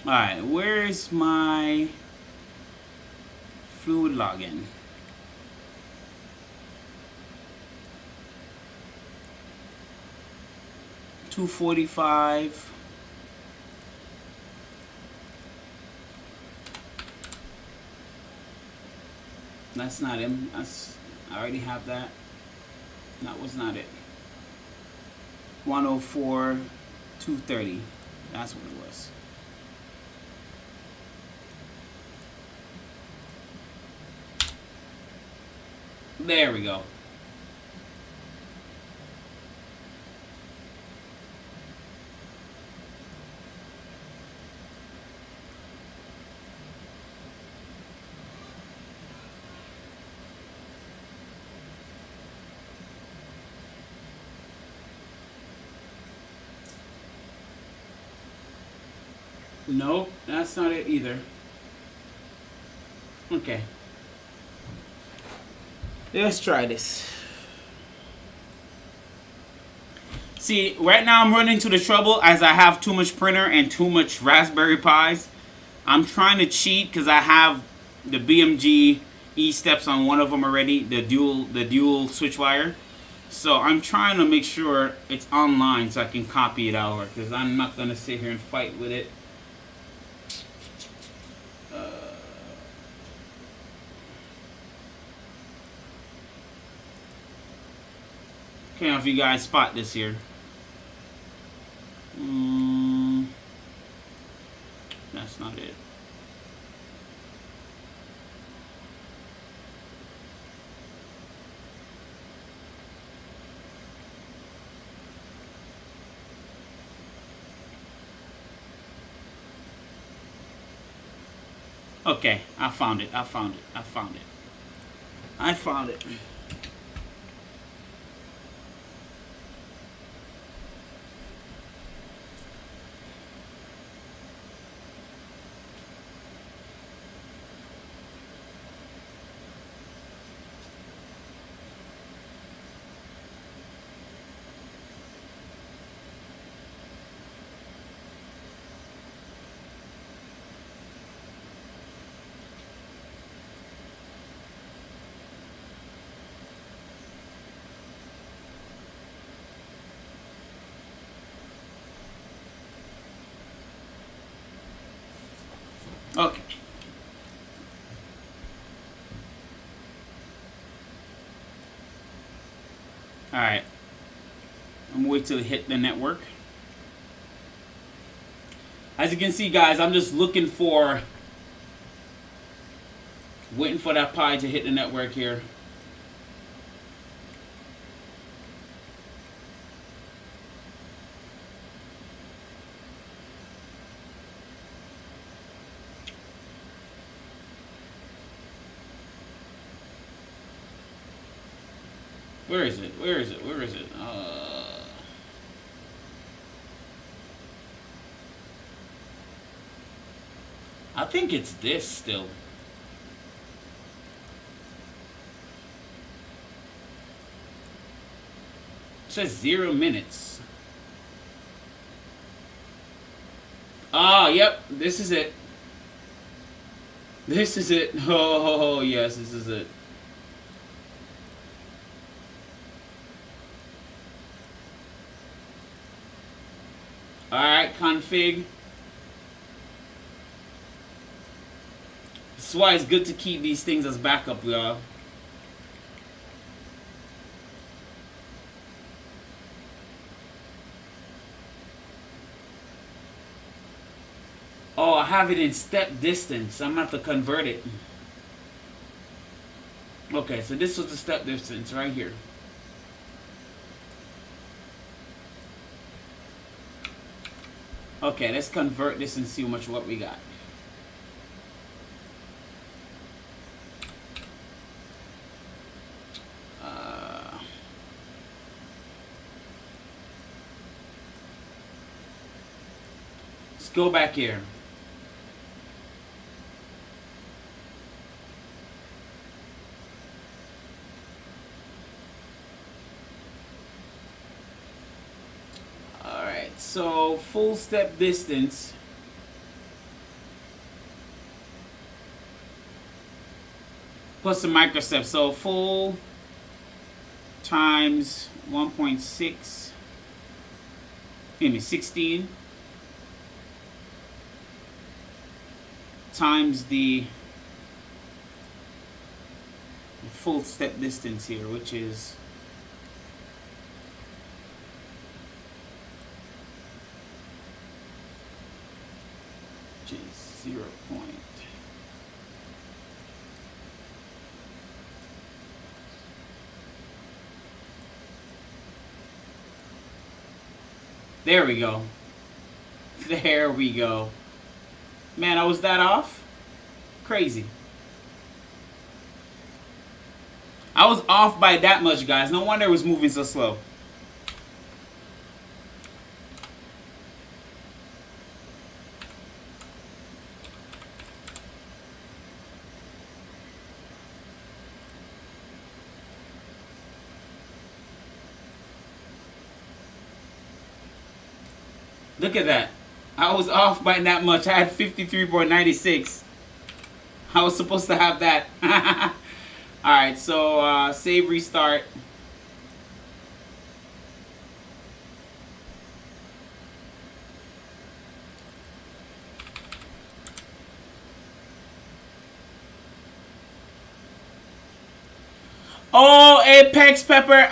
A: alright, where is my fluid login? $245. That's not him. I already have that. That was not it. 104, 230. That's what it was. There we go. No, that's not it either. Okay. Let's try this. See, right now I'm running into the trouble as I have too much printer and too much Raspberry Pis. I'm trying to cheat because I have the BMG E-steps on one of them already, the dual switch wire. So I'm trying to make sure it's online so I can copy it out, because I'm not going to sit here and fight with it. Can't know if you guys spot this here. That's not it. Okay, I found it. I found it. Okay. Alright. I'm gonna wait till it hit the network. As you can see, guys, I'm just looking for, waiting for that Pi to hit the network here. Where is it? Where is it? Where is it? I think it's this still. It says 0 minutes. Ah, yep. This is it. This is it. Oh, yes, this is it. Alright, config. That's why it's good to keep these things as backup, y'all. Oh, I have it in step distance. I'm going to have to convert it. Okay, so this was the step distance right here. Okay, let's convert this and see how much what we got. Let's go back here. So full step distance plus the microstep. So full times 1.6, give me 16 times the full step distance here, which is 0 point. There we go. There we go. Man, I was that off? Crazy. I was off by that much, guys. No wonder it was moving so slow. Look at that. I was off by that much. I had 53.96. I was supposed to have that. Alright, so save, restart. Oh, Apex Pepper,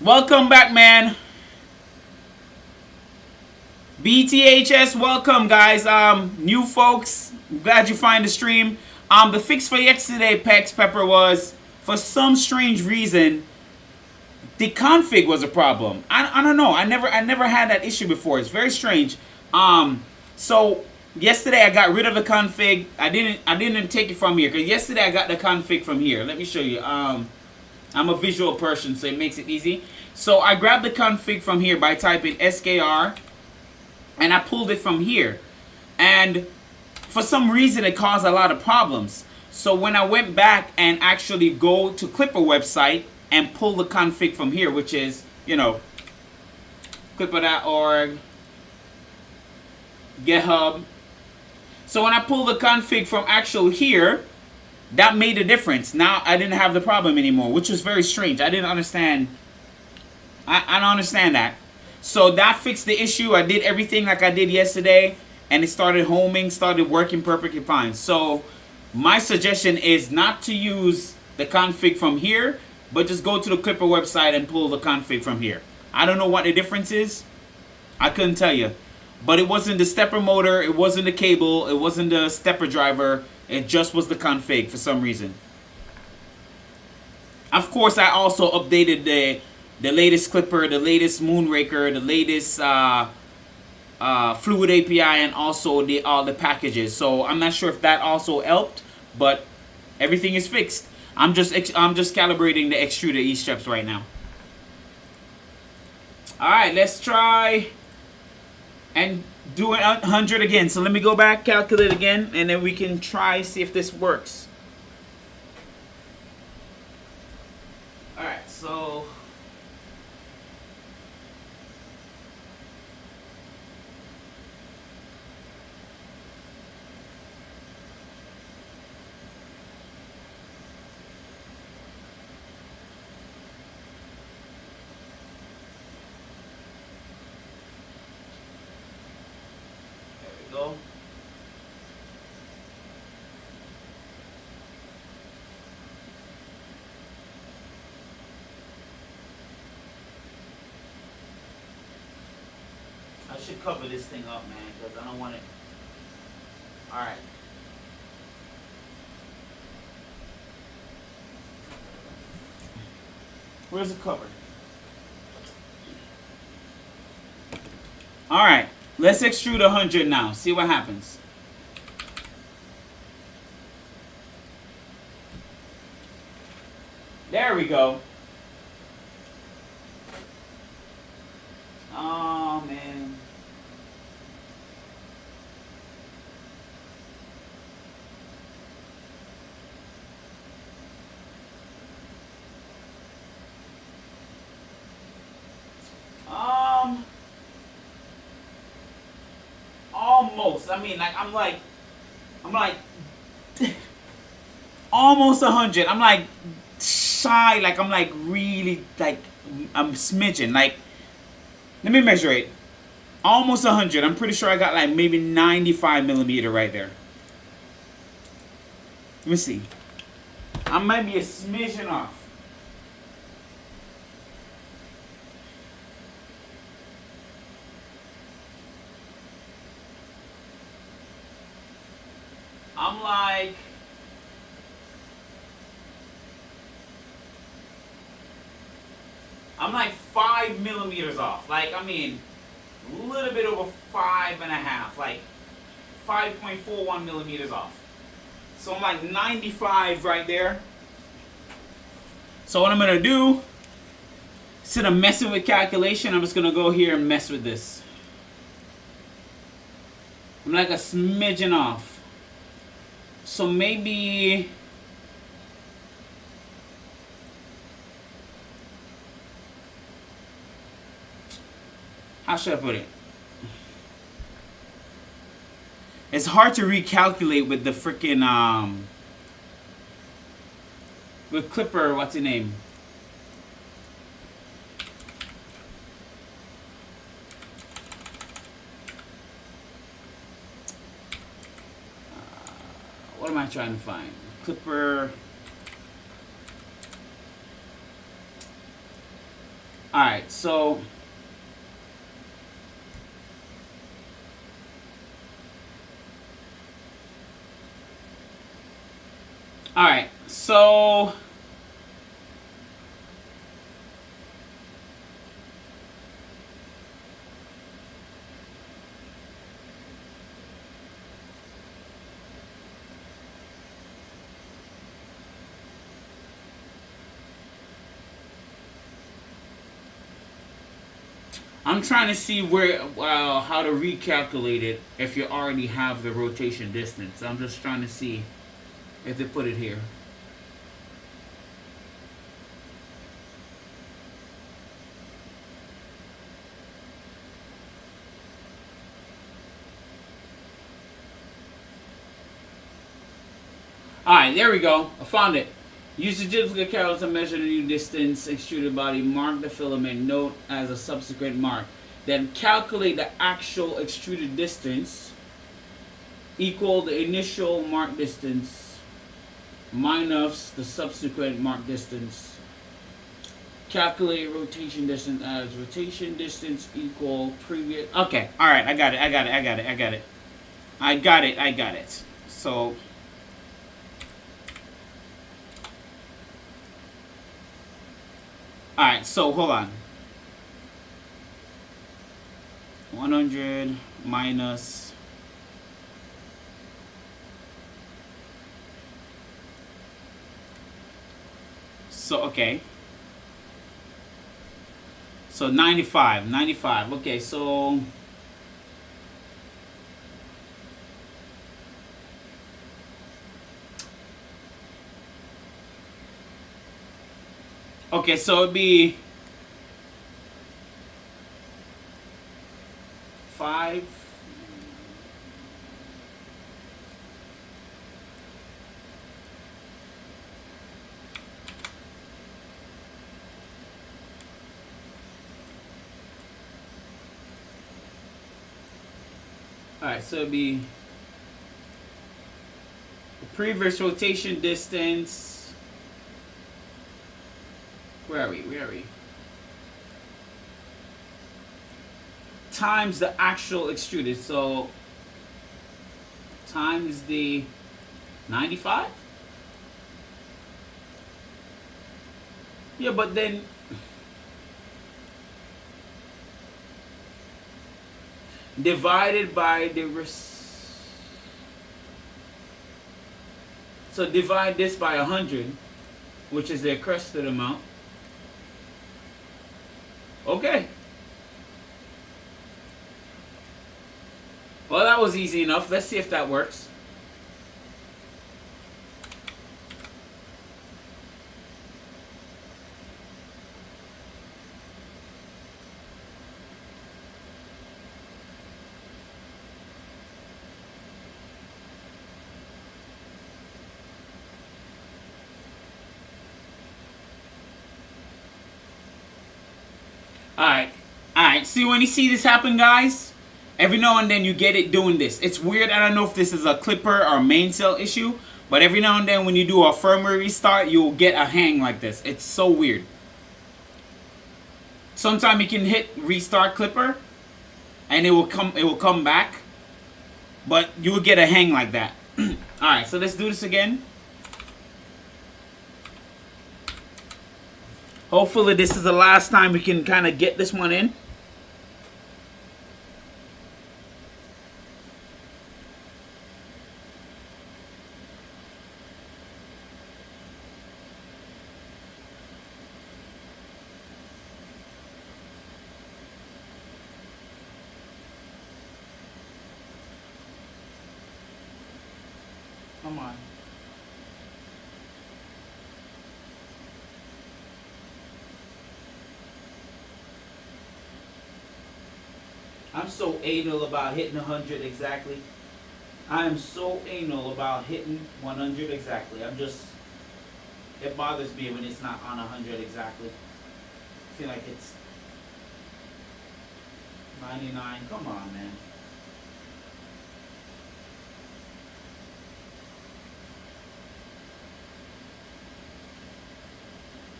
A: welcome back, man. BTHS, welcome, guys. New folks, glad you find the stream. The fix for yesterday, Pex Pepper, was for some strange reason the config was a problem. I don't know. I never had that issue before. It's very strange. So yesterday I got rid of the config. I didn't take it from here because yesterday I got the config from here. Let me show you. I'm a visual person, so it makes it easy. So I grabbed the config from here by typing SKR. And I pulled it from here. And for some reason, it caused a lot of problems. So when I went back and actually go to Clipper website and pull the config from here, which is, you know, clipper.org, GitHub. So when I pull the config from actual here, that made a difference. Now I didn't have the problem anymore, which was very strange. I didn't understand. I don't understand that. So that fixed the issue. I did everything like I did yesterday. and it started homing, started working perfectly fine. So my suggestion is not to use the config from here, but just go to the Clipper website and pull the config from here. I don't know what the difference is. I couldn't tell you. But it wasn't the stepper motor, it wasn't the cable, it wasn't the stepper driver, it just was the config for some reason. Of course, I also updated the latest Clipper, the latest Moonraker, the latest Fluid API, and also all the packages. So I'm not sure if that also helped, but everything is fixed. I'm just calibrating the extruder E-straps right now. All right, let's try and do 100 again. So let me go back, calculate again, and then we can try see if this works. All right, so go. I should cover this thing up, man, because I don't want it. All right. Where's the cover? All right. Let's extrude 100 now. See what happens. There we go. Oh, man. Almost. I mean, like, I'm like almost 100. I'm like shy. Like, I'm like really, like, I'm smidgen. Like, let me measure it. Almost 100. I'm pretty sure I got like maybe 95 millimeter right there. Let me see. I might be a smidgen off. I'm like 5 millimeters off. Like, I mean, a little bit over 5.5, like 5.41 millimeters off. So I'm like 95 right there. So what I'm gonna do, instead of messing with calculation, I'm just gonna go here and mess with this. I'm like a smidgen off. So maybe, how should I put it? It's hard to recalculate with the freaking with Clipper, what's the name? What am I trying to find? Clipper. Alright, so alright, so I'm trying to see where, how to recalculate it if you already have the rotation distance. I'm just trying to see if they put it here. Alright, there we go. I found it. Use the duplicate carol to measure the new distance, extruded body, mark the filament, note as a subsequent mark. Then calculate the actual extruded distance equal the initial mark distance minus the subsequent mark distance. Calculate rotation distance as rotation distance equal previous. Okay, all right, I got it. So all right, so hold on. 100 minus okay. So 95. Okay, so okay, so it'd be 5. Alright, so it'd be the previous rotation distance. Where are we? Times the actual extruded. So times the 95? Yeah, but then divided by the so divide this by 100, which is the crested amount. Okay. Well, that was easy enough. Let's see if that works. Alright, see when you see this happen, guys? Every now and then you get it doing this. It's weird. I don't know if this is a clipper or main cell issue, but every now and then when you do a firmware restart, you'll get a hang like this. It's so weird. Sometimes you can hit restart clipper and it will come back, but you will get a hang like that. Alright, so let's do this again. Hopefully this is the last time we can kind of get this one in. Come on. I'm so anal about hitting 100 exactly. I am so anal about hitting 100 exactly. It bothers me when it's not on 100 exactly. I feel like it's 99. Come on, man.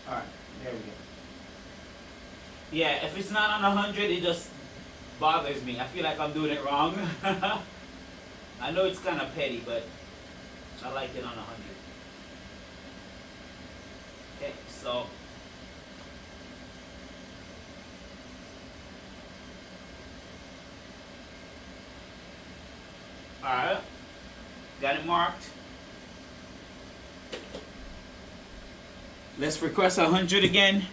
A: Alright, there we go. Yeah, if it's not on 100, it just bothers me. I feel like I'm doing it wrong. I know it's kind of petty, but I like it on 100. Okay, so alright, got it marked. Let's request 100 again.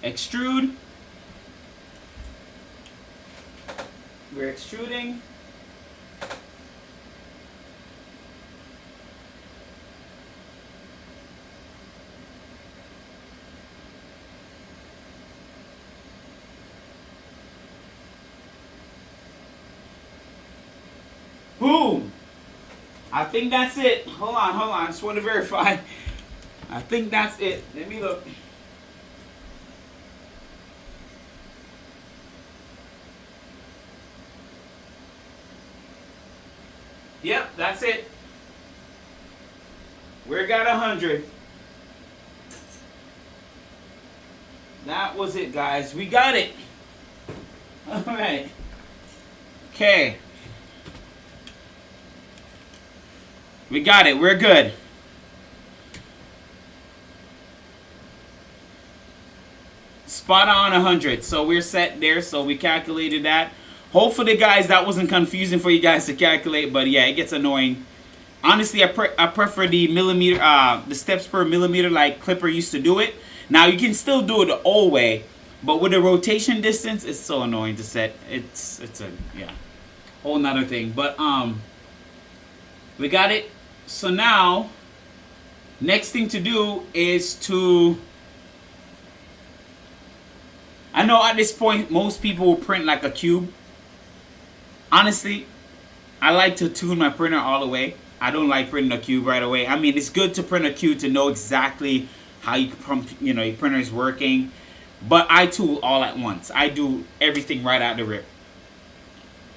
A: Extrude. We're extruding. Boom! I think that's it. Hold on. I just want to verify. I think that's it. Let me look. Yep, that's it. We got 100. That was it, guys. We got it. All right. Okay. We got it. We're good. Spot on 100. So we're set there. So we calculated that. Hopefully, guys, that wasn't confusing for you guys to calculate. But yeah, it gets annoying. Honestly, I prefer the millimeter, the steps per millimeter like Clipper used to do it. Now you can still do it the old way, but with the rotation distance, it's so annoying to set. It's a whole nother thing. But we got it. So now, next thing to do is to. I know at this point most people will print like a cube. Honestly, I like to tune my printer all the way. I don't like printing a cube right away. I mean, it's good to print a cube to know exactly how your printer is working. But I tool all at once. I do everything right out the rip.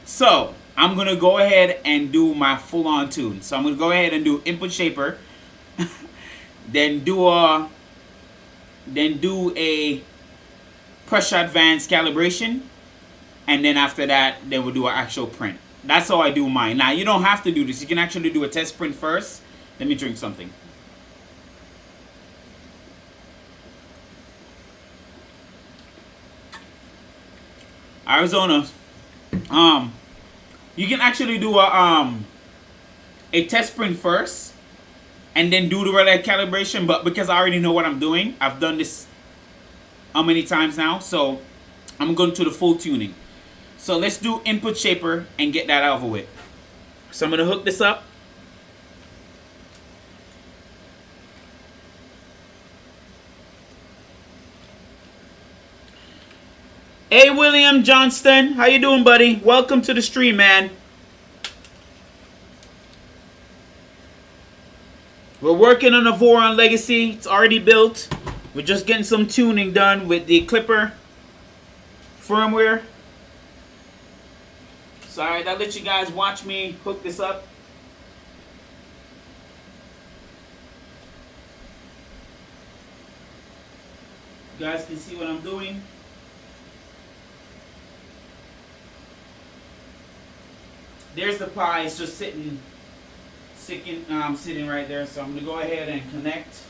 A: So I'm gonna go ahead and do my full-on tune. So I'm gonna go ahead and do input shaper, then do a pressure advanced calibration, and then after that, then we'll do an actual print. That's how I do mine. Now, you don't have to do this. You can actually do a test print first. Let me drink something. Arizona. You can actually do a test print first and then do the relay calibration. But because I already know what I'm doing, I've done this how many times now? So I'm going to the full tuning. So let's do input shaper and get that over with. So I'm going to hook this up. Hey William Johnston, how you doing, buddy? Welcome to the stream, man. We're working on a Voron Legacy. It's already built. We're just getting some tuning done with the Clipper firmware. So, alright, I'll let you guys watch me hook this up. You guys can see what I'm doing. There's the pie. It's just sitting right there. So I'm going to go ahead and connect.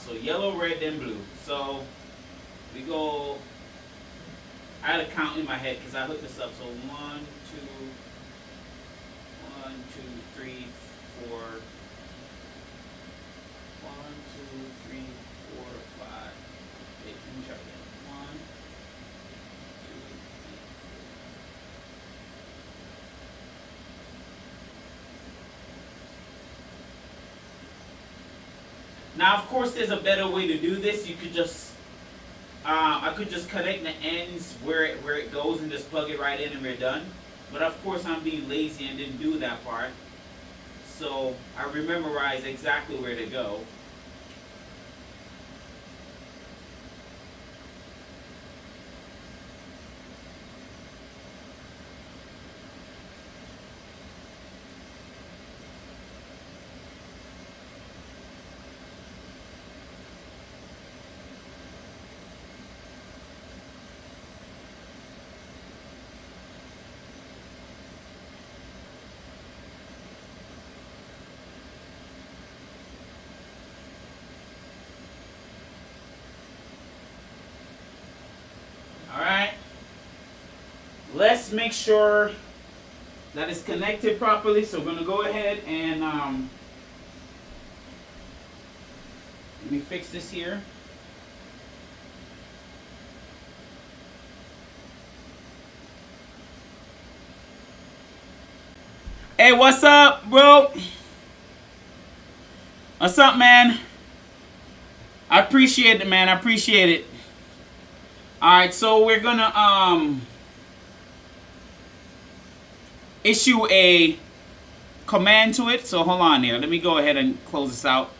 A: So yellow, red, then blue. So we go. I had to count in my head because I hooked this up. So 1, 2, 3, 4. 1, 2, 3, 4, 5. Wait, let me try again. 1, 2, 3. Now, of course, there's a better way to do this. You could just, I could just connect the ends where it goes and just plug it right in and we're done. But of course, I'm being lazy and didn't do that part. So I memorized exactly where to go. Let's make sure that it's connected properly. So we're going to go ahead and let me fix this here. Hey, what's up, bro? What's up, man? I appreciate it, man. I appreciate it. Alright, so we're gonna issue a command to it. So hold on here. Let me go ahead and close this out.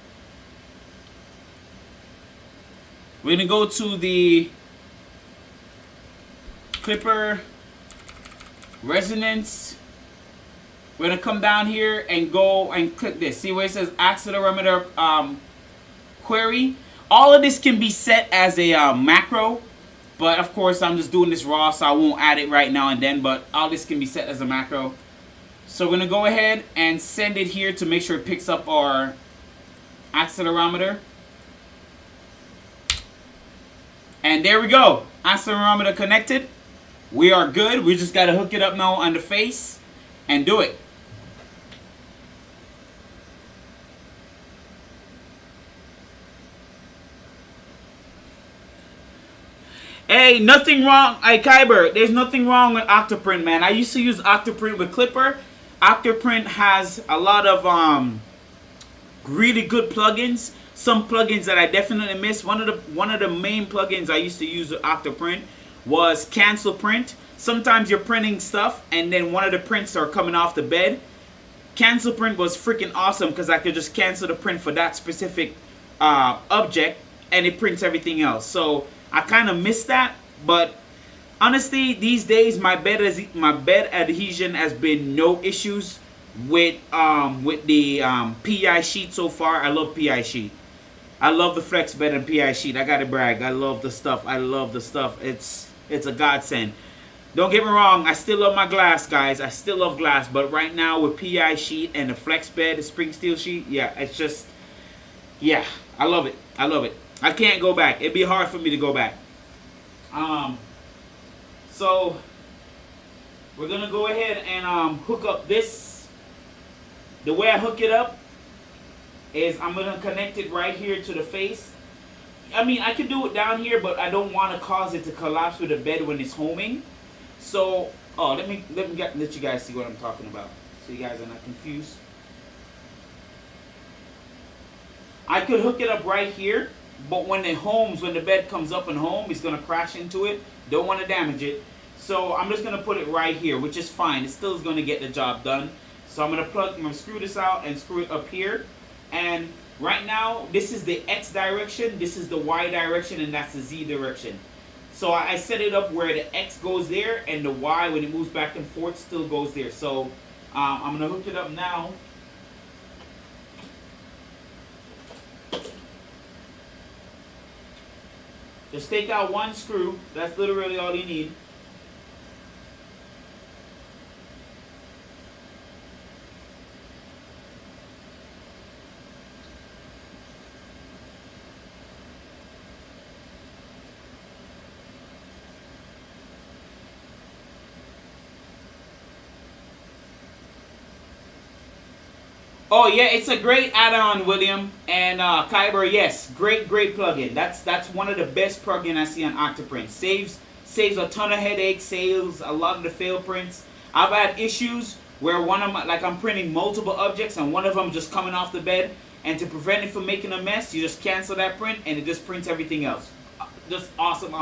A: We're gonna go to the clipper resonance. We're gonna come down here and go and click this. See where it says accelerometer query? All of this can be set as a macro, but of course I'm just doing this raw, so I won't add it right now and then, but all this can be set as a macro. So we're gonna go ahead and send it here to make sure it picks up our accelerometer. And there we go. Accelerometer connected. We are good. We just got to hook it up now on the face and do it. Hey, nothing wrong. Hey, Kyber, there's nothing wrong with Octoprint, man. I used to use Octoprint with Clipper. Octoprint has a lot of really good plugins. Some plugins that I definitely miss. One of the main plugins I used to use with Octoprint was Cancel Print. Sometimes you're printing stuff and then one of the prints are coming off the bed. Cancel Print was freaking awesome because I could just cancel the print for that specific object and it prints everything else. So I kind of miss that, but honestly, these days my bed adhesion has been no issues with the PI sheet so far. I love PI sheet. I love the flex bed and PI sheet. I gotta brag. I love the stuff. I love the stuff. It's a godsend. Don't get me wrong. I still love my glass, guys. I still love glass. But right now with PI sheet and the flex bed, the spring steel sheet, yeah, it's just, yeah, I love it. I love it. I can't go back. It'd be hard for me to go back. So we're gonna go ahead and hook up this. The way I hook it up is I'm gonna connect it right here to the face. I mean, I could do it down here, but I don't want to cause it to collapse with the bed when it's homing. So, let you guys see what I'm talking about, so you guys are not confused. I could hook it up right here, but when it homes, when the bed comes up and home, it's gonna crash into it. Don't want to damage it, so I'm just gonna put it right here, which is fine. It still is gonna get the job done. So I'm gonna screw this out and screw it up here. And right now, this is the X direction, this is the Y direction, and that's the Z direction. So I set it up where the X goes there, and the Y, when it moves back and forth, still goes there. So I'm going to hook it up now. Just take out one screw. That's literally all you need. Oh yeah, it's a great add-on, William and Kyber. Yes, great plugin. That's one of the best plugin I see on Octoprint. Saves a ton of headaches. Saves a lot of the fail prints. I've had issues where one of my, like I'm printing multiple objects and one of them just coming off the bed, and to prevent it from making a mess, you just cancel that print and it just prints everything else. Just awesome.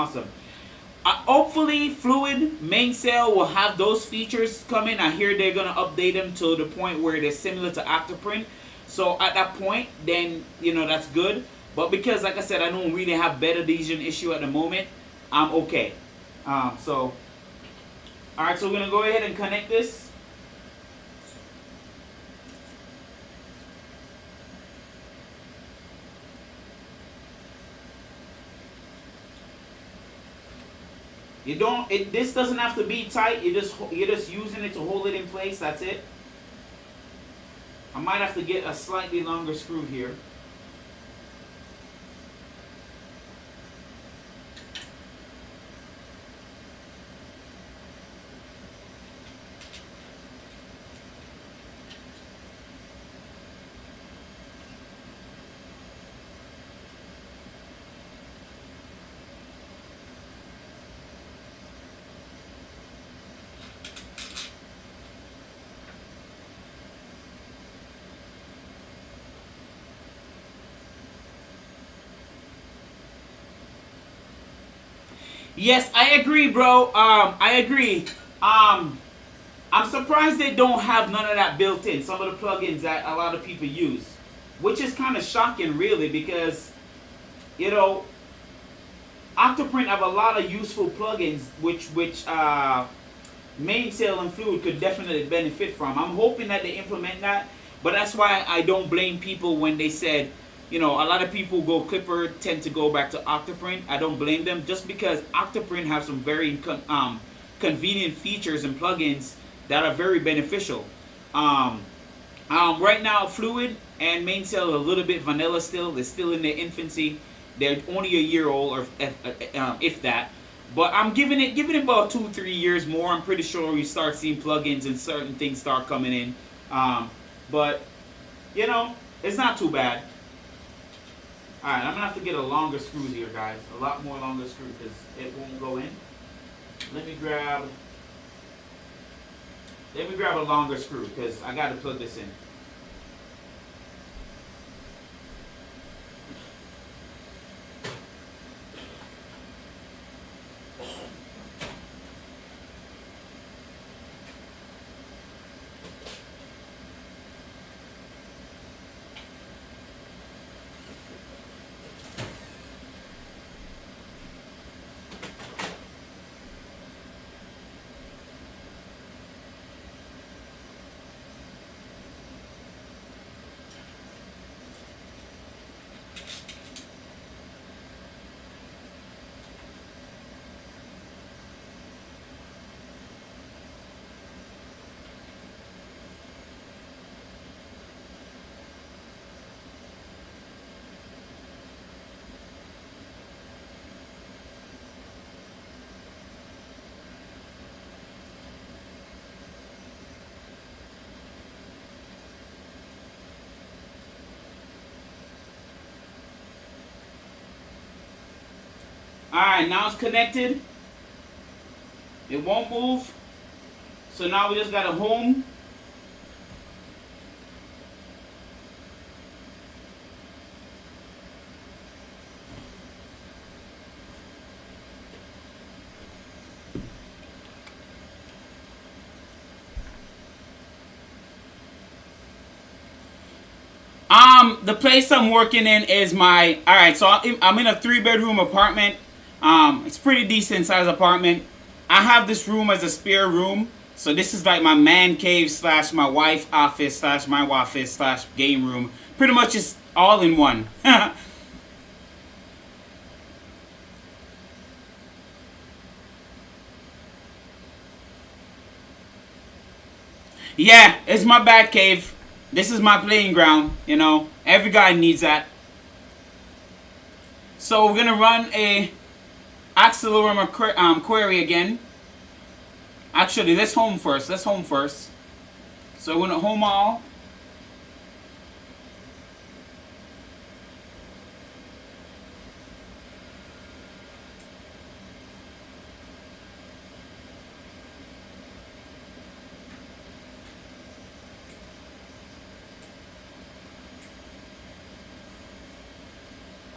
A: Hopefully Fluid Mainsail will have those features coming. I hear they're gonna update them to the point where they're similar to Octoprint. So at that point, then that's good. But because, like I said, I don't really have bed adhesion issue at the moment, I'm okay. All right, so we're gonna go ahead and connect this. This doesn't have to be tight. You're just using it to hold it in place. That's it. I might have to get a slightly longer screw here. Yes, I agree, bro. I agree. I'm surprised they don't have none of that built in. Some of the plugins that a lot of people use, which is kind of shocking, really, because you know Octoprint have a lot of useful plugins, which Mainsail and Fluid could definitely benefit from. I'm hoping that they implement that, but that's why I don't blame people when they said, you know, a lot of people go Clipper tend to go back to Octoprint. I don't blame them, just because Octoprint has some very convenient features and plugins that are very beneficial. Right now, Fluid and Mainsail are a little bit vanilla still. They're still in their infancy. They're only a year old, or if that. But I'm giving it about 2-3 years more. I'm pretty sure we start seeing plugins and certain things start coming in. But you know, it's not too bad. All right, I'm gonna have to get a longer screw here, guys. A lot more longer screw because it won't go in. Let me grab a longer screw because I got to plug this in. Alright, now it's connected. It won't move. So now we just got a home. The place I'm working in is my, alright, so I'm in a 3-bedroom apartment. It's pretty decent sized apartment. I have this room as a spare room. So this is like my man cave slash my wife office slash my office slash game room. Pretty much just all in one. Yeah, it's my bat cave. This is my playing ground, you know. Every guy needs that. So we're gonna run a accelerometer query again. Actually, let's home first. So we're gonna home all.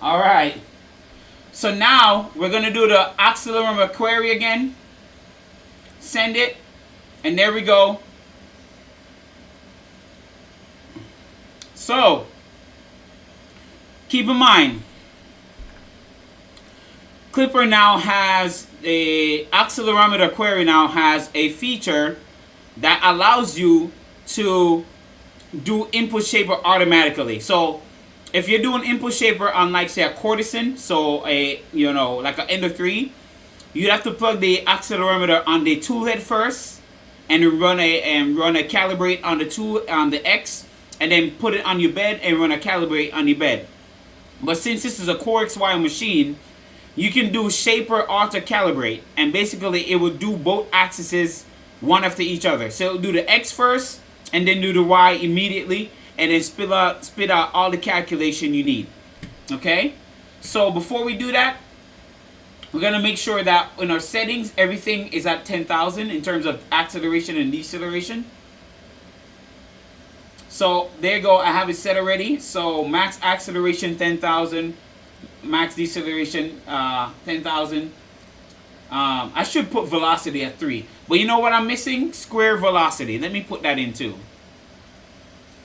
A: Alright, so now we're going to do the accelerometer query again. Send it, and there we go. So, keep in mind, Clipper now has, the accelerometer query now has a feature that allows you to do input shaper automatically. So, if you're doing input shaper on, like, say, a courtesan, so a, you know, like an Ender 3, you'd have to plug the accelerometer on the toolhead first, and run a calibrate on the X, and then put it on your bed and run a calibrate on your bed. But since this is a Core XY machine, you can do shaper auto calibrate, and basically it will do both axes one after each other. So it'll do the X first, and then do the Y immediately, and then spit out all the calculation you need. Okay? So before we do that, we're going to make sure that in our settings, everything is at 10,000 in terms of acceleration and deceleration. So there you go. I have it set already. So max acceleration 10,000, max deceleration 10,000. I should put velocity at 3. But you know what I'm missing? Square velocity. Let me put that in too.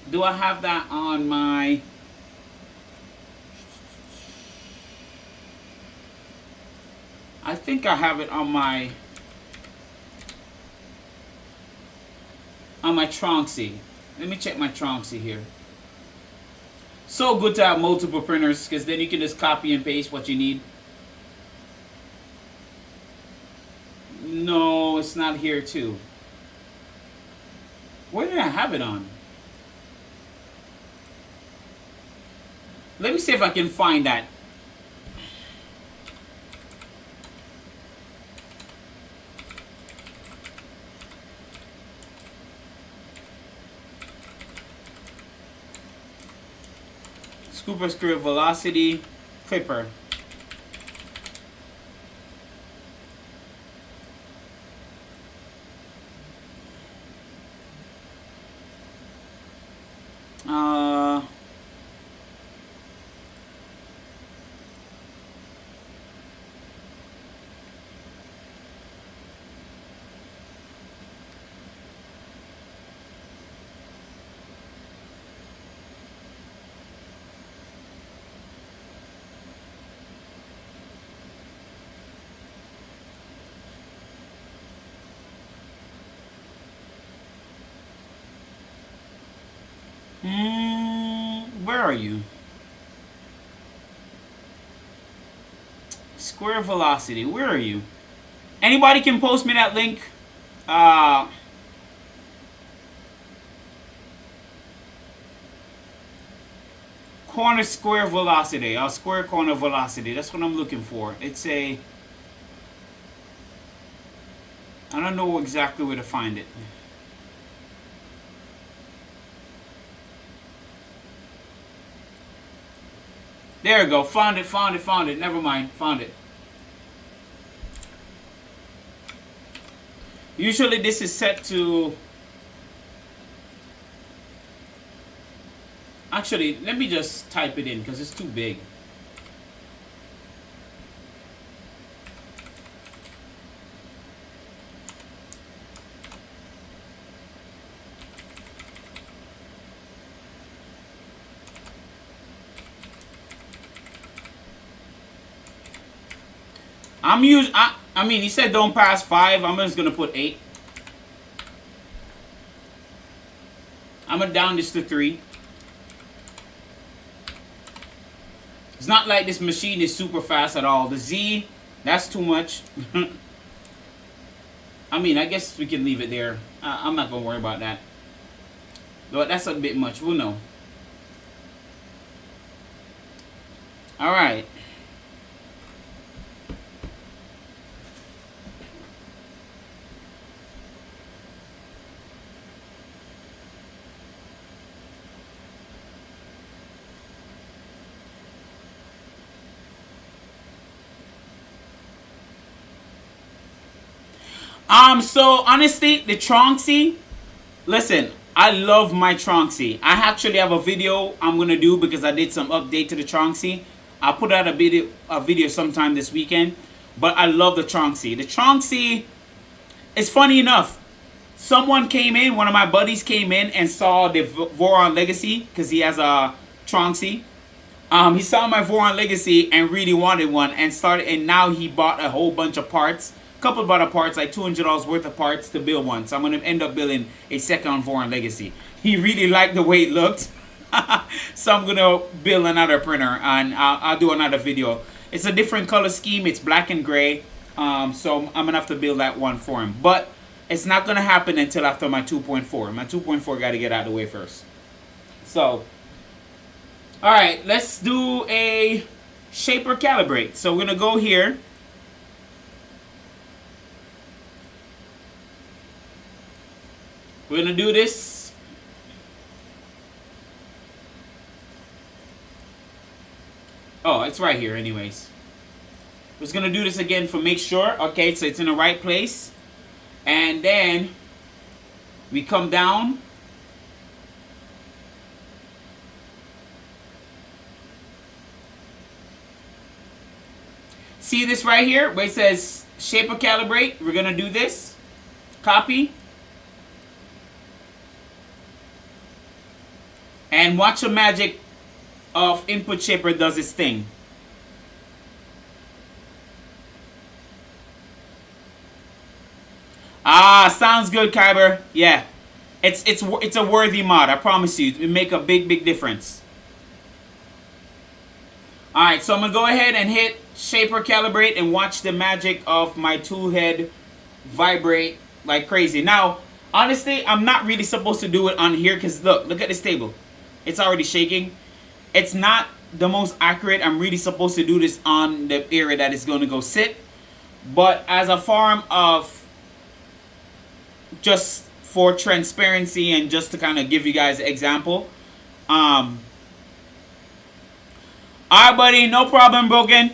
A: Do I have that on my... I think I have it on my Tronxy. Let me check my Tronxy here. So good to have multiple printers, because then you can just copy and paste what you need. No, it's not here too. Where did I have it on? Let me see if I can find that. Scooper Square Velocity Clipper. Where are you? Square Velocity, where are you? Anybody can post me that link. Corner Square Velocity, Square Corner Velocity. That's what I'm looking for. It's a... I don't know exactly where to find it. There we go. Found it. Never mind. Found it. Usually this is set to... Actually, let me just type it in because it's too big. I mean, he said don't pass 5. I'm just gonna put 8. I'm gonna down this to 3. It's not like this machine is super fast at all. The Z, that's too much. I mean, I guess we can leave it there. I'm not gonna worry about that. But that's a bit much. We'll know. All right. So honestly, the Tronxy, listen, I love my Tronxy. I actually have a video I'm gonna do because I did some update to the Tronxy. I'll put out a video sometime this weekend. But I love the Tronxy. The Tronxy, it's funny enough. Someone came in, one of my buddies came in and saw the Voron Legacy because he has a Tronxy. He saw my Voron Legacy and really wanted one and now he bought a whole bunch of parts. Couple of parts, like $200 worth of parts to build one. So I'm going to end up building a second Voron Legacy. He really liked the way it looked. So I'm going to build another printer and I'll do another video. It's a different color scheme. It's black and gray. So I'm going to have to build that one for him. But it's not going to happen until after my 2.4. My 2.4 got to get out of the way first. So, alright, let's do a shaper calibrate. So we're going to go here. We're going to do this. Oh, it's right here anyways. We're just going to do this again for make sure. Okay, so it's in the right place. And then we come down. See this right here where it says shaper calibrate. We're gonna do this. Copy. And watch the magic of input shaper does its thing. Ah, sounds good, Kyber. Yeah, it's a worthy mod. I promise you, it make a big difference. All right, so I'm gonna go ahead and hit shaper calibrate and watch the magic of my tool head vibrate like crazy. Now, honestly, I'm not really supposed to do it on here because look at this table. It's already shaking. It's not the most accurate. I'm really supposed to do this on the area that it's going to go sit. But as a form of just for transparency and just to kind of give you guys an example. Alright, buddy, no problem, Broken.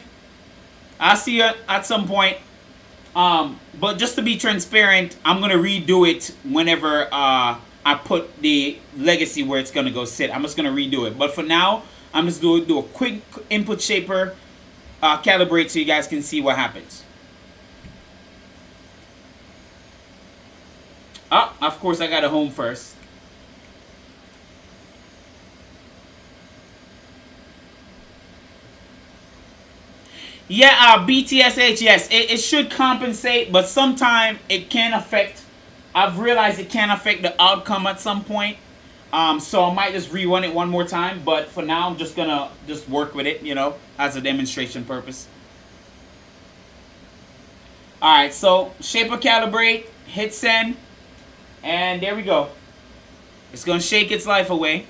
A: I'll see you at some point. But just to be transparent, I'm gonna redo it whenever I put the legacy where it's gonna go sit. I'm just gonna redo it. But for now, I'm just do a quick input shaper calibrate so you guys can see what happens. Of course I got a home first. Yeah, BTSH, yes, it should compensate, but sometimes it can affect. I've realized it can affect the outcome at some point. So I might just rerun it one more time, but for now I'm just gonna work with it, you know, as a demonstration purpose. Alright, so shaper calibrate, hit send, and there we go. It's gonna shake its life away.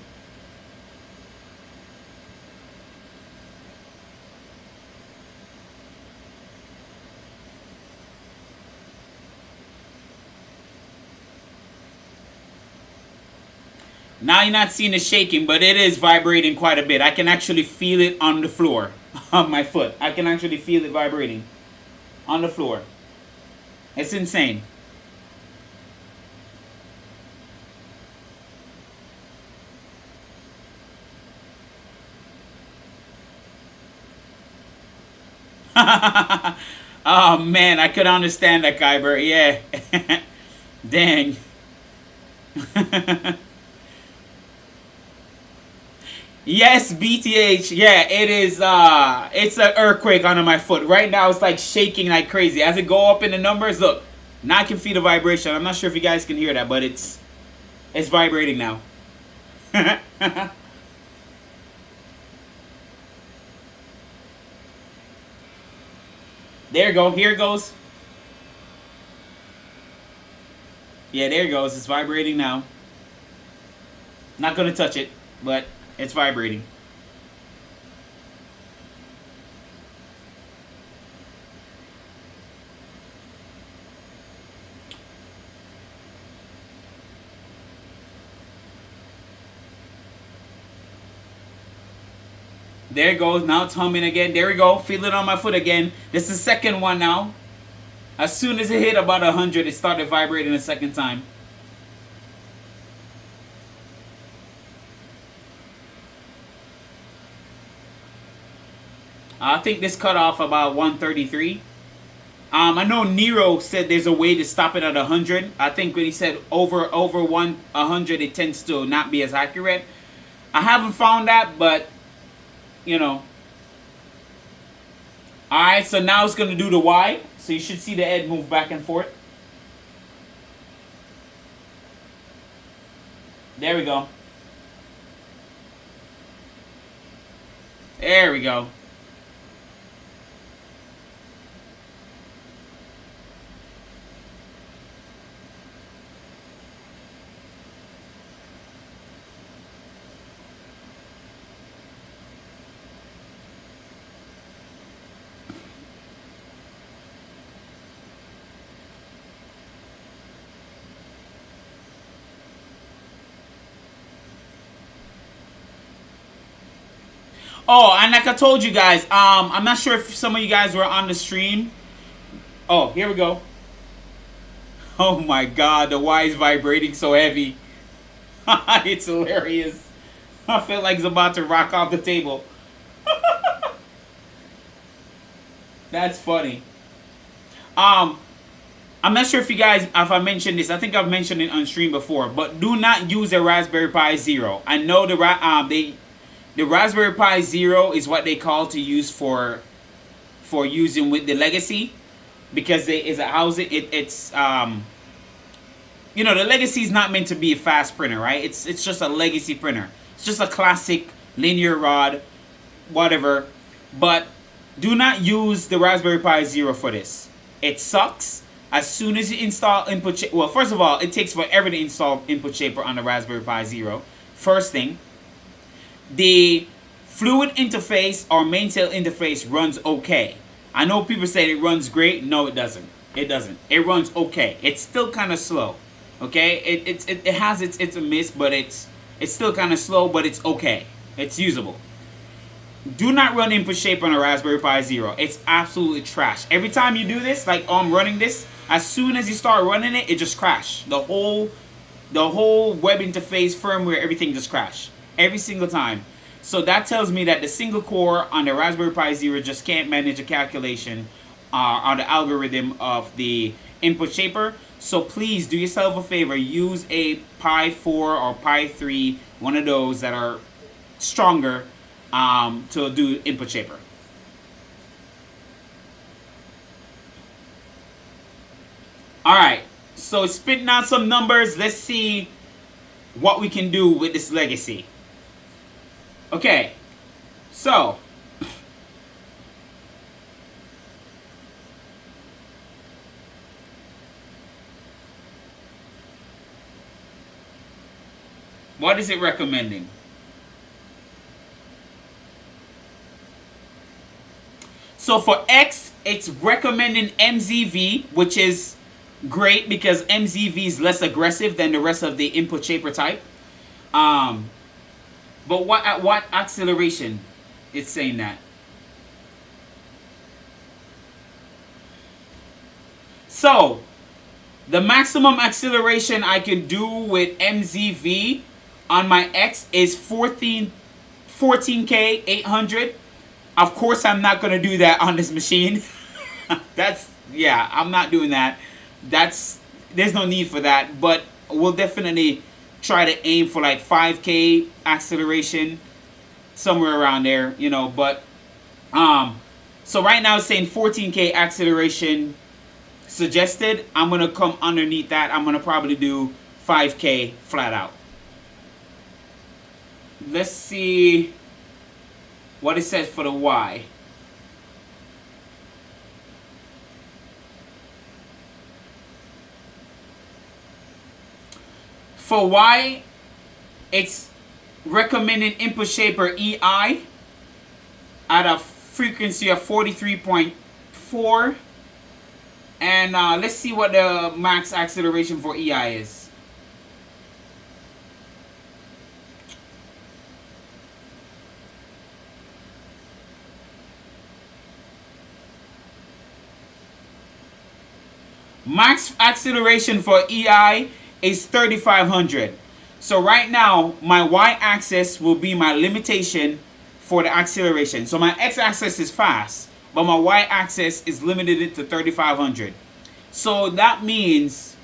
A: Now you're not seeing it shaking, but it is vibrating quite a bit. I can actually feel it on the floor of my foot. I can actually feel it vibrating on the floor. It's insane. Oh man, I could understand that, Kyber. Yeah. Dang. Yes, BTH. Yeah, it is. It's an earthquake under my foot right now. It's like shaking like crazy as it go up in the numbers. Look, now I can feel the vibration. I'm not sure if you guys can hear that, but it's vibrating now. There you go. Here it goes. Yeah, there it goes. It's vibrating now. Not gonna touch it, but it's vibrating. There it goes. Now it's humming again. There we go. Feel it on my foot again. This is the second one now. As soon as it hit about 100, it started vibrating a second time. I think this cut off about 133. I know Nero said there's a way to stop it at 100. I think when he said over 100, it tends to not be as accurate. I haven't found that, but you know. Alright, so now it's going to do the Y. So you should see the head move back and forth. There we go. There we go. Oh, and like I told you guys, I'm not sure if some of you guys were on the stream. Oh, here we go. Oh my God, the Y is vibrating so heavy. It's hilarious. I feel like it's about to rock off the table. That's funny. Um, I'm not sure if you guys, if I mentioned this. I think I've mentioned it on stream before. But do not use a Raspberry Pi Zero. I know the Raspberry Pi Zero is what they call to use for using with the Legacy, because it is a housing. It's you know, the Legacy is not meant to be a fast printer, right? It's just a legacy printer. It's just a classic linear rod, whatever. But do not use the Raspberry Pi Zero for this. It sucks. As soon as you install input shaper, well, first of all, it takes forever to install input shaper on the Raspberry Pi Zero. First thing, the fluid interface or maintail interface runs okay. I know people say it runs great. No, it doesn't. It doesn't. It runs okay. It's still kind of slow. Okay, it has its a miss, but it's still kind of slow, but it's okay. It's usable. Do not run input shaper on a Raspberry Pi Zero. It's absolutely trash. Every time you do this, like I'm running this, as soon as you start running it, it just crashes. The whole web interface, firmware, everything just crashes every single time. So that tells me that the single core on the Raspberry Pi Zero just can't manage a calculation on the algorithm of the input shaper. So please do yourself a favor, use a Pi 4 or Pi 3, one of those that are stronger, to do input shaper. Alright, so spitting out some numbers. Let's see what we can do with this Legacy. Okay, so what is it recommending? So for X, it's recommending MZV, which is great because MZV is less aggressive than the rest of the input shaper type. But at what acceleration it's saying that? So the maximum acceleration I can do with MZV on my X is 14K 800. Of course, I'm not going to do that on this machine. Yeah, I'm not doing that. There's no need for that. But we'll definitely try to aim for like 5K acceleration, somewhere around there, you know. But so right now it's saying 14K acceleration suggested. I'm going to come underneath that. I'm going to probably do 5K flat out. Let's see what it says for the Y. For Y, it's recommending input shaper EI at a frequency of 43.4. And let's see what the max acceleration for EI is. Max acceleration for EI is 3,500. So right now, my Y-axis will be my limitation for the acceleration. So my X-axis is fast, but my Y-axis is limited to 3,500. So that means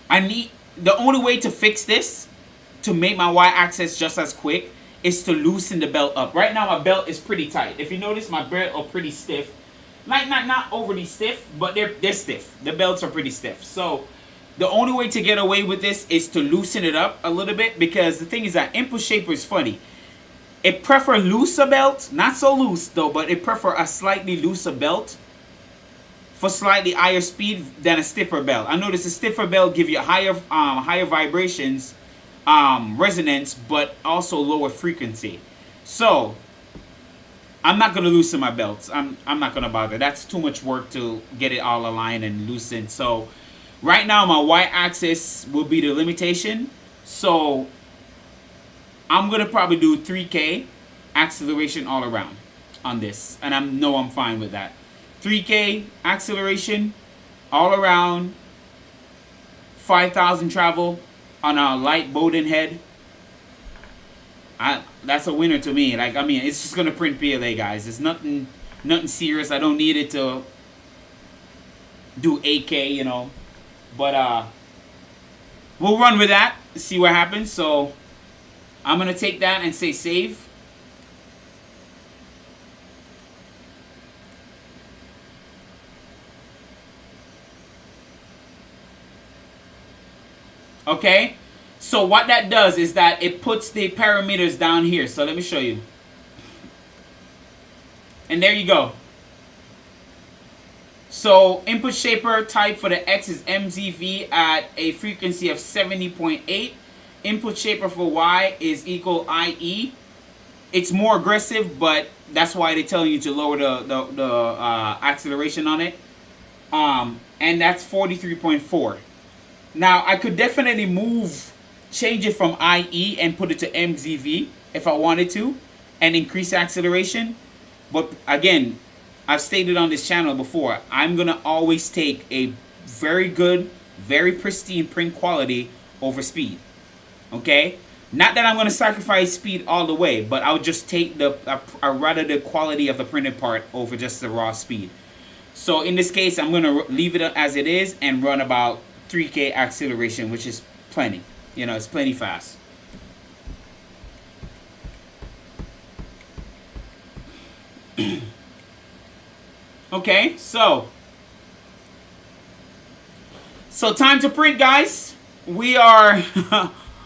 A: the only way to fix this, to make my Y-axis just as quick, is to loosen the belt up. Right now, my belt is pretty tight. If you notice, my belt are pretty stiff. Like not overly stiff, but they're stiff. The belts are pretty stiff. So the only way to get away with this is to loosen it up a little bit, because the thing is that input shaper is funny. It prefer looser belt, not so loose though, but it prefer a slightly looser belt for slightly higher speed than a stiffer belt. I notice a stiffer belt give you higher vibrations, resonance, but also lower frequency. So I'm not gonna loosen my belts. I'm not gonna bother. That's too much work to get it all aligned and loosened. So right now my Y-axis will be the limitation. So I'm gonna probably do 3K acceleration all around on this, and I'm fine with that. 3K acceleration all around, 5,000 travel on a light Bowden head. That's a winner to me. Like, I mean, it's just gonna print PLA, guys. There's nothing Nothing serious. I don't need it to do 8K, you know. But we'll run with that, see what happens. So I'm gonna take that and say save. Okay, so what that does is that it puts the parameters down here. So let me show you. And there you go. So input shaper type for the X is MZV at a frequency of 70.8. Input shaper for Y is equal IE. It's more aggressive, but that's why they tell you to lower the acceleration on it. And that's 43.4. Now, I could definitely change it from IE and put it to MZV if I wanted to and increase acceleration. But again, I've stated on this channel before, I'm going to always take a very good, very pristine print quality over speed. Okay? Not that I'm going to sacrifice speed all the way, but I'll just take rather the quality of the printed part over just the raw speed. So in this case, I'm going to leave it as it is and run about 3K acceleration, which is plenty. You know, it's plenty fast. Okay, so time to print, guys. We are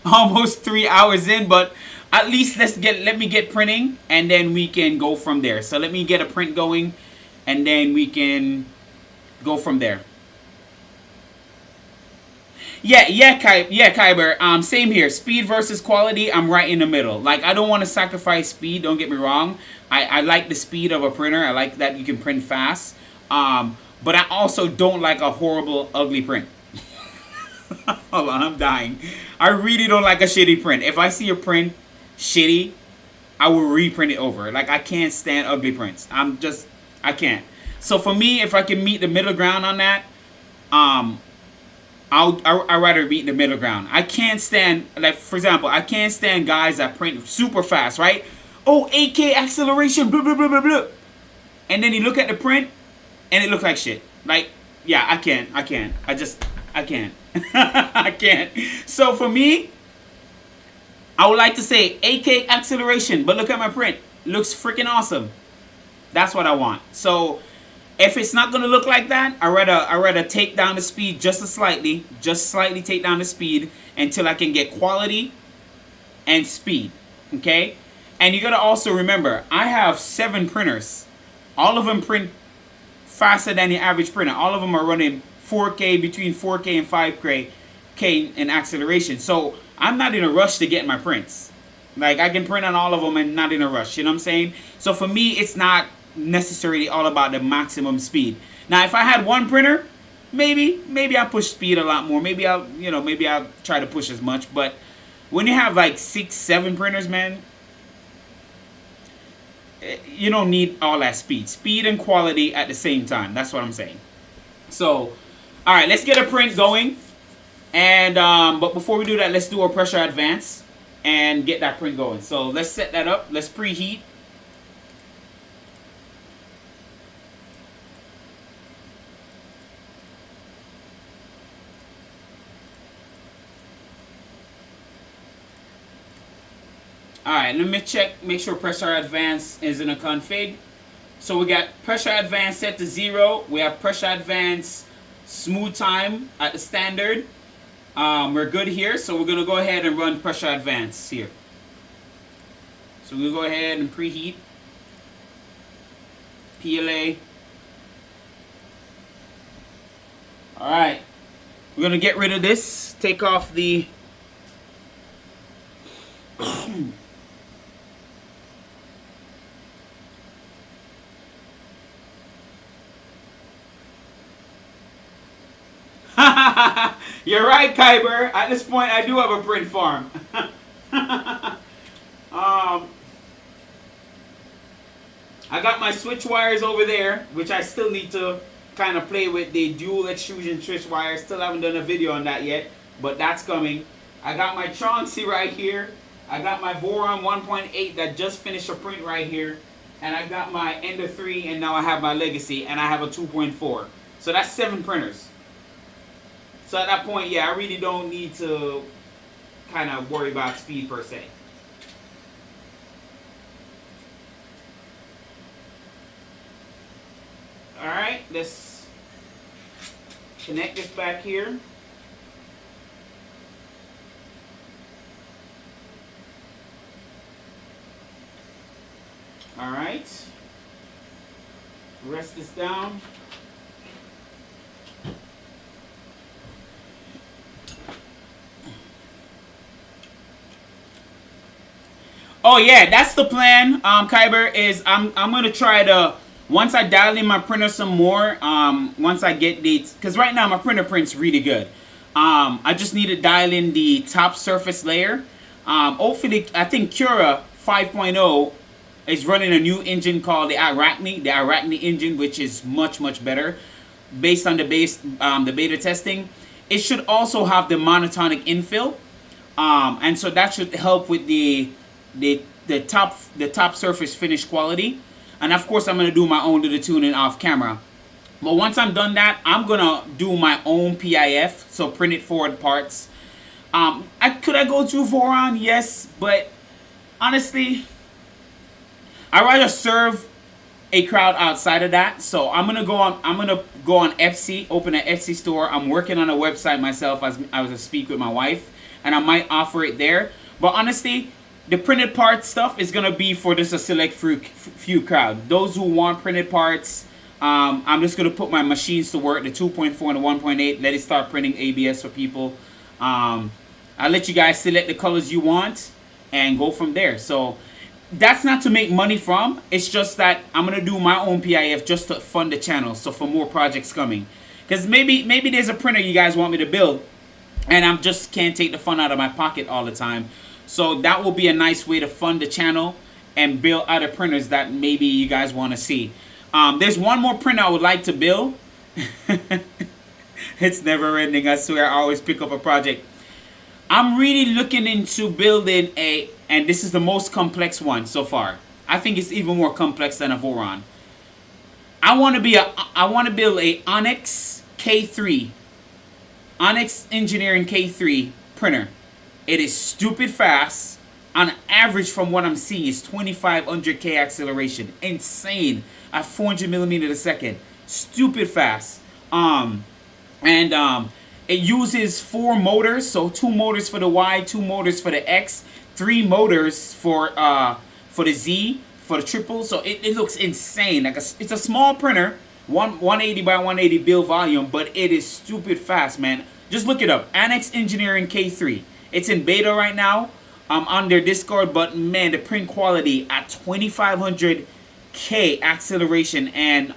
A: almost 3 hours in, but at least let me get printing, and then we can go from there. So let me get a print going, and then we can go from there. Yeah, Kyber. Same here. Speed versus quality, I'm right in the middle. Like, I don't want to sacrifice speed, don't get me wrong. I like the speed of a printer. I like that you can print fast. But I also don't like a horrible, ugly print. Hold on, I'm dying. I really don't like a shitty print. If I see a print shitty, I will reprint it over. Like, I can't stand ugly prints. I can't. So for me, if I can meet the middle ground on that, I'd rather meet the middle ground. I can't stand, like, for example, I can't stand guys that print super fast, right? Oh, 8K acceleration, blah, blah, blah, blah, blah. And then you look at the print, and it looks like shit. Like, yeah, I can't. I can't. I can't. So for me, I would like to say 8K acceleration, but look at my print. Looks freaking awesome. That's what I want. So if it's not going to look like that, I rather take down the speed just slightly take down the speed until I can get quality and speed, okay? And you got to also remember, I have 7 printers. All of them print faster than the average printer. All of them are running 4K, between 4K and 5K in acceleration. So I'm not in a rush to get my prints. Like, I can print on all of them and not in a rush, you know what I'm saying? So for me, it's not necessarily all about the maximum speed. Now, if I had one printer, maybe I'll push speed a lot more. Maybe I'll try to push as much. But when you have like 6, 7 printers, man, you don't need all that speed. Speed and quality at the same time. That's what I'm saying. So, all right, let's get a print going. And but before we do that, let's do our pressure advance and get that print going. So let's set that up. Let's preheat. Alright, let me check, make sure pressure advance is in a config. So we got pressure advance set to 0. We have pressure advance smooth time at the standard. We're good here, so we're going to go ahead and run pressure advance here. So we'll go ahead and preheat. PLA. Alright, we're going to get rid of this. Take off the... You're right, Kyber. At this point, I do have a print farm. I got my switch wires over there, which I still need to kind of play with the dual extrusion switch wires. Still haven't done a video on that yet, but that's coming. I got my Chauncey right here. I got my Voron 1.8 that just finished a print right here. and I got my Ender 3, and now I have my Legacy, and I have a 2.4. So that's 7 printers. So at that point, yeah, I really don't need to kind of worry about speed per se. Alright, let's connect this back here. Alright, rest this down. Oh yeah, that's the plan, Kyber, is I'm gonna try to, once I dial in my printer some more, once I get the, because right now my printer prints really good. I just need to dial in the top surface layer. Hopefully, I think Cura 5.0 is running a new engine called the Arachne engine, which is much better based on the beta testing. It should also have the monotonic infill, and so that should help with the top surface finish quality. And of course, I'm gonna do my own little tuning off camera. But once I'm done that, I'm gonna do my own PIF, so printed forward parts. Could I go through Voron? Yes, but honestly, I rather serve a crowd outside of that. So I'm gonna go on Etsy, open an Etsy store. I'm working on a website myself as I was to speak with my wife, and I might offer it there. But honestly, the printed parts stuff is gonna be for just a select few crowd. Those who want printed parts, I'm just gonna put my machines to work, the 2.4 and the 1.8. Let it start printing ABS for people. I'll let you guys select the colors you want and go from there. So that's not to make money from. It's just that I'm gonna do my own PIF just to fund the channel. So for more projects coming, because maybe there's a printer you guys want me to build, and I just can't take the fun out of my pocket all the time. So that will be a nice way to fund the channel and build other printers that maybe you guys want to see. There's one more printer I would like to build. It's never ending, I swear. I always pick up a project. I'm really looking into building and this is the most complex one so far. I think it's even more complex than a Voron. I want to build a Onyx K3. Onyx Engineering K3 printer. It is stupid fast. On average, from what I'm seeing, is 2500K acceleration. Insane. At 400mm a second. Stupid fast. It uses 4 motors. So 2 motors for the Y, 2 motors for the X, 3 motors for the Z, for the triple. So it looks insane. Like it's a small printer, 180 by 180 build volume, but it is stupid fast, man. Just look it up. Onyx Engineering K3. It's in beta right now on their Discord, but man, the print quality at 2500K acceleration and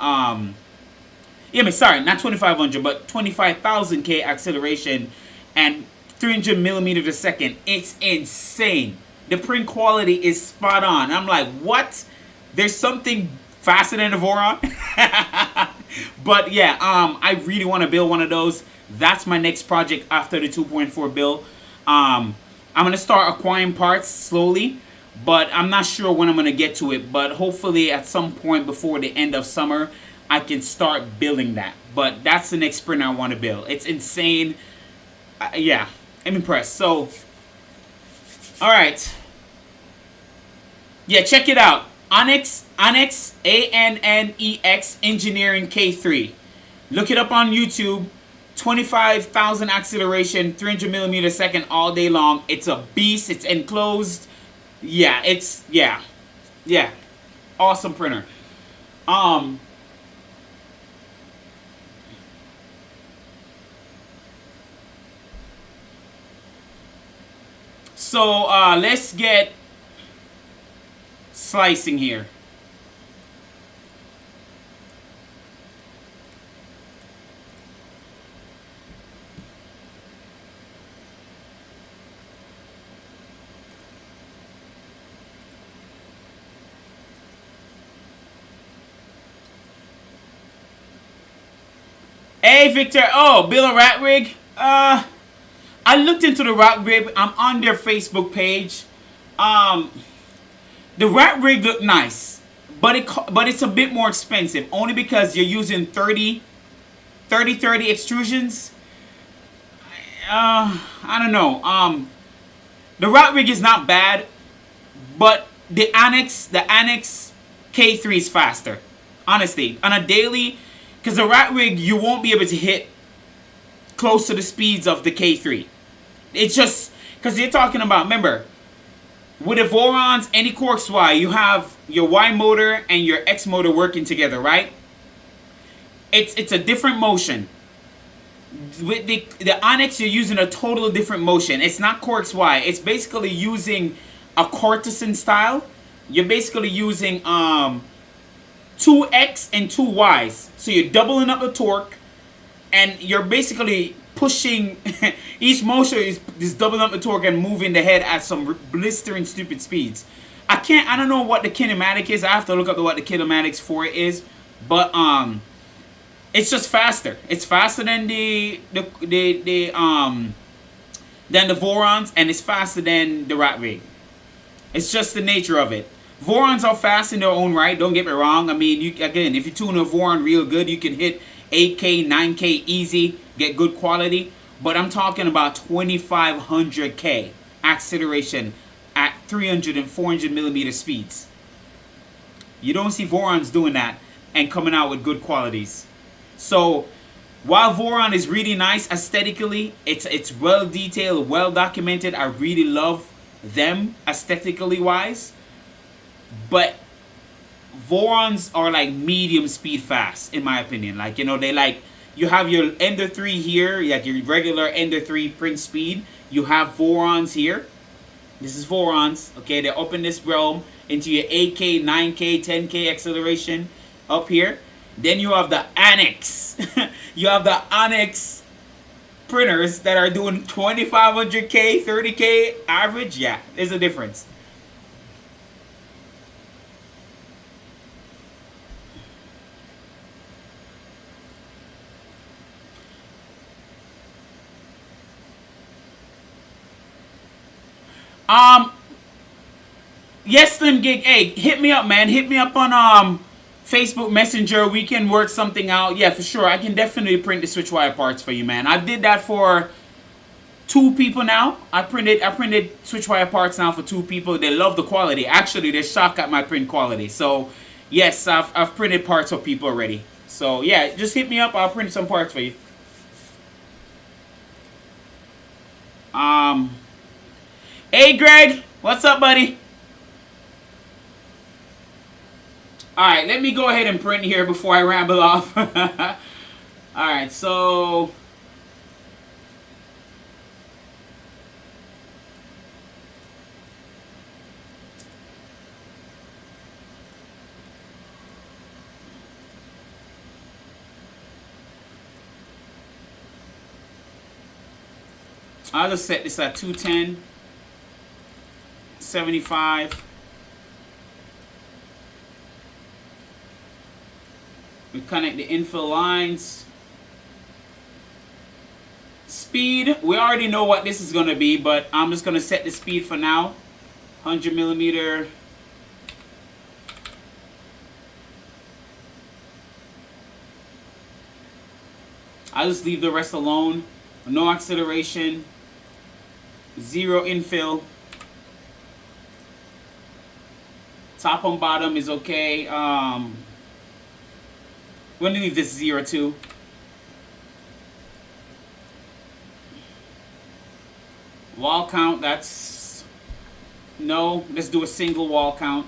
A: sorry, not 2500, but 25,000K acceleration and 300mm a second. It's insane. The print quality is spot on. I'm like, what? There's something faster than the Voron. But yeah, I really want to build one of those. That's my next project after the 2.4 build. I'm going to start acquiring parts slowly, but I'm not sure when I'm going to get to it. But hopefully at some point before the end of summer, I can start building that. But that's the next printer I want to build. It's insane. Yeah, I'm impressed. So, alright. Yeah, check it out. Onyx, A-N-N-E-X Engineering K3. Look it up on YouTube. 25,000 acceleration, 300mm a second all day long. It's a beast. It's enclosed. Yeah, yeah. Awesome printer. So let's get slicing here. Hey Victor, oh, build a rat rig? I looked into the rat rig. I'm on their Facebook page. The rat rig looked nice, but it's a bit more expensive only because you're using 30 extrusions. I don't know. The rat rig is not bad, but the Annex K3 is faster. Honestly, on a daily, because the rat rig you won't be able to hit close to the speeds of the K3. It's just because you're talking about. Remember, with the Vorons, any Quarks Y, you have your Y motor and your X motor working together, right? It's a different motion. With the Onyx, you're using a totally different motion. It's not Quarks Y. It's basically using a Cortison style. You're basically using 2X and 2Ys. So you're doubling up the torque, and you're basically pushing each motion is doubling up the torque and moving the head at some blistering stupid speeds. I don't know what the kinematic is. I have to look up what the kinematics for it is, but it's just faster. It's faster than the Vorons, and it's faster than the rat rig. It's just the nature of it. Vorons are fast in their own right. Don't get me wrong. I mean, again, if you tune a Voron real good, you can hit 8K, 9K easy, get good quality. But I'm talking about 2500K acceleration at 300 and 400 millimeter speeds. You don't see Vorons doing that and coming out with good qualities. So while Voron is really nice aesthetically, it's well detailed, well documented. I really love them aesthetically wise. But Vorons are like medium speed fast, in my opinion. Like, you know, they like, you have your Ender 3 here, like your regular Ender 3 print speed. You have Vorons here. This is Vorons. Okay, they're up in this realm into your 8K, 9K, 10K acceleration up here. Then you have the Annex. You have the Annex printers that are doing 2500K, 30K average. Yeah, there's a difference. Yes, Slim Gig. Hey, hit me up, man. Hit me up on Facebook Messenger. We can work something out. Yeah, for sure. I can definitely print the switch wire parts for you, man. I did that for 2 people now. I printed switch wire parts now for 2 people. They love the quality. Actually, they're shocked at my print quality. So, yes, I've printed parts for people already. So, yeah, just hit me up. I'll print some parts for you. Hey, Greg. What's up, buddy? Alright, let me go ahead and print here before I ramble off. Alright, so I'll just set this at 210, 75. We connect the infill lines. Speed, we already know what this is going to be, but I'm just going to set the speed for now. 100 millimeter. I'll just leave the rest alone. No acceleration. 0 infill. Top and bottom is okay. We're going to leave this 0 too. Wall count, that's... No, let's do a single wall count.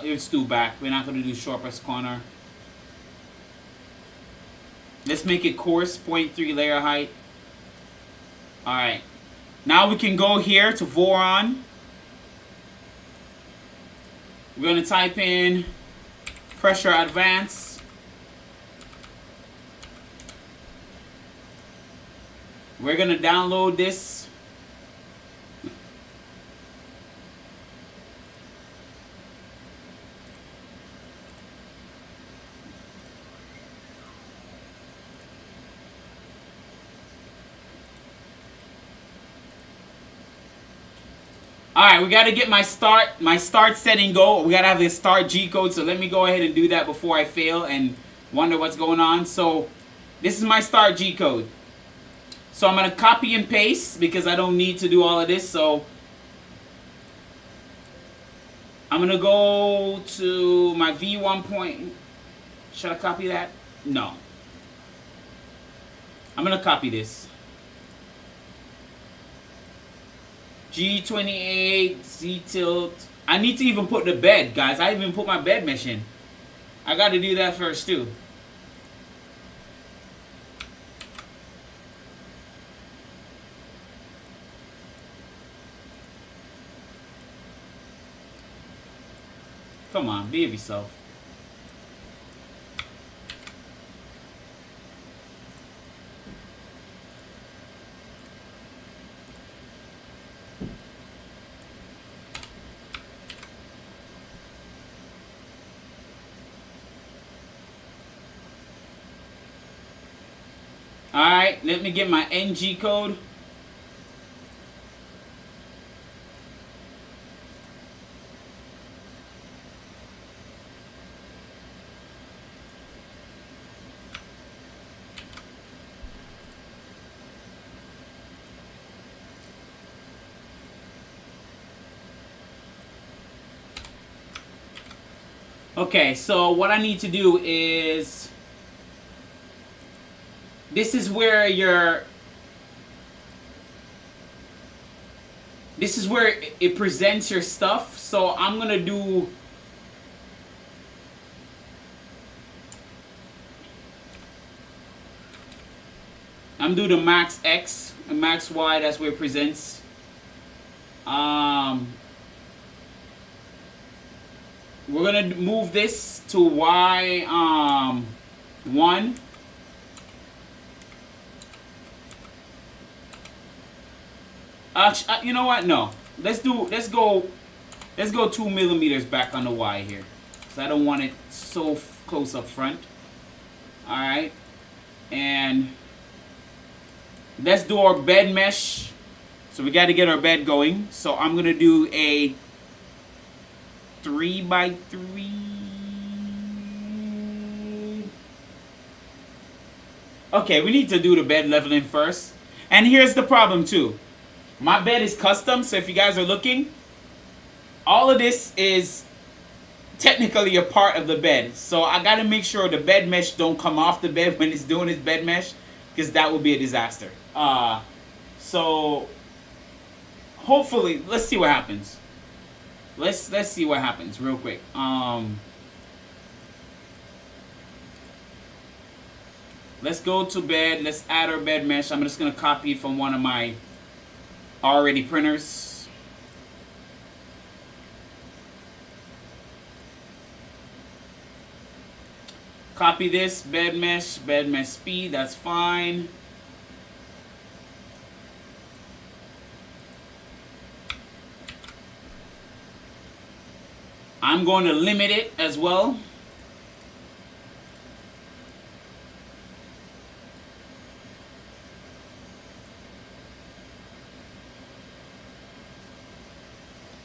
A: Let's do back. We're not going to do sharpest corner. Let's make it coarse, 0.3 layer height. Alright. Now we can go here to Voron. We're going to type in pressure advance. We're going to download this. Alright, we gotta get my start setting go. We gotta have the start G code, so let me go ahead and do that before I fail and wonder what's going on. So this is my start G code. So I'm gonna copy and paste because I don't need to do all of this. So I'm gonna go to my V1 point. Should I copy that? No. I'm gonna copy this. G28, Z tilt. I need to even put the bed, guys. I even put my bed mesh in. I got to do that first too. Come on, behave yourself. Alright, let me get my NG code. Okay, so what I need to do is, this is where it presents your stuff. So I'm gonna do, the max X and max Y. That's where it presents. We're gonna move this to Y 1. You know what? No. Let's go 2 millimeters back on the Y here, because I don't want it so close up front. All right, and let's do our bed mesh. So we got to get our bed going. So I'm gonna do a 3x3. Okay, we need to do the bed leveling first. And here's the problem too. My bed is custom, so if you guys are looking, all of this is technically a part of the bed. So I gotta make sure the bed mesh don't come off the bed when it's doing its bed mesh, because that would be a disaster. So hopefully, let's see what happens. Let's see what happens real quick. Let's go to bed. Let's add our bed mesh. I'm just gonna copy it from one of my already printers. Copy this, bed mesh speed, that's fine. I'm going to limit it as well.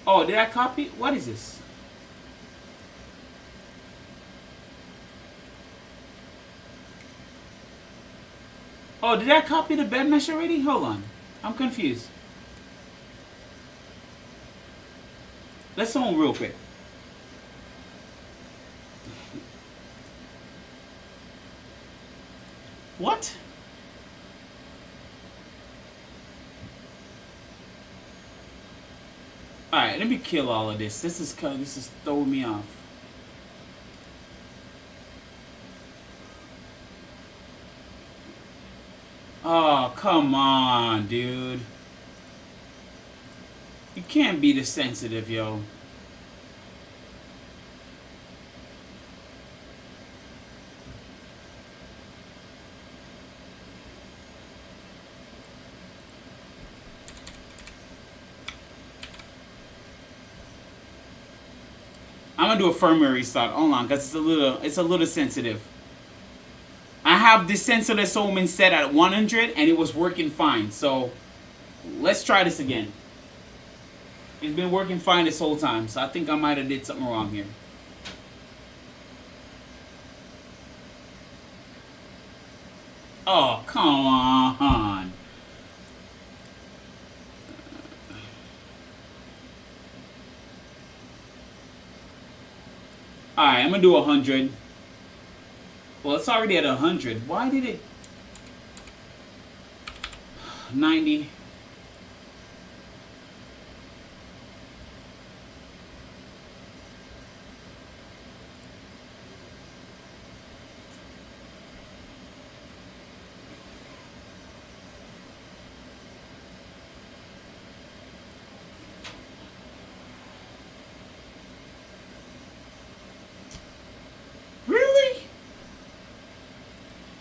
A: Oh, did I copy? What is this? Oh, did I copy the bed mesh already? Hold on. I'm confused. Let's home real quick. What? Alright, let me kill all of this. This is throwing me off. Oh, come on, dude. You can't be this sensitive, yo. I'm gonna do a firmware restart. Hold on, because it's a little sensitive. I have this sensor that's Omen set at 100 and it was working fine. So let's try this again. It's been working fine this whole time, so I think I might have did something wrong here. Oh, come on. Alright, I'm gonna do 100. Well, it's already at 100. Why did it... 90.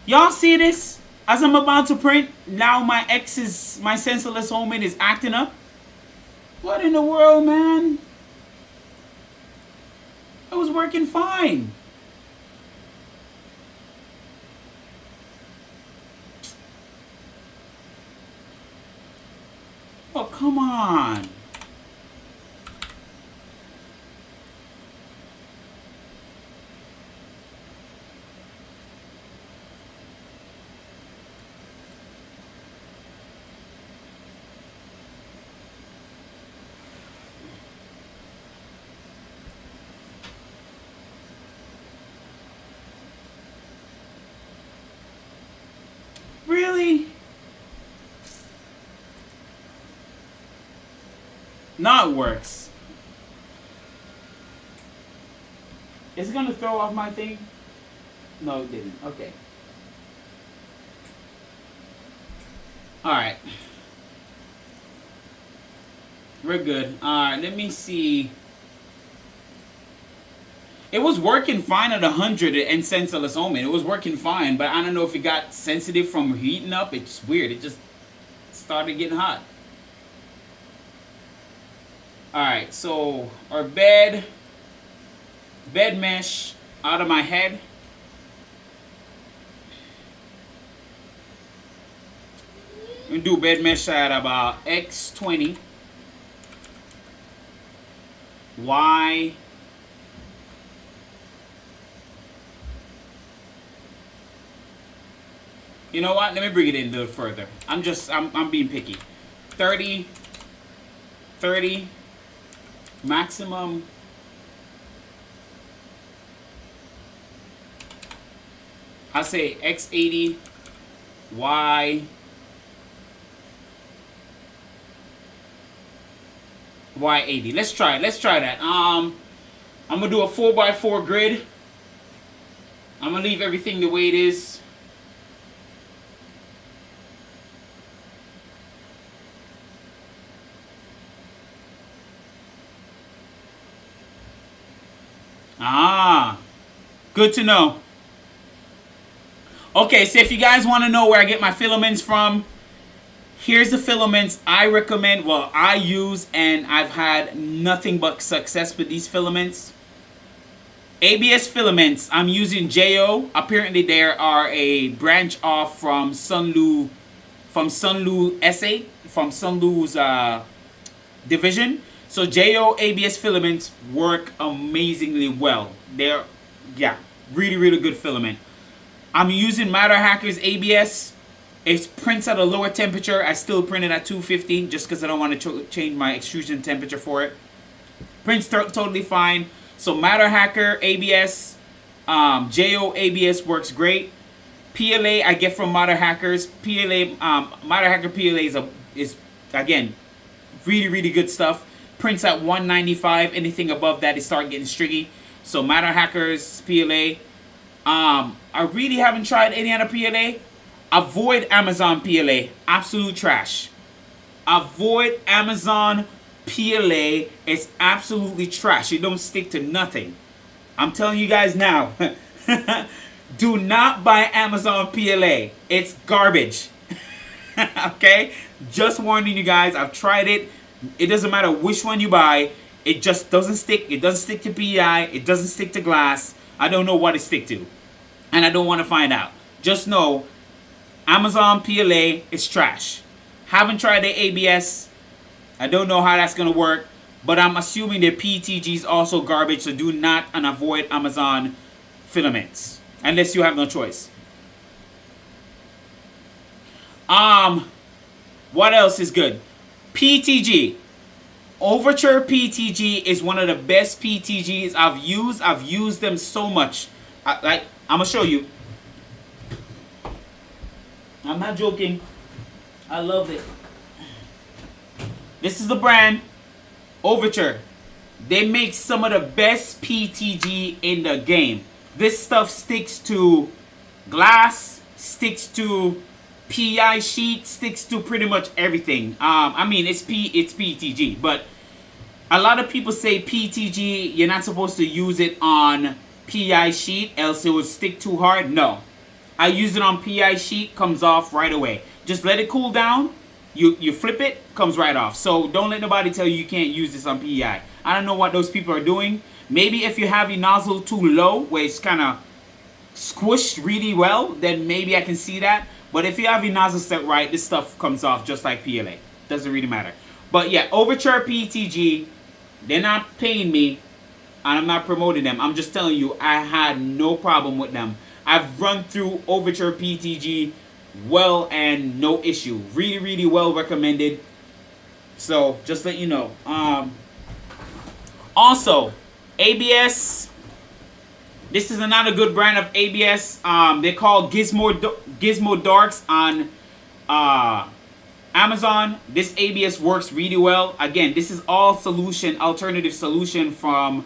A: Y'all see this? As I'm about to print, now my sensorless homemade is acting up. What in the world, man? It was working fine. Oh, come on. Really? Now it works. Is it gonna throw off my thing? No, it didn't. Okay. Alright. We're good. Alright, let me see. It was working fine at 100 and sensorless omen. It was working fine, but I don't know if it got sensitive from heating up. It's weird. It just started getting hot. Alright, so our bed mesh out of my head. We do bed mesh at about X20. Y. You know what? Let me bring it in a little further. I'm being picky. 30, maximum. I say X80, Y80. Let's try it. Let's try that. I'm gonna do a 4x4 grid. I'm gonna leave everything the way it is. Ah, good to know. Okay, so if you guys want to know where I get my filaments from, here's the filaments I recommend, well, I use, and I've had nothing but success with these filaments. ABS filaments, I'm using JO. Apparently they are a branch off from Sunlu SA, from Sunlu's division. So JO ABS filaments work amazingly well. They're, yeah, really, really good filament. I'm using Matter Hacker's ABS. It prints at a lower temperature. I still print it at 250 just because I don't want to change my extrusion temperature for it. Prints totally fine. So Matter Hacker ABS, JO ABS works great. PLA I get from Matter Hackers. PLA, Matter Hacker PLA is again really, really good stuff. Prints at 195. Anything above that, it start getting stringy. So Matter Hackers PLA. I really haven't tried any other PLA. Avoid Amazon PLA. Absolute trash. Avoid Amazon PLA. It's absolutely trash. It don't stick to nothing. I'm telling you guys now. Do not buy Amazon PLA. It's garbage. Okay? Just warning you guys. I've tried it. It doesn't matter which one you buy. It just doesn't stick. It doesn't stick to PEI. It doesn't stick to glass. I don't know what it stick to. And I don't want to find out. Just know Amazon PLA is trash. Haven't tried the ABS. I don't know how that's going to work. but I'm assuming the PETG is also garbage, so do not and avoid Amazon filaments unless you have no choice. What else is good? PETG. Overture PETG is one of the best PETGs I've used. I've used them so much. I'm gonna show you. I'm not joking. I love it. This is the brand Overture. They make some of the best PETG in the game. This stuff sticks to glass, sticks to PI sheet, sticks to pretty much everything. I mean, it's PETG, but a lot of people say PETG, you're not supposed to use it on PI sheet, else it would stick too hard. No. I use it on PI sheet, comes off right away. Just let it cool down. You flip it, comes right off. So don't let nobody tell you you can't use this on PEI. I don't know what those people are doing. Maybe if you have your nozzle too low, where it's kind of squished really well, then maybe I can see that. But if you have your nozzle set right, this stuff comes off just like PLA. Doesn't really matter. But yeah, Overture PETG, they're not paying me, and I'm not promoting them. I'm just telling you, I had no problem with them. I've run through Overture PETG well and no issue. Really, really well recommended. So just let you know. Also, ABS. This is another good brand of ABS. They call Gizmo Darks on Amazon. This ABS works really well. Again, this is all alternative solution from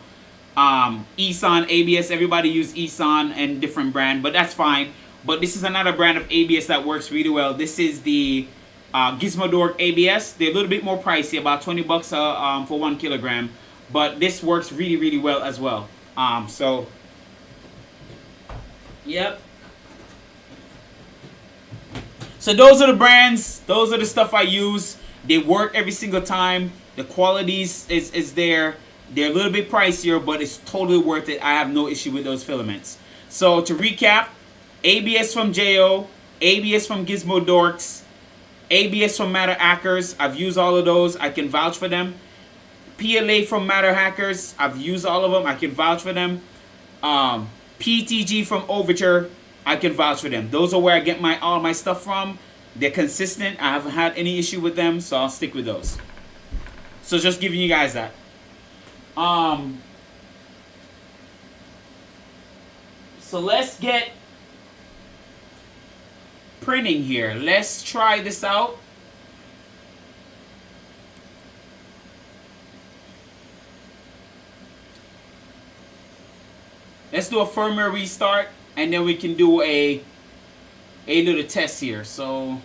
A: Eson ABS. Everybody use Eson and different brand, but that's fine. But this is another brand of ABS that works really well. This is the Gizmo Dork ABS. They're a little bit more pricey, about 20 bucks for 1 kilogram. But this works really, really well as well. Yep. So those are the brands. Those are the stuff I use. They work every single time. The quality is there. They're a little bit pricier, but it's totally worth it. I have no issue with those filaments. So to recap, ABS from JO, ABS from Gizmo Dorks, ABS from Matter Hackers. I've used all of those. I can vouch for them. PLA from Matter Hackers. I've used all of them. I can vouch for them. PETG from Overture. I can vouch for them. Those are where I get all my stuff from. They're consistent. I haven't had any issue with them, so I'll stick with those. So just giving you guys that. So let's get printing here. Let's try this out. Let's do a firmware restart, and then we can do a little test here. So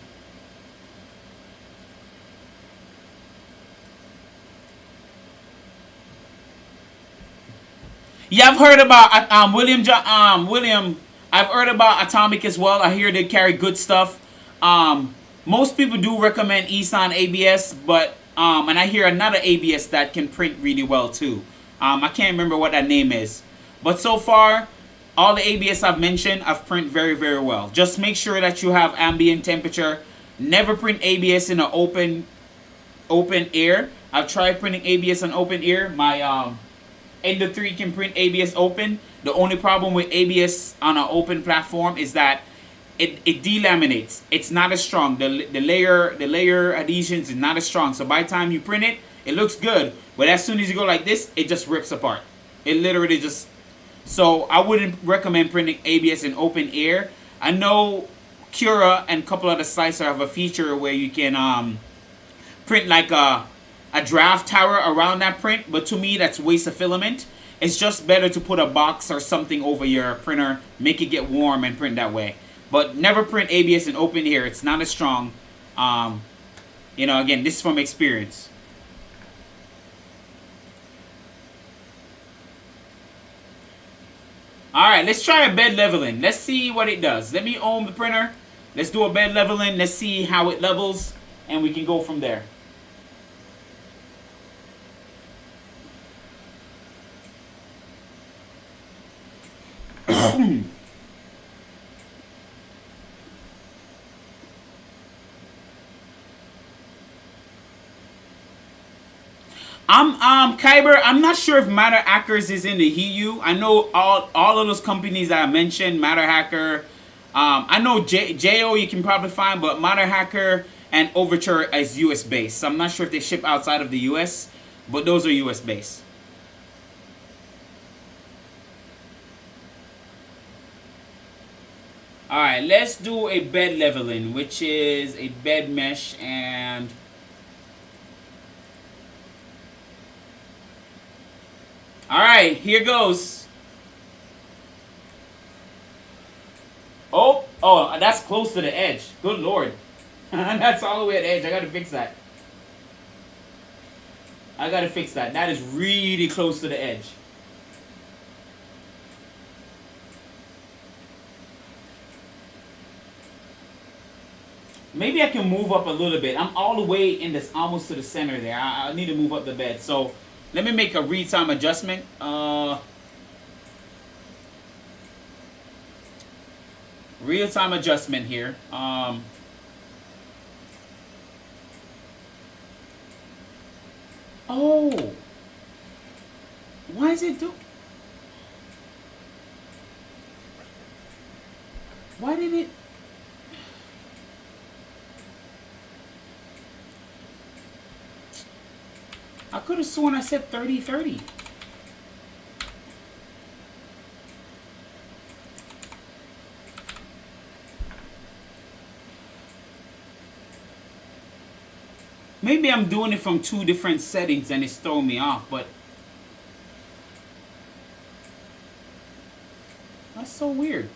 A: yeah, I've heard about William. I've heard about Atomic as well. I hear they carry good stuff. Most people do recommend Eson ABS, but and I hear another ABS that can print really well too. I can't remember what that name is. But so far, all the ABS I've mentioned, I've print very, very well. Just make sure that you have ambient temperature. Never print ABS in an open air. I've tried printing ABS in open air. My Ender 3 can print ABS open. The only problem with ABS on an open platform is that it delaminates. It's not as strong. The layer adhesions is not as strong. So by the time you print it, it looks good. But as soon as you go like this, it just rips apart. It literally just... So I wouldn't recommend printing ABS in open air. I know Cura and a couple other sites have a feature where you can print like a draft tower around that print, but to me that's waste of filament. It's just better to put a box or something over your printer, make it get warm and print that way. But never print ABS in open air. It's not as strong. You know, again, this is from experience. Alright, let's try a bed leveling. Let's see what it does. Let me own the printer. Let's do a bed leveling. Let's see how it levels, and we can go from there. Kyber, I'm not sure if Matter Hackers is in the EU. I know all of those companies that I mentioned, Matter Hacker. I know JO you can probably find, but Matter Hacker and Overture is US based. So I'm not sure if they ship outside of the US, but those are US based. Alright, let's do a bed leveling, which is a bed mesh and alright, here goes. Oh, that's close to the edge. Good lord. That's all the way at the edge. I gotta fix that. That is really close to the edge. Maybe I can move up a little bit. I'm all the way in this, almost to the center there. I need to move up the bed. So let me make a real-time adjustment. Real-time adjustment here. Oh, why is it do? Why did it? I could have sworn I said 30-30. Maybe I'm doing it from two different settings and it's throwing me off, but that's so weird.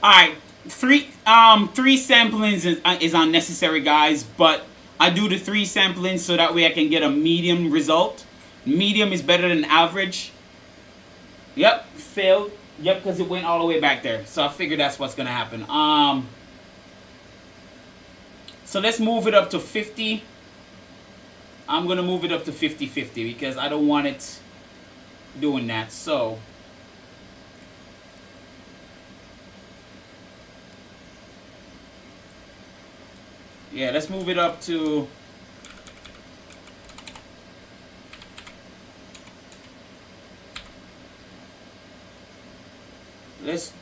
A: Alright, three samplings is unnecessary, guys, but I do the 3 samplings so that way I can get a medium result. Medium is better than average. Yep, failed. Yep, because it went all the way back there. So I figured that's what's going to happen. So let's move it up to 50. I'm going to move it up to 50-50 because I don't want it doing that. So yeah, let's move it up to let's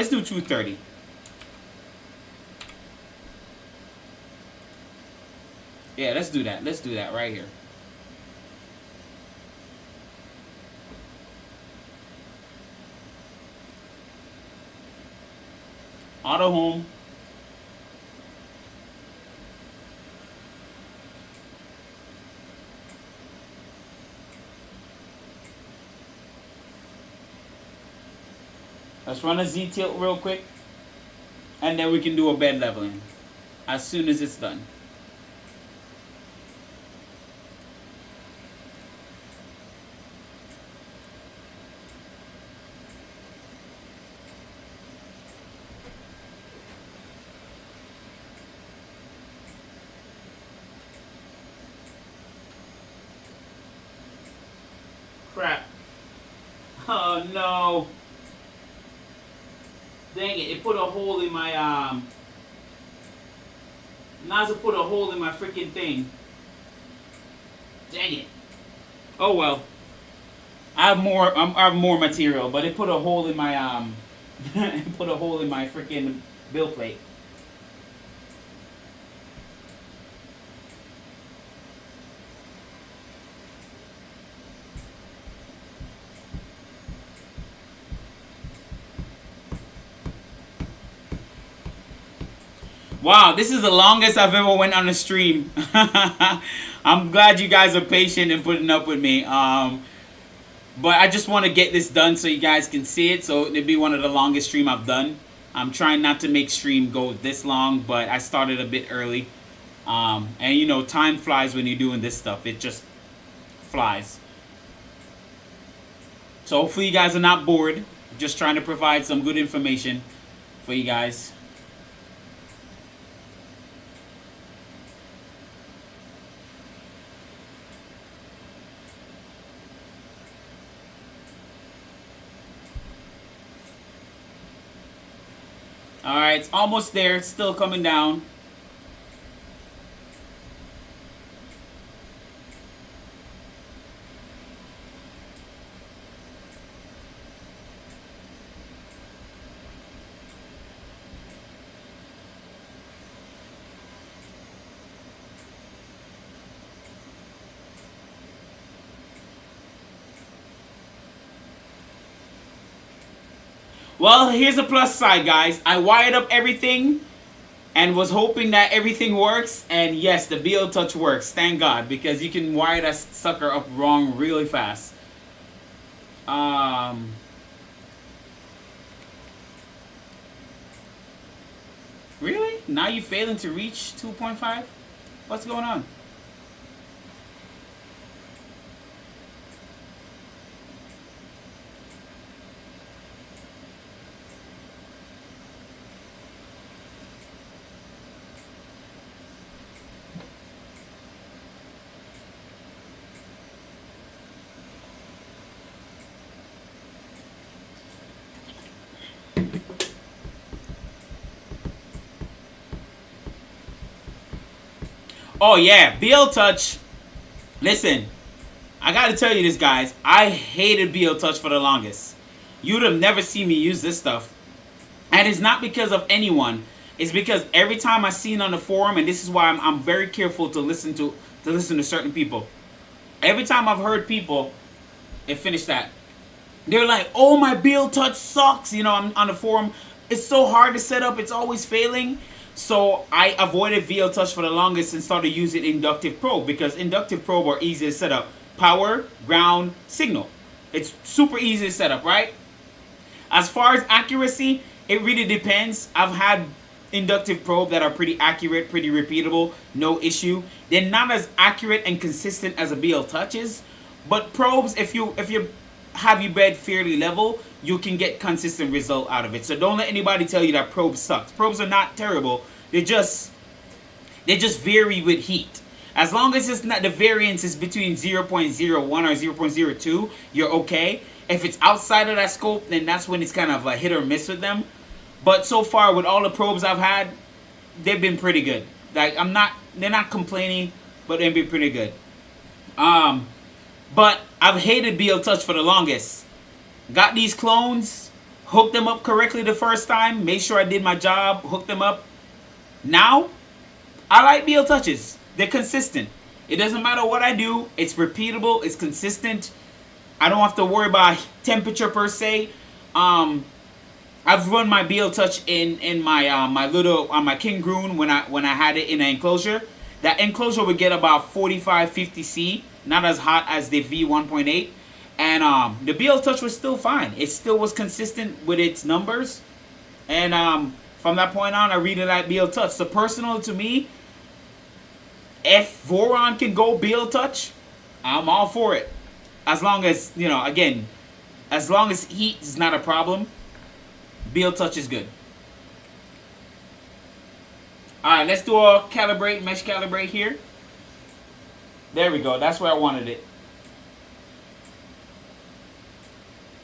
A: do 230. Yeah, let's do that. Let's do that right here. Auto home. Let's run a Z-tilt real quick. And then we can do a bed leveling as soon as it's done. Crap. Oh no. Dang it, it put a hole in my, NASA put a hole in my freaking thing. Dang it. Oh well. I have more material, but it put a hole in my, it put a hole in my freaking build plate. Wow, this is the longest I've ever went on a stream. I'm glad you guys are patient and putting up with me. But I just want to get this done so you guys can see it. So it'll be one of the longest stream I've done. I'm trying not to make stream go this long, but I started a bit early. And you know, time flies when you're doing this stuff. It just flies. So hopefully you guys are not bored. Just trying to provide some good information for you guys. Alright, it's almost there. It's still coming down. Well, here's a plus side, guys. I wired up everything and was hoping that everything works. And yes, the BL Touch works. Thank God, because you can wire that sucker up wrong really fast. Really? Now you failing to reach 2.5? What's going on? Oh yeah, BL Touch. Listen, I gotta tell you this, guys. I hated BL Touch for the longest. You'd have never seen me use this stuff. And it's not because of anyone. It's because every time I see it on the forum, and this is why I'm very careful to listen to certain people. Every time I've heard people, and finish that, they're like, "Oh, my BL Touch sucks." You know, I'm on the forum. It's so hard to set up. It's always failing. So I avoided VL Touch for the longest and started using Inductive Probe, because Inductive Probe are easy to set up. Power, ground, signal. It's super easy to set up, right? As far as accuracy, it really depends. I've had Inductive Probe that are pretty accurate, pretty repeatable, no issue. They're not as accurate and consistent as a BL Touch is, but probes, if you have your bed fairly level, you can get consistent result out of it. So don't let anybody tell you that probes sucks. Probes are not terrible. They just vary with heat. As long as it's not, the variance is between 0.01 or 0.02, you're okay. If it's outside of that scope, then that's when it's kind of a hit or miss with them. But so far, with all the probes I've had, they've been pretty good. Like, they're not complaining, but they've been pretty good. But I've hated BL Touch for the longest. Got these clones, hooked them up correctly the first time, made sure I did my job, hooked them up. Now, I like BL Touches. They're consistent. It doesn't matter what I do. It's repeatable. It's consistent. I don't have to worry about temperature per se. I've run my BL Touch in my my King Groon when I had it in an enclosure. That enclosure would get about 45-50 C, not as hot as the V1.8. And the BL Touch was still fine. It still was consistent with its numbers. And from that point on, I really like BL Touch. So personal to me, if Voron can go BL Touch, I'm all for it. As long as, you know, again, as long as heat is not a problem, BL Touch is good. Alright, let's do a calibrate, mesh calibrate here. There we go. That's where I wanted it.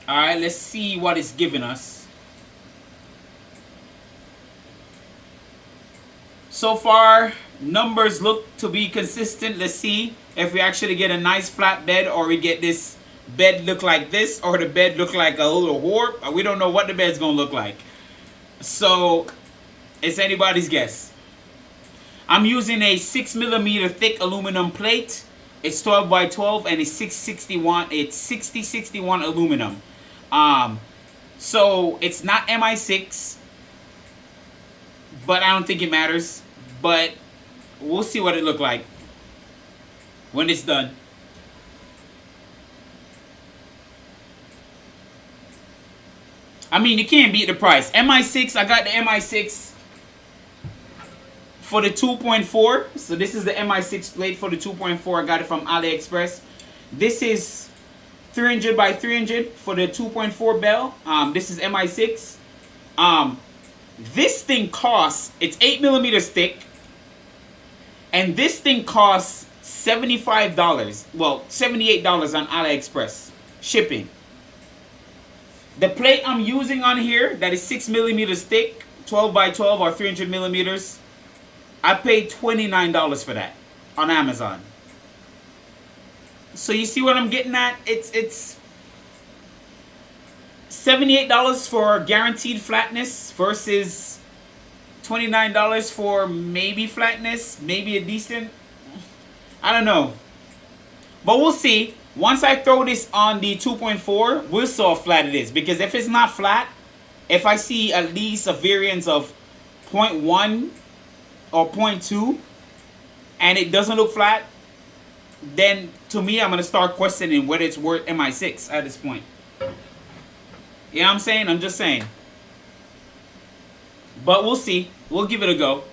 A: Alright, let's see what it's giving us. So far, numbers look to be consistent. Let's see if we actually get a nice flat bed, or we get this bed look like this, or the bed look like a little warp. We don't know what the bed's gonna look like. So it's anybody's guess. I'm using a 6mm thick aluminum plate. It's 12 by 12 and it's 661. It's 6061 aluminum. So it's not MI6, but I don't think it matters. But we'll see what it look like when it's done. I mean, you can't beat the price. MI6, I got the MI6 for the 2.4. So this is the MI6 plate for the 2.4. I got it from AliExpress. This is 300 by 300 for the 2.4 bell. This is MI6. This thing costs, it's 8mm thick. And this thing costs $75. Well, $78 on AliExpress. Shipping. The plate I'm using on here, that is 6mm thick, 12 by 12 or 300 millimeters. I paid $29 for that on Amazon. So you see what I'm getting at? It's $78 for guaranteed flatness versus $29 for maybe flatness, maybe a decent. I don't know. But we'll see. Once I throw this on the 2.4, we'll see how flat it is. Because if it's not flat, if I see at least a variance of 0.1 or 0.2 and it doesn't look flat, then to me I'm going to start questioning whether it's worth MI6 at this point. You know what I'm saying? I'm just saying. But we'll see. We'll give it a go.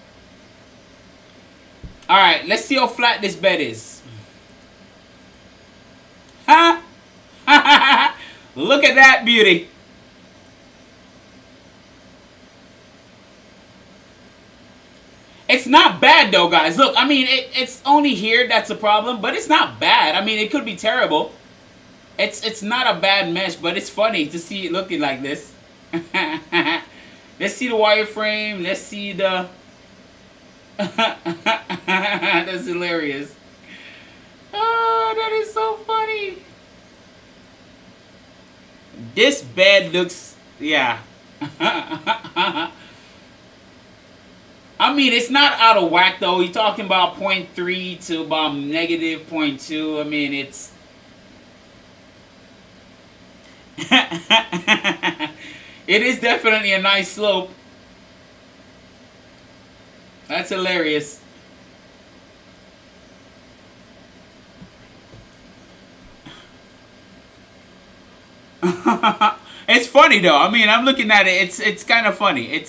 A: Alright, let's see how flat this bed is. Huh? Look at that beauty. It's not bad though, guys. Look, I mean, it's only here that's a problem, but it's not bad. I mean, it could be terrible. It's not a bad mesh, but it's funny to see it looking like this. Let's see the wireframe. Let's see the... That's hilarious. Oh, that is so funny. This bed looks... Yeah. I mean, it's not out of whack, though. You're talking about 0.3 to about negative 0.2. I mean, it's... It is definitely a nice slope. That's hilarious. It's funny though. I mean, I'm looking at it. It's kind of funny.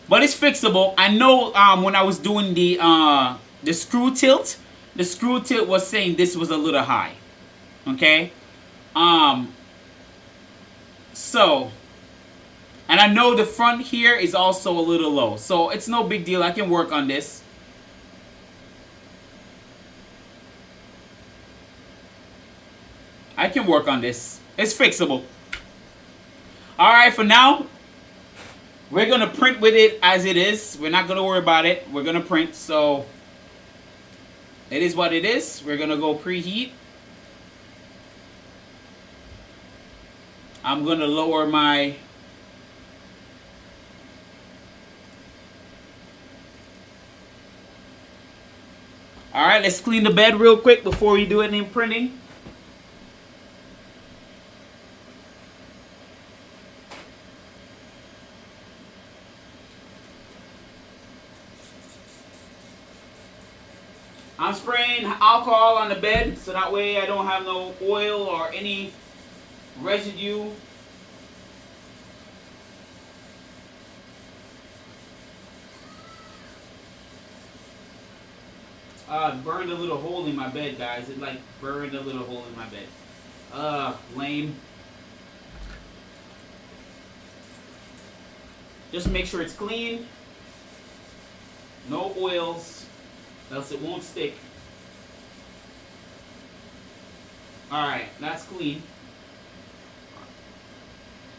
A: But it's fixable. I know when I was doing the screw tilt was saying this was a little high. Okay? So, and I know the front here is also a little low. So, it's no big deal. I can work on this. I can work on this. It's fixable. Alright, for now, we're going to print with it as it is. We're not going to worry about it. We're going to print. So, it is what it is. We're going to go preheat. I'm going to lower my... Alright, let's clean the bed real quick before we do any printing. I'm spraying alcohol on the bed so that way I don't have no oil or any residue. Burned a little hole in my bed, guys. It like burned a little hole in my bed. Lame. Just make sure it's clean. No oils, else it won't stick. Alright, that's clean.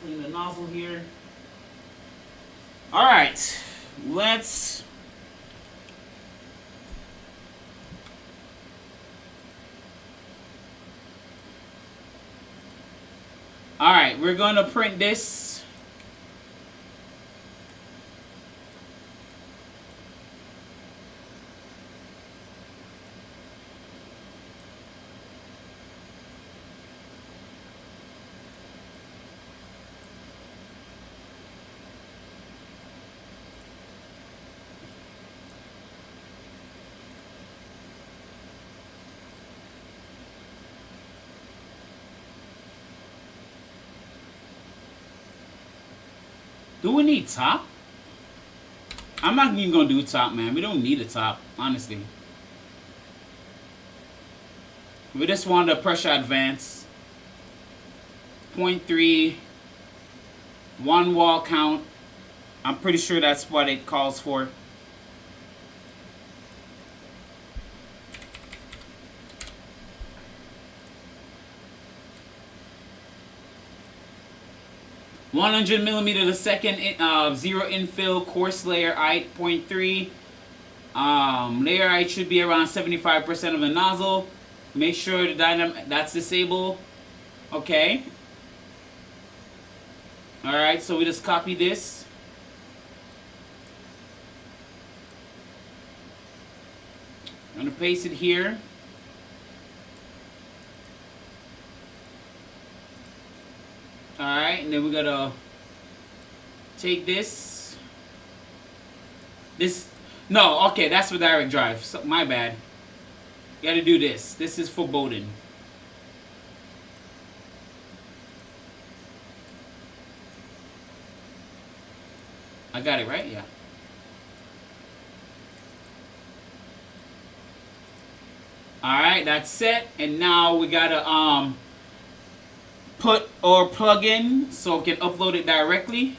A: Clean the nozzle here. Alright, let's... Alright, we're going to print this. Do we need top? I'm not even gonna do top, man. We don't need a top, honestly. We just want a pressure advance. 0.3, 1 wall count. I'm pretty sure that's what it calls for. 100 millimeters a second, zero infill, coarse layer height 0.3. Layer height should be around 75% of the nozzle. Make sure the that's disabled. Okay. Alright, so we just copy this. I'm going to paste it here. Alright, and then we're going to take this. No, okay, that's for direct drive. So, my bad. You got to do this. This is for Bowden. I got it right? Yeah. Alright, that's set. And now we gotta put our plugin so we can upload it directly.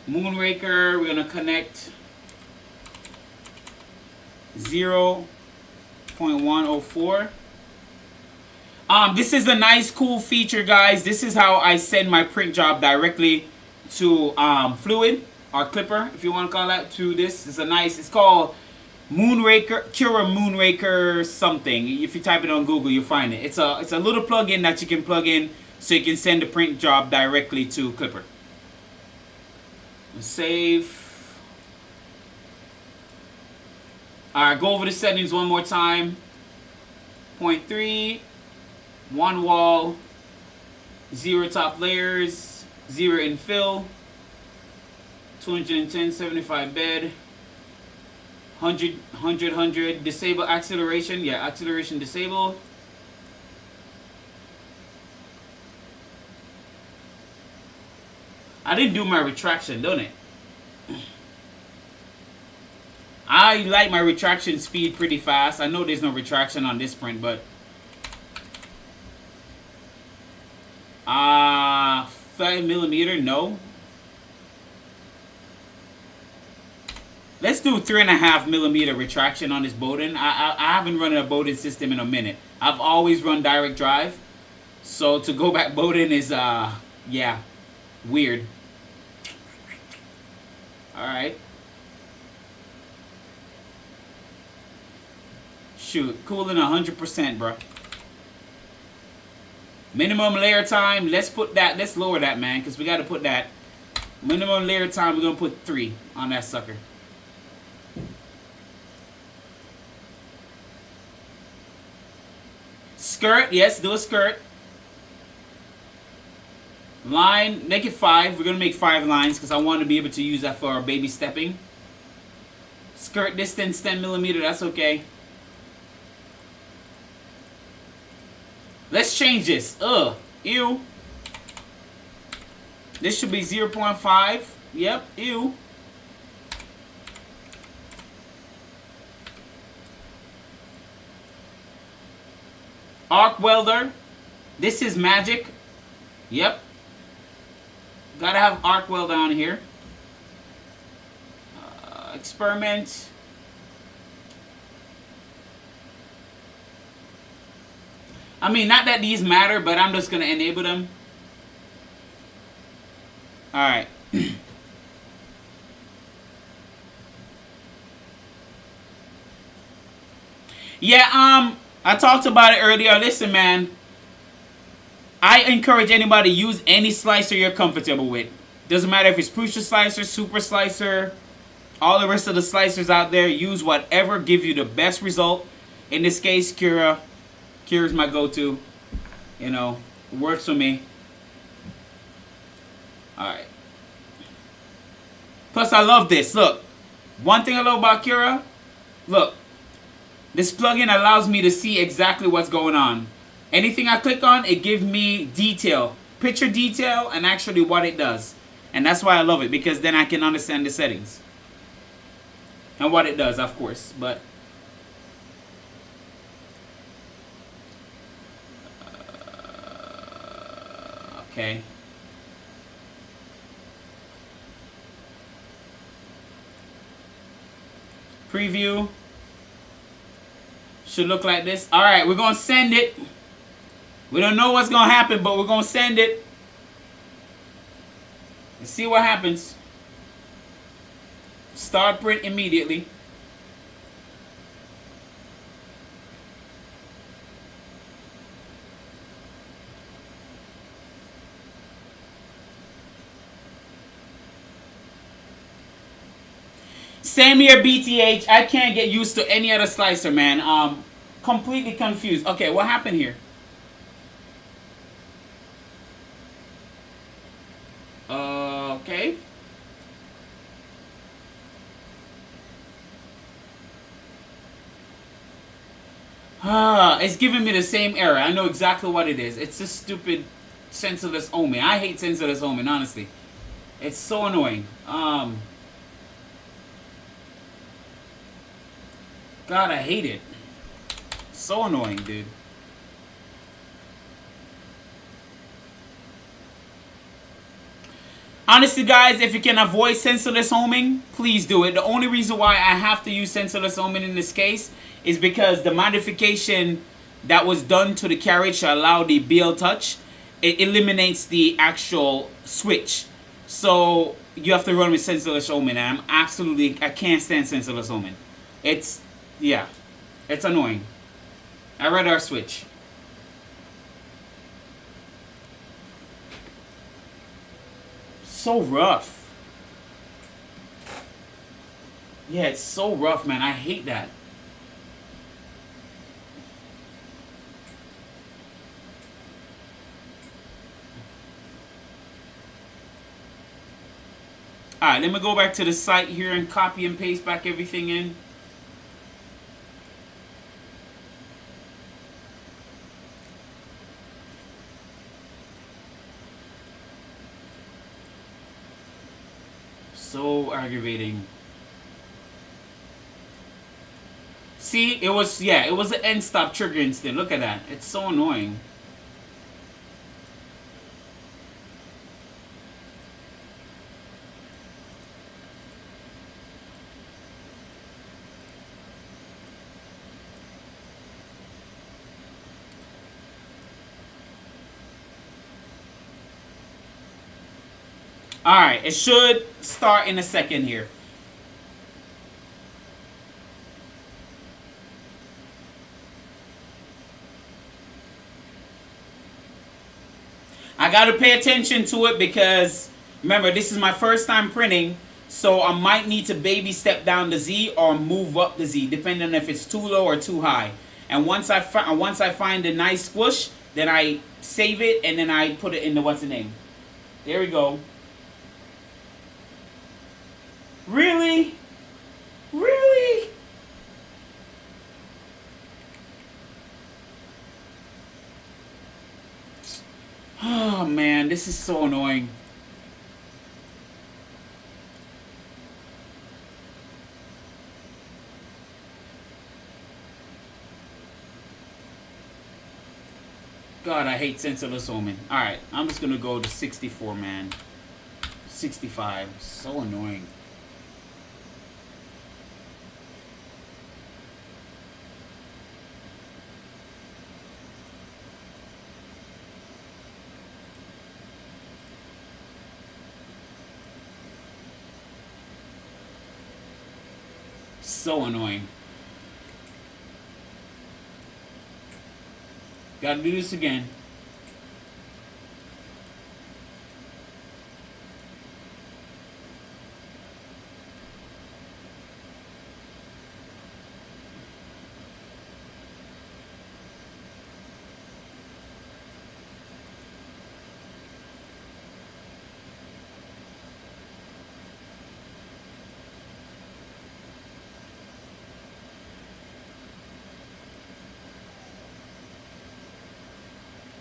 A: Moonraker, we're gonna connect 0.104. This is a nice, cool feature, guys. This is how I send my print job directly to Fluid or Clipper, if you want to call that, to this. It's a nice, it's called Moonraker, Cura Moonraker something. If you type it on Google, you'll find it. It's a little plugin that you can plug in so you can send the print job directly to Clipper. Save. Alright, go over the settings one more time. 0.3. 1 wall, 0 top layers, 0 infill, 210, 75 bed, 100, disable acceleration. Yeah, acceleration disabled. I didn't do my retraction, don't it? I like my retraction speed pretty fast. I know there's no retraction on this print, but 5 millimeter, no. Let's do 3.5 millimeter retraction on this Bowden. I haven't run a Bowden system in a minute. I've always run direct drive, so to go back Bowden is yeah, weird. All right. Shoot, cooling 100%, bro. Minimum layer time, let's lower that, man, because we got to put that. Minimum layer time, we're going to put 3 on that sucker. Skirt, yes, do a skirt. Line, make it 5. We're going to make 5 lines because I want to be able to use that for our baby stepping. Skirt distance, 10 millimeter, that's okay. Let's change this. Ew. This should be 0.5. Yep, ew. Arc welder. This is magic. Yep. Gotta have arc welder on here. Experiment. I mean, not that these matter, but I'm just going to enable them. Alright. Yeah, I talked about it earlier. Listen, man. I encourage anybody to use any slicer you're comfortable with. Doesn't matter if it's Pruz slicer, super slicer, all the rest of the slicers out there. Use whatever gives you the best result. In this case, Cura. Cura's my go-to. You know, it works for me. Alright. Plus, I love this. Look. One thing I love about Cura. Look. This plugin allows me to see exactly what's going on. Anything I click on, it gives me detail. Picture detail and actually what it does. And that's why I love it. Because then I can understand the settings. And what it does, of course. But okay. Preview. Should look like this. All right, we're gonna send it. We don't know what's gonna happen, but we're gonna send it. Let's see what happens. Start print immediately. Same here, BTH. I can't get used to any other slicer, man. Completely confused. Okay, what happened here? Okay. It's giving me the same error. I know exactly what it is. It's this stupid sensorless omen. I hate sensorless omen, honestly. It's so annoying. God, I hate it. So annoying, dude. Honestly, guys, if you can avoid sensorless homing, please do it. The only reason why I have to use sensorless homing in this case is because the modification that was done to the carriage to allow the BL touch, it eliminates the actual switch. So you have to run with sensorless homing, and I can't stand sensorless homing. It's, yeah, it's annoying. I rather switch. So rough. Yeah, it's so rough, man. I hate that. Alright, let me go back to the site here and copy and paste back everything in. So aggravating. See, it was an end stop trigger instead. Look at that. It's so annoying. Alright, it should start in a second here. I gotta pay attention to it because, remember, this is my first time printing, so I might need to baby step down the Z or move up the Z, depending on if it's too low or too high. And once I find a nice squish, then I save it and then I put it in the what's the name. There we go. Really? Really? Oh man, this is so annoying. God, I hate sensorless omen. Alright, I'm just gonna go to 64, man. 65. So annoying. So annoying. Gotta do this again.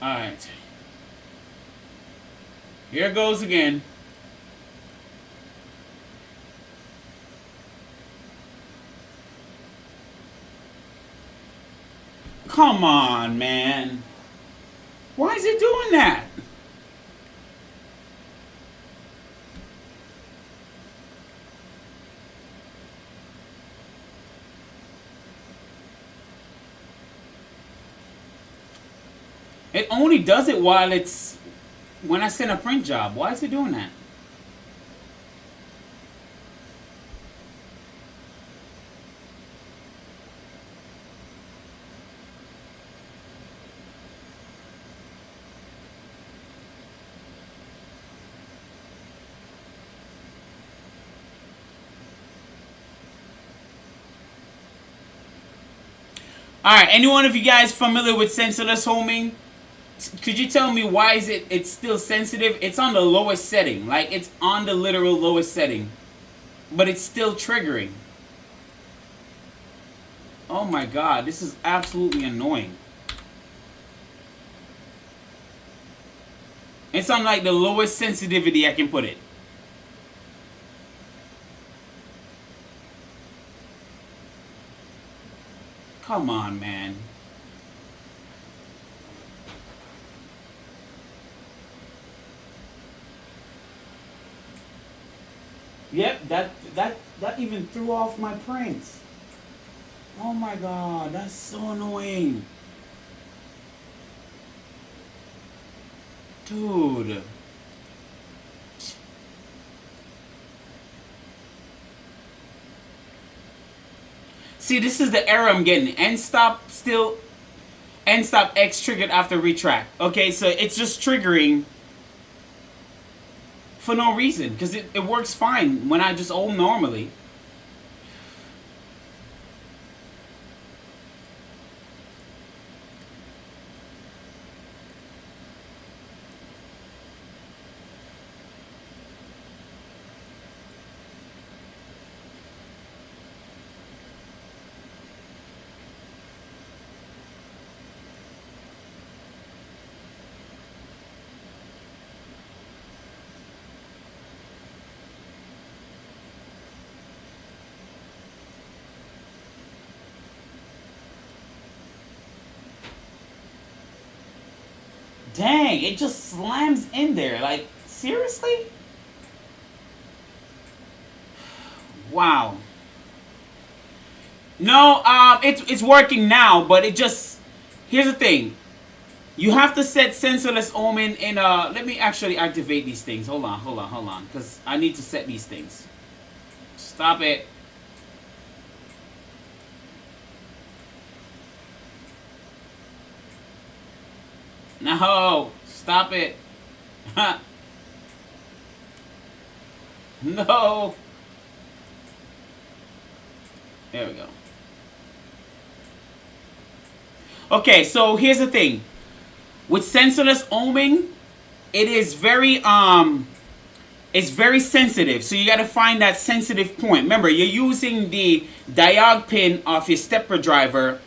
A: Alright. Here goes again. Come on, man. Why is it doing that? It only does it while it's when I send a print job. Why is it doing that? Alright, anyone of you guys familiar with sensorless homing? Could you tell me why is it's still sensitive? It's on the lowest setting. Like, it's on the literal lowest setting. But it's still triggering. Oh my god, this is absolutely annoying. It's on like the lowest sensitivity I can put it. Come on, man. Yep, that even threw off my prints. Oh my god, that's so annoying. Dude. See, this is the error I'm getting. End stop X triggered after retract. Okay, so it's just triggering for no reason, because it works fine when I just ohm normally. Dang, it just slams in there. Like, seriously? Wow. No, it's working now, but it just... Here's the thing. You have to set sensorless ohming in let me actually activate these things. Hold on. Because I need to set these things. Stop it. No, stop it. No. There we go. Okay, so here's the thing. With sensorless ohming, it is very it's very sensitive. So you got to find that sensitive point. Remember, you're using the diode pin of your stepper driver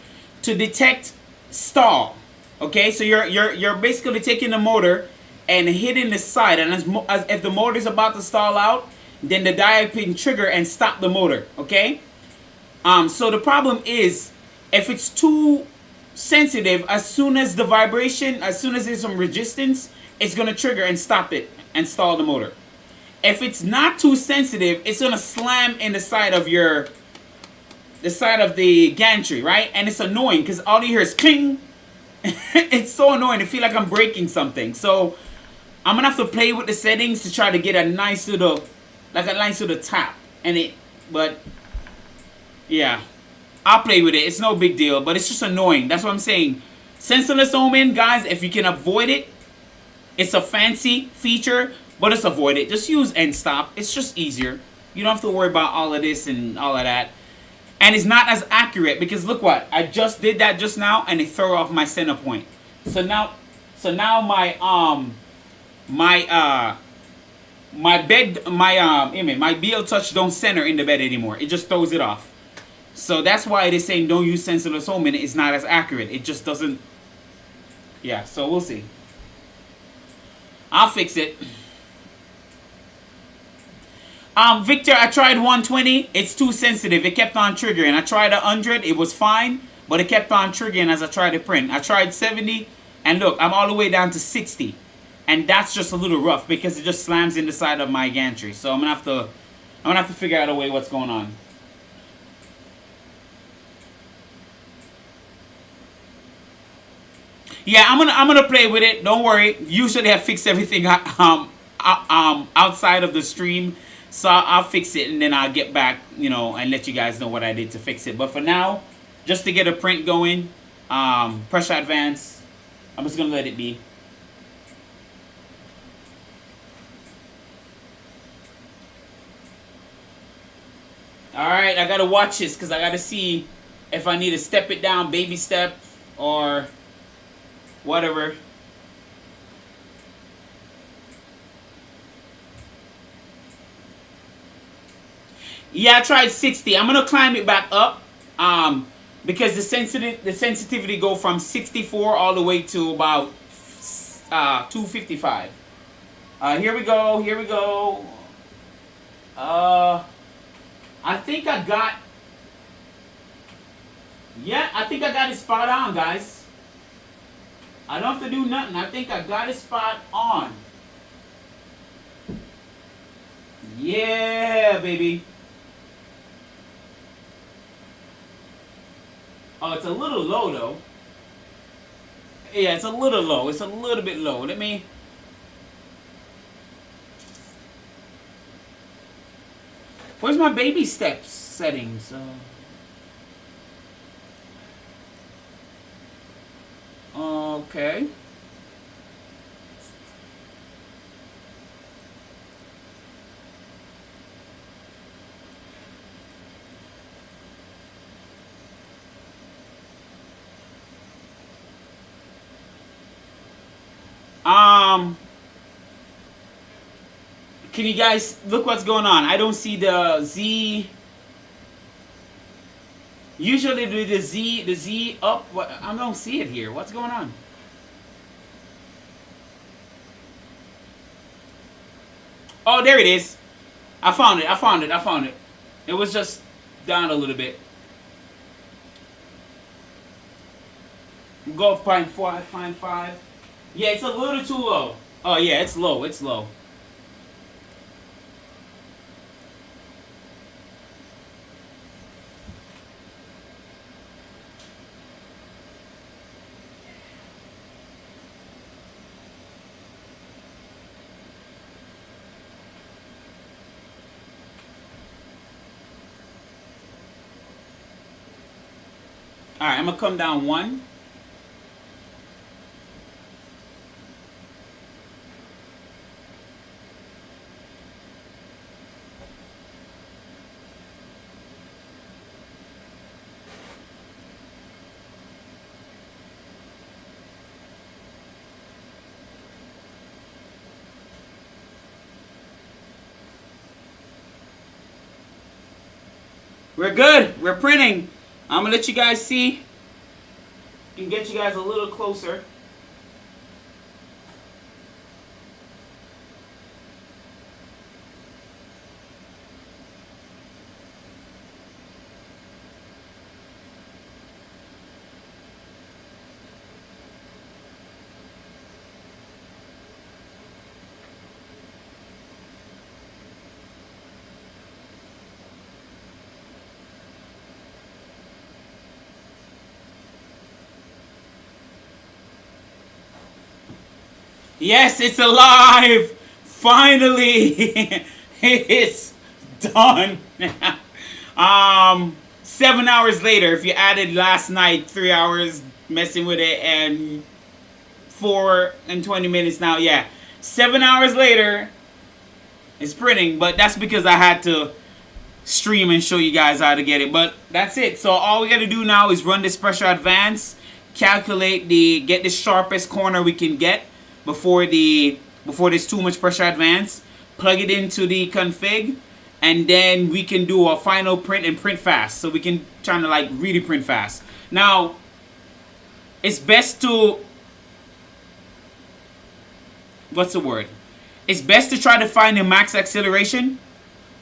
A: to detect stall. Okay, so you're basically taking the motor and hitting the side, and as if the motor is about to stall out, then the diode pin trigger and stop the motor. Okay, so the problem is if it's too sensitive, as soon as the vibration, as soon as there's some resistance, it's gonna trigger and stop it and stall the motor. If it's not too sensitive, it's gonna slam in the side of the gantry, right? And it's annoying because all you hear is cling. It's so annoying. I feel like I'm breaking something. So I'm gonna have to play with the settings to try to get a nice little, tap. But yeah, I'll play with it. It's no big deal, but it's just annoying. That's what I'm saying. Sensorless ohming, guys, if you can avoid it, it's a fancy feature, but just avoid it. Just use end stop. It's just easier. You don't have to worry about all of this and all of that. And it's not as accurate because look what, I just did that just now and it threw off my center point. So now my BL touch don't center in the bed anymore. It just throws it off. So that's why it is saying don't use sensorless ohming. It's not as accurate. It just doesn't. Yeah, so we'll see. I'll fix it. Victor, I tried 120. It's too sensitive. It kept on triggering. I tried 100. It was fine, but it kept on triggering as I tried to print. I tried 70, and look, I'm all the way down to 60, and that's just a little rough because it just slams in the side of my gantry. So I'm gonna have to figure out a way what's going on. Yeah, I'm gonna play with it. Don't worry. Usually I fix everything outside of the stream, so I'll fix it and then I'll get back, you know, and let you guys know what I did to fix it. But for now, just to get a print going, pressure advance, I'm just gonna let it be. All right, I gotta watch this because I gotta see if I need to step it down, baby step, or whatever. Yeah, I tried 60. I'm gonna climb it back up, because the sensitivity go from 64 all the way to about 255. Here we go. Here we go. I think I got. Yeah, I think I got it spot on, guys. I don't have to do nothing. I think I got it spot on. Yeah, baby. Oh, it's a little low though. Yeah, it's a little low. It's a little bit low. Let me. Where's my baby steps settings? Okay. Can you guys look what's going on? I don't see the Z. Usually the Z up. What? I don't see it here. What's going on? Oh, there it is. I found it. I found it. I found it. It was just down a little bit. Go find 5. Yeah, it's a little too low. Oh yeah, it's low. It's low. Alright, I'm gonna come down 1. We're good. We're printing. I'm gonna let you guys see. Can get you guys a little closer. Yes, it's alive! Finally! It's done. 7 hours later, if you added last night 3 hours messing with it and 4 and 20 minutes now, yeah. 7 hours later, it's printing, but that's because I had to stream and show you guys how to get it. But that's it. So all we gotta do now is run this pressure advance, calculate get the sharpest corner we can get before there's too much pressure advance, plug it into the config, and then we can do a final print and print fast. So we can try to like really print fast. Now, it's best to, what's the word? It's best to try to find the max acceleration,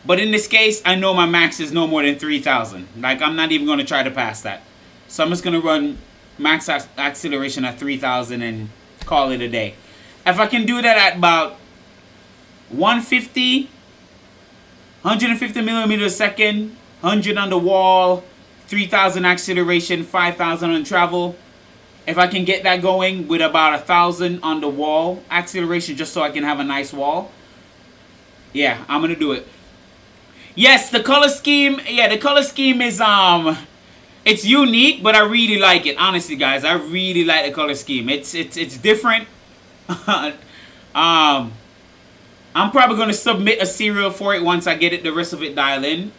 A: but in this case, I know my max is no more than 3,000. Like, I'm not even gonna try to pass that. So I'm just gonna run max acceleration at 3,000 and call it a day. If I can do that at about 150 millimeters a second, 100 on the wall, 3,000 acceleration, 5,000 on travel, If I can get that going with about 1,000 on the wall acceleration, just so I can have a nice wall, yeah, I'm gonna do it. Yes, the color scheme. Yeah, the color scheme is it's unique, but I really like it. Honestly, guys, I really like the color scheme. It's different. I'm probably gonna submit a serial for it once I get it, the rest of it dialed in.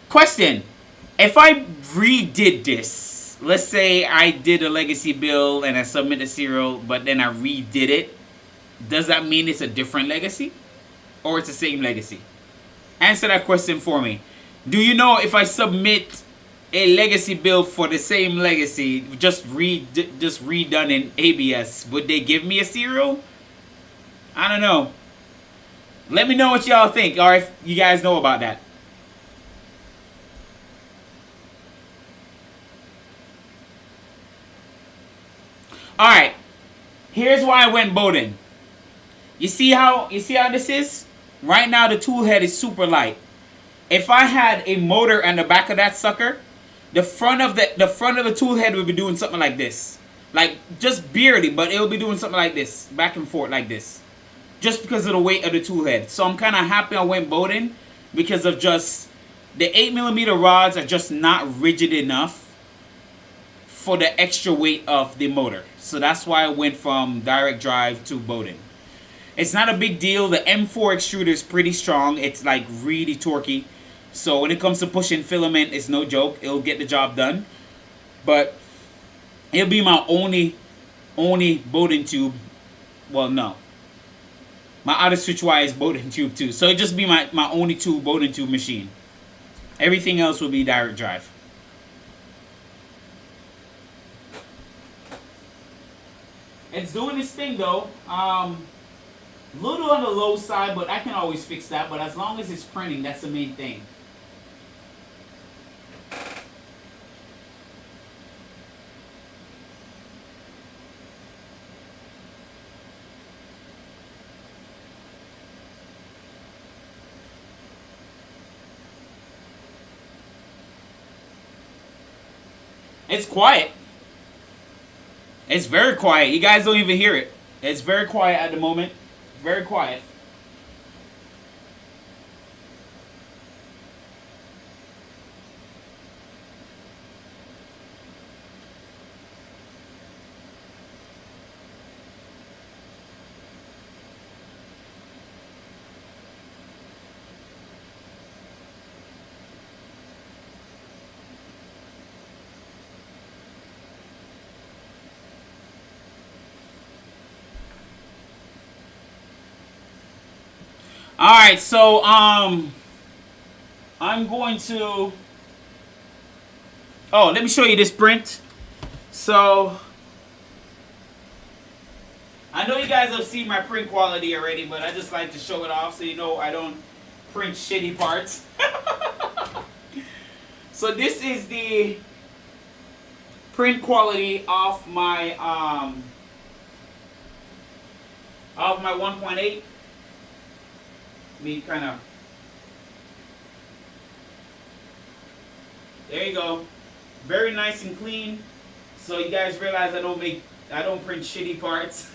A: Question: if I redid this, let's say I did a legacy build and I submit a serial, but then I redid it, does that mean it's a different legacy, or it's the same legacy? Answer that question for me. Do you know if I submit a legacy build for the same legacy, just redone in ABS, would they give me a serial? I don't know. Let me know what y'all think, or if you guys know about that. Alright. Here's why I went Bowden. You see how this is? Right now the tool head is super light. If I had a motor on the back of that sucker, the front of the tool head would be doing something like this. Like just barely, but it will be doing something like this, back and forth like this. Just because of the weight of the tool head. So I'm kind of happy I went Bowden because of just the 8mm rods are just not rigid enough for the extra weight of the motor. So that's why I went from direct drive to Bowden. It's not a big deal. The M4 extruder is pretty strong. It's like really torquey. So when it comes to pushing filament, it's no joke. It'll get the job done. But it'll be my only Bowden tube. Well, no. My other switch wire is Bowden tube too. So it'll just be my only two Bowden tube machine. Everything else will be direct drive. It's doing this thing though. Little on the low side, but I can always fix that. But as long as it's printing, that's the main thing. It's quiet. It's very quiet. You guys don't even hear it. It's very quiet at the moment. Very quiet. Alright, so I'm going to let me show you this print. So I know you guys have seen my print quality already, but I just like to show it off so you know I don't print shitty parts. So this is the print quality of my 1.8. Me kind of, there you go, very nice and clean. So you guys realize I don't print shitty parts.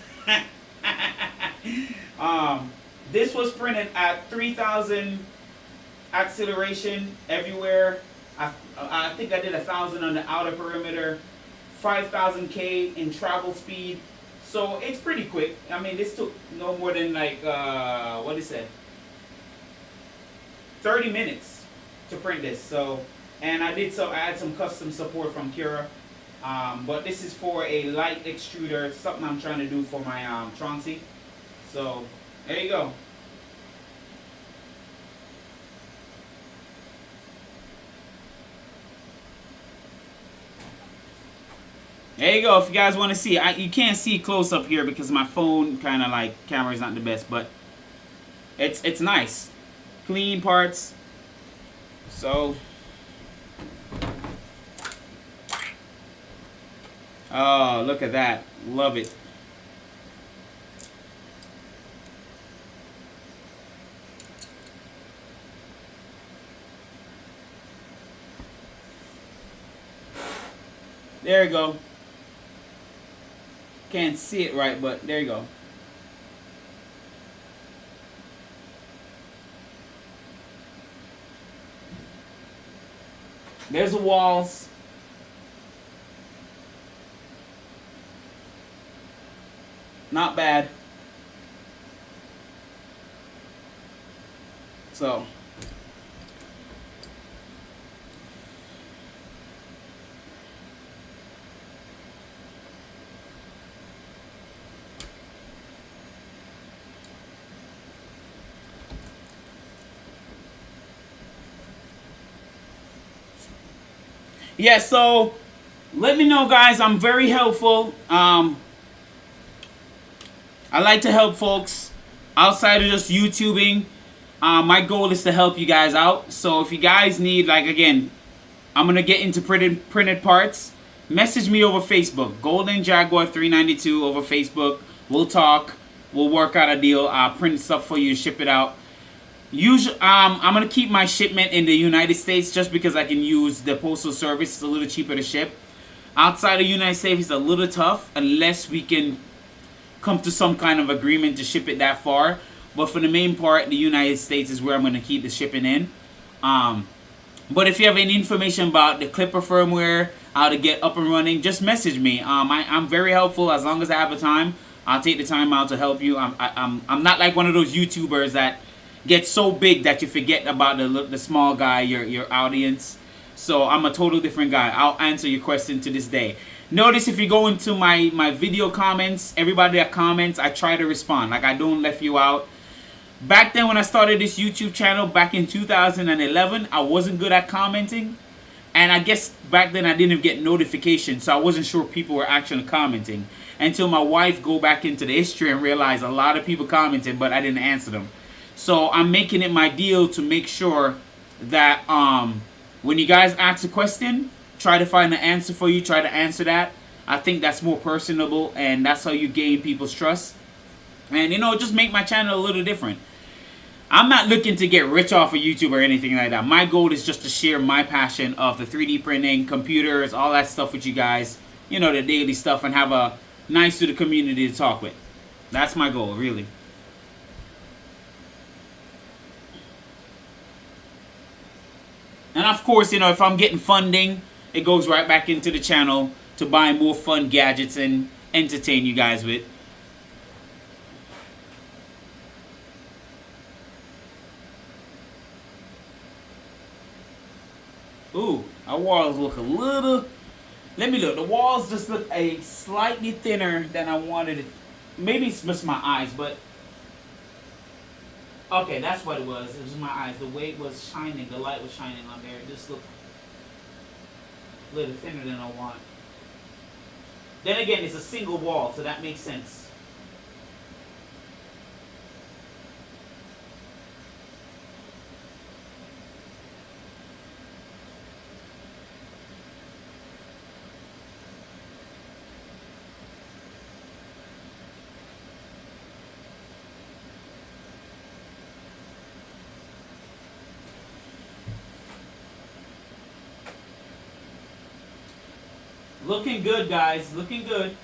A: This was printed at 3,000 acceleration everywhere. I think I did 1,000 on the outer perimeter, 5,000 K in travel speed. So it's pretty quick. I mean, this took no more than like what is it? 30 minutes to print this. So, and I had some custom support from Cura, but this is for a light extruder, something I'm trying to do for my Troncy. So there you go. There you go. If you guys want to see, you can't see close up here because my phone kind of like camera is not the best, but it's nice. Clean parts. So oh, look at that. Love it. There you go. Can't see it right, but there you go. There's the walls. Not bad. So yeah, so let me know, guys. I'm very helpful. I like to help folks outside of just YouTubing. My goal is to help you guys out. So if you guys need, like, again, I'm going to get into printed parts. Message me over Facebook. GoldenJaguar392 over Facebook. We'll talk. We'll work out a deal. I'll print stuff for you and ship it out. Usually, I'm going to keep my shipment in the United States just because I can use the postal service. It's a little cheaper to ship. Outside of the United States, it's a little tough unless we can come to some kind of agreement to ship it that far. But for the main part, the United States is where I'm going to keep the shipping in. But if you have any information about the Clipper firmware, how to get up and running, just message me. I'm very helpful as long as I have the time. I'll take the time out to help you. I'm not like one of those YouTubers that get so big that you forget about the small guy, your audience. So I'm a total different guy. I'll answer your question to this day. Notice if you go into my video comments, everybody that comments, I try to respond. Like, I don't left you out. Back then when I started this YouTube channel back in 2011, I wasn't good at commenting. And I guess back then I didn't get notifications, so I wasn't sure people were actually commenting. Until my wife go back into the history and realize a lot of people commented, but I didn't answer them. So I'm making it my deal to make sure that when you guys ask a question, try to find an answer for you, try to answer that. I think that's more personable, and that's how you gain people's trust. And, you know, just make my channel a little different. I'm not looking to get rich off of YouTube or anything like that. My goal is just to share my passion of the 3D printing, computers, all that stuff with you guys. You know, the daily stuff, and have a nice little community to talk with. That's my goal, really. And of course, you know, if I'm getting funding, it goes right back into the channel to buy more fun gadgets and entertain you guys with. Ooh, our walls look a little... Let me look. The walls just look a slightly thinner than I wanted it. Maybe it's just my eyes, but... Okay, that's what it was. It was my eyes. The way it was shining, the light was shining on there. It just looked a little thinner than I want. Then again, it's a single wall, so that makes sense. Looking good, guys. Looking good.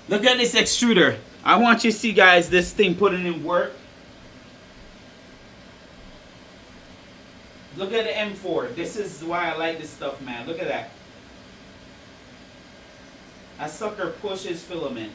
A: Look at this extruder. I want you to see, guys, this thing putting in work. Look at the M4. This is why I like this stuff, man. Look at that. That sucker pushes filament.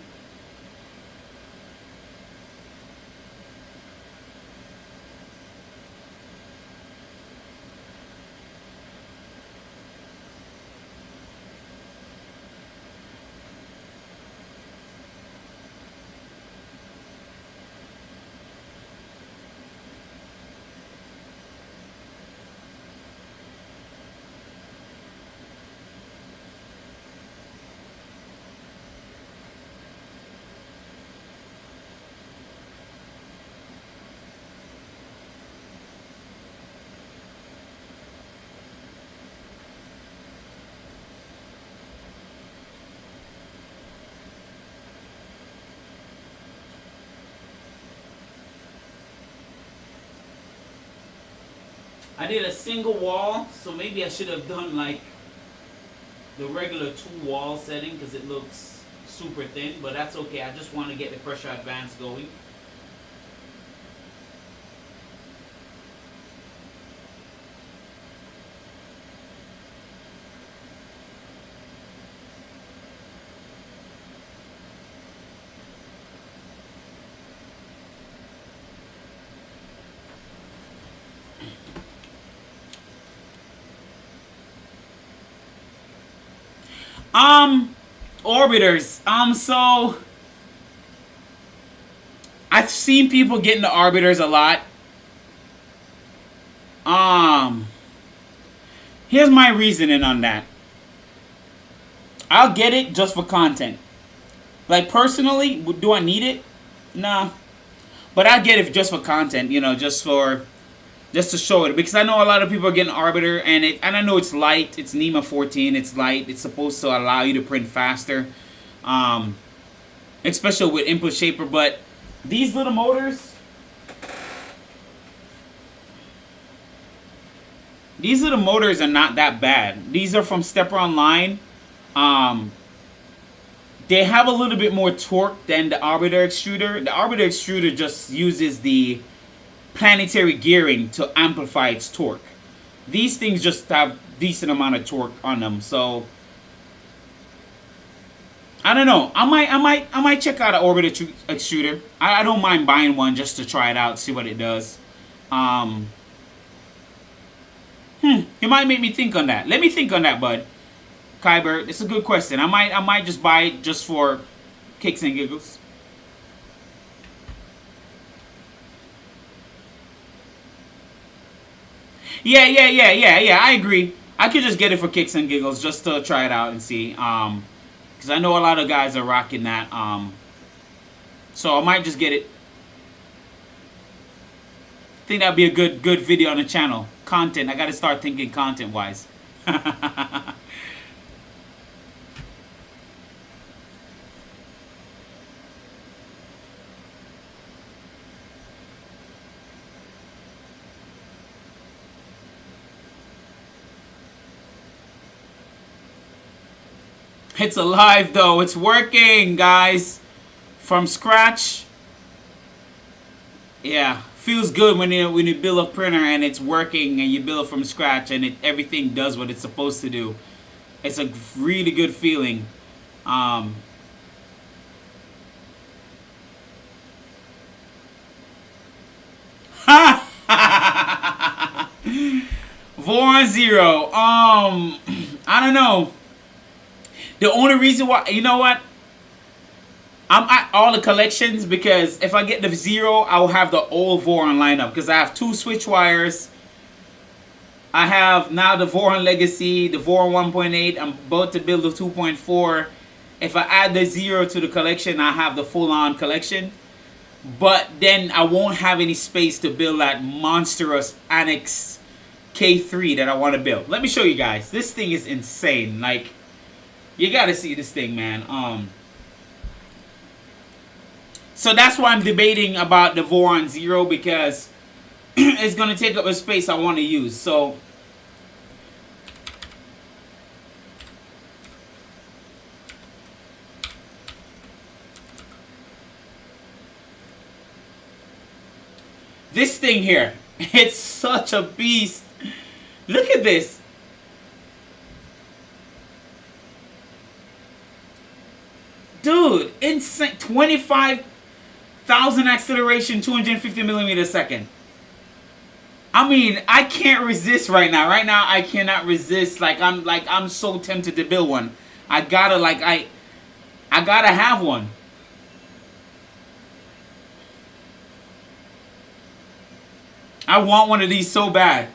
A: I did a single wall, so maybe I should have done like the regular 2-wall setting because it looks super thin, but that's okay. I just want to get the pressure advance going. Orbiters. So I've seen people get into orbiters a lot. Here's my reasoning on that. I'll get it just for content. Like personally, do I need it? Nah. But I get it just for content, you know, just to show it, because I know a lot of people are getting Arbiter, and I know it's light. It's NEMA 14. It's light. It's supposed to allow you to print faster, especially with input shaper. But these little motors, are not that bad. These are from Stepper Online. They have a little bit more torque than the Arbiter Extruder. The Arbiter Extruder just uses the planetary gearing to amplify its torque. These things just have decent amount of torque on them, so I don't know. I might check out an Orbiter Extruder. I don't mind buying one just to try it out, see what it does. You might make me think on that. Let me think on that, bud. Kyber, it's a good question. I might just buy it just for kicks and giggles. Yeah. I agree. I could just get it for kicks and giggles just to try it out and see. Because I know a lot of guys are rocking that. So I might just get it. I think that'd be a good video on the channel. Content. I got to start thinking content wise. It's alive though. It's working, guys. From scratch. Yeah, feels good when you build a printer and it's working and you build it from scratch and everything does what it's supposed to do. It's a really good feeling. Voron Zero. I don't know. The only reason why, you know what? I'm at all the collections because if I get the Zero, I will have the old Voron lineup because I have 2 switch wires. I have now the Voron Legacy, the Voron 1.8. I'm about to build the 2.4. If I add the Zero to the collection, I have the full-on collection. But then I won't have any space to build that monstrous Annex K3 that I want to build. Let me show you guys. This thing is insane. Like, you gotta see this thing, man. So that's why I'm debating about the Voron Zero because it's gonna take up a space I want to use. So this thing here, it's such a beast. Look at this. Dude, insane. 25,000 acceleration, 250 millimeters a second. I mean, I can't resist right now. Right now, I cannot resist. I'm so tempted to build one. I gotta have one. I want one of these so bad.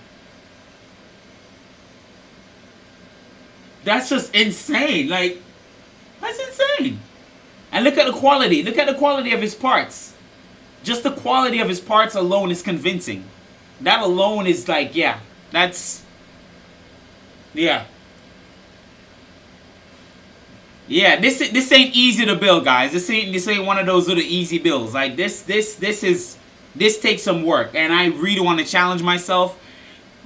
A: That's just insane. Like, that's insane. And look at the quality. Look at the quality of his parts. Just the quality of his parts alone is convincing. That alone is like, yeah, that's, yeah. Yeah, this ain't easy to build, guys. This ain't one of those little easy builds. Like this takes some work, and I really want to challenge myself.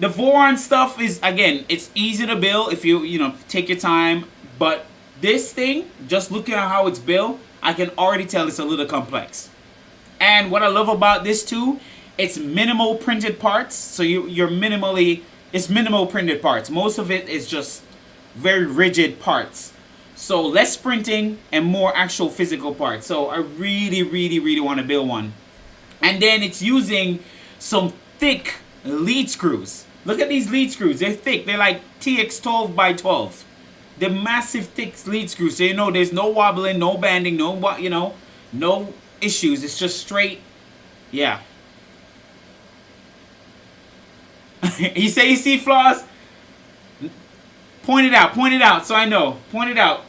A: The Voron stuff is, again, it's easy to build if you know, take your time. But this thing, just looking at how it's built, I can already tell it's a little complex. And what I love about this too, it's minimal printed parts. So it's minimal printed parts. Most of it is just very rigid parts. So less printing and more actual physical parts. So I really, really, really want to build one. And then it's using some thick lead screws. Look at these lead screws. They're thick. They're like TX 12 by 12. They're massive thick lead screws. So you know there's no wobbling, no banding, no, you know, no issues. It's just straight. Yeah. You say you see flaws? Point it out so I know. Point it out.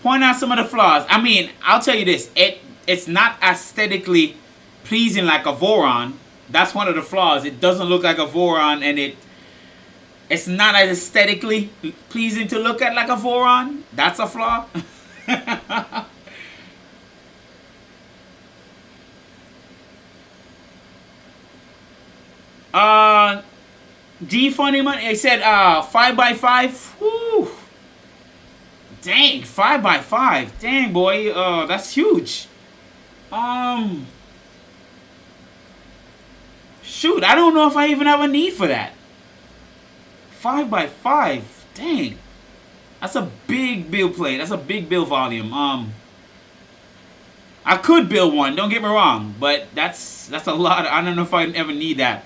A: Point out some of the flaws. I mean, I'll tell you this. It's not aesthetically pleasing like a Voron. That's one of the flaws. It doesn't look like a Voron, and it's not as aesthetically pleasing to look at like a Voron. That's a flaw. G Funny Money, I said 5x5. Woo. Dang, 5x5. Dang, boy, that's huge. Shoot, I don't know if I even have a need for that. 5x5. Dang. That's a big build plate. That's a big build volume. I could build one, don't get me wrong, but that's a lot. I don't know if I ever need that.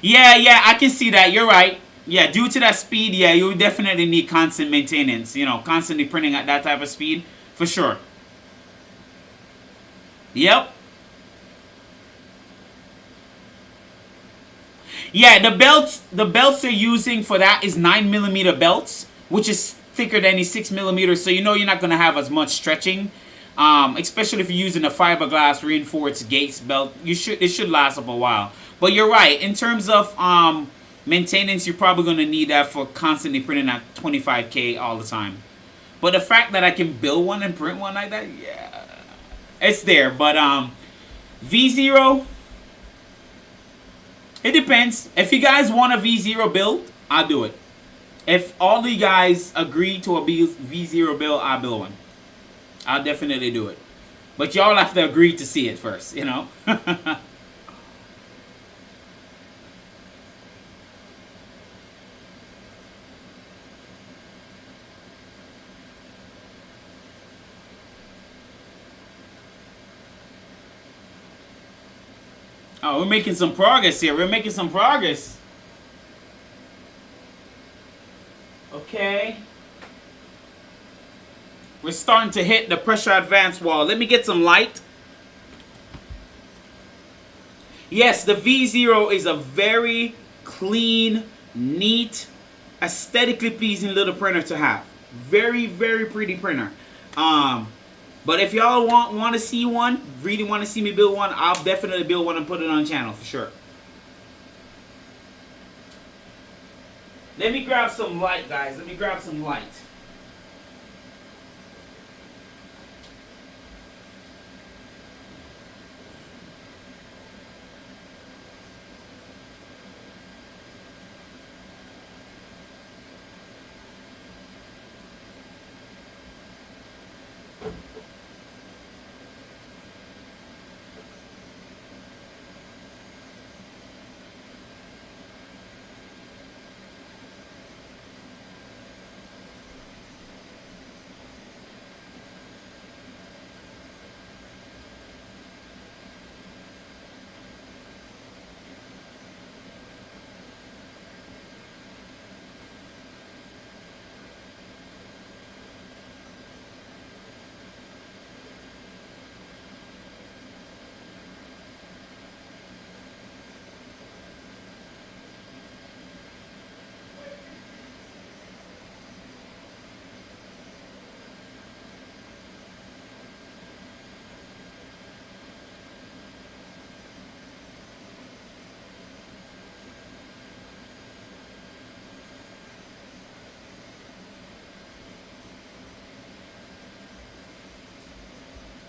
A: Yeah, I can see that. You're right. Yeah, due to that speed, yeah, you definitely need constant maintenance. You know, constantly printing at that type of speed, for sure. Yep. Yeah, the belts they're using for that is 9mm belts, which is thicker than the 6mm. So you know you're not gonna have as much stretching, especially if you're using a fiberglass reinforced Gates belt. It should last up a while. But you're right. In terms of maintenance, you're probably gonna need that for constantly printing at 25K all the time. But the fact that I can build one and print one like that, yeah, it's there. But V0. It depends. If you guys want a V0 build, I'll do it. If all you guys agree to a V0 build, I'll build one. I'll definitely do it. But y'all have to agree to see it first, you know? Oh, we're making some progress here. We're making some progress. Okay. We're starting to hit the pressure advance wall. Let me get some light. Yes, the V0 is a very clean, neat, aesthetically pleasing little printer to have. Very, very pretty printer. But if y'all want to see one, really want to see me build one, I'll definitely build one and put it on the channel for sure. Let me grab some light, guys. Let me grab some light.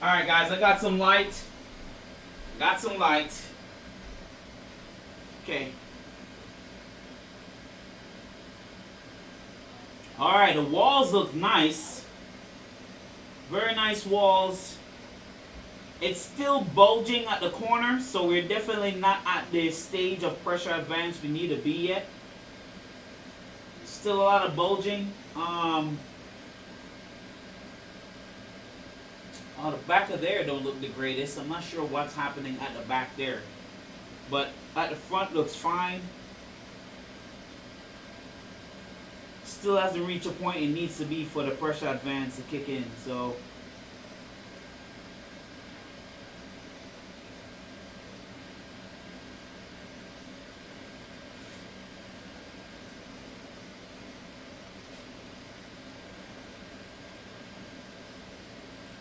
A: Alright guys, I got some light. Got some light. Okay. Alright, the walls look nice. Very nice walls. It's still bulging at the corner, so we're definitely not at the stage of pressure advance we need to be yet. Still a lot of bulging. Oh, the back of there don't look the greatest. I'm not sure what's happening at the back there. But at the front looks fine. Still hasn't reached a point it needs to be for the pressure advance to kick in. So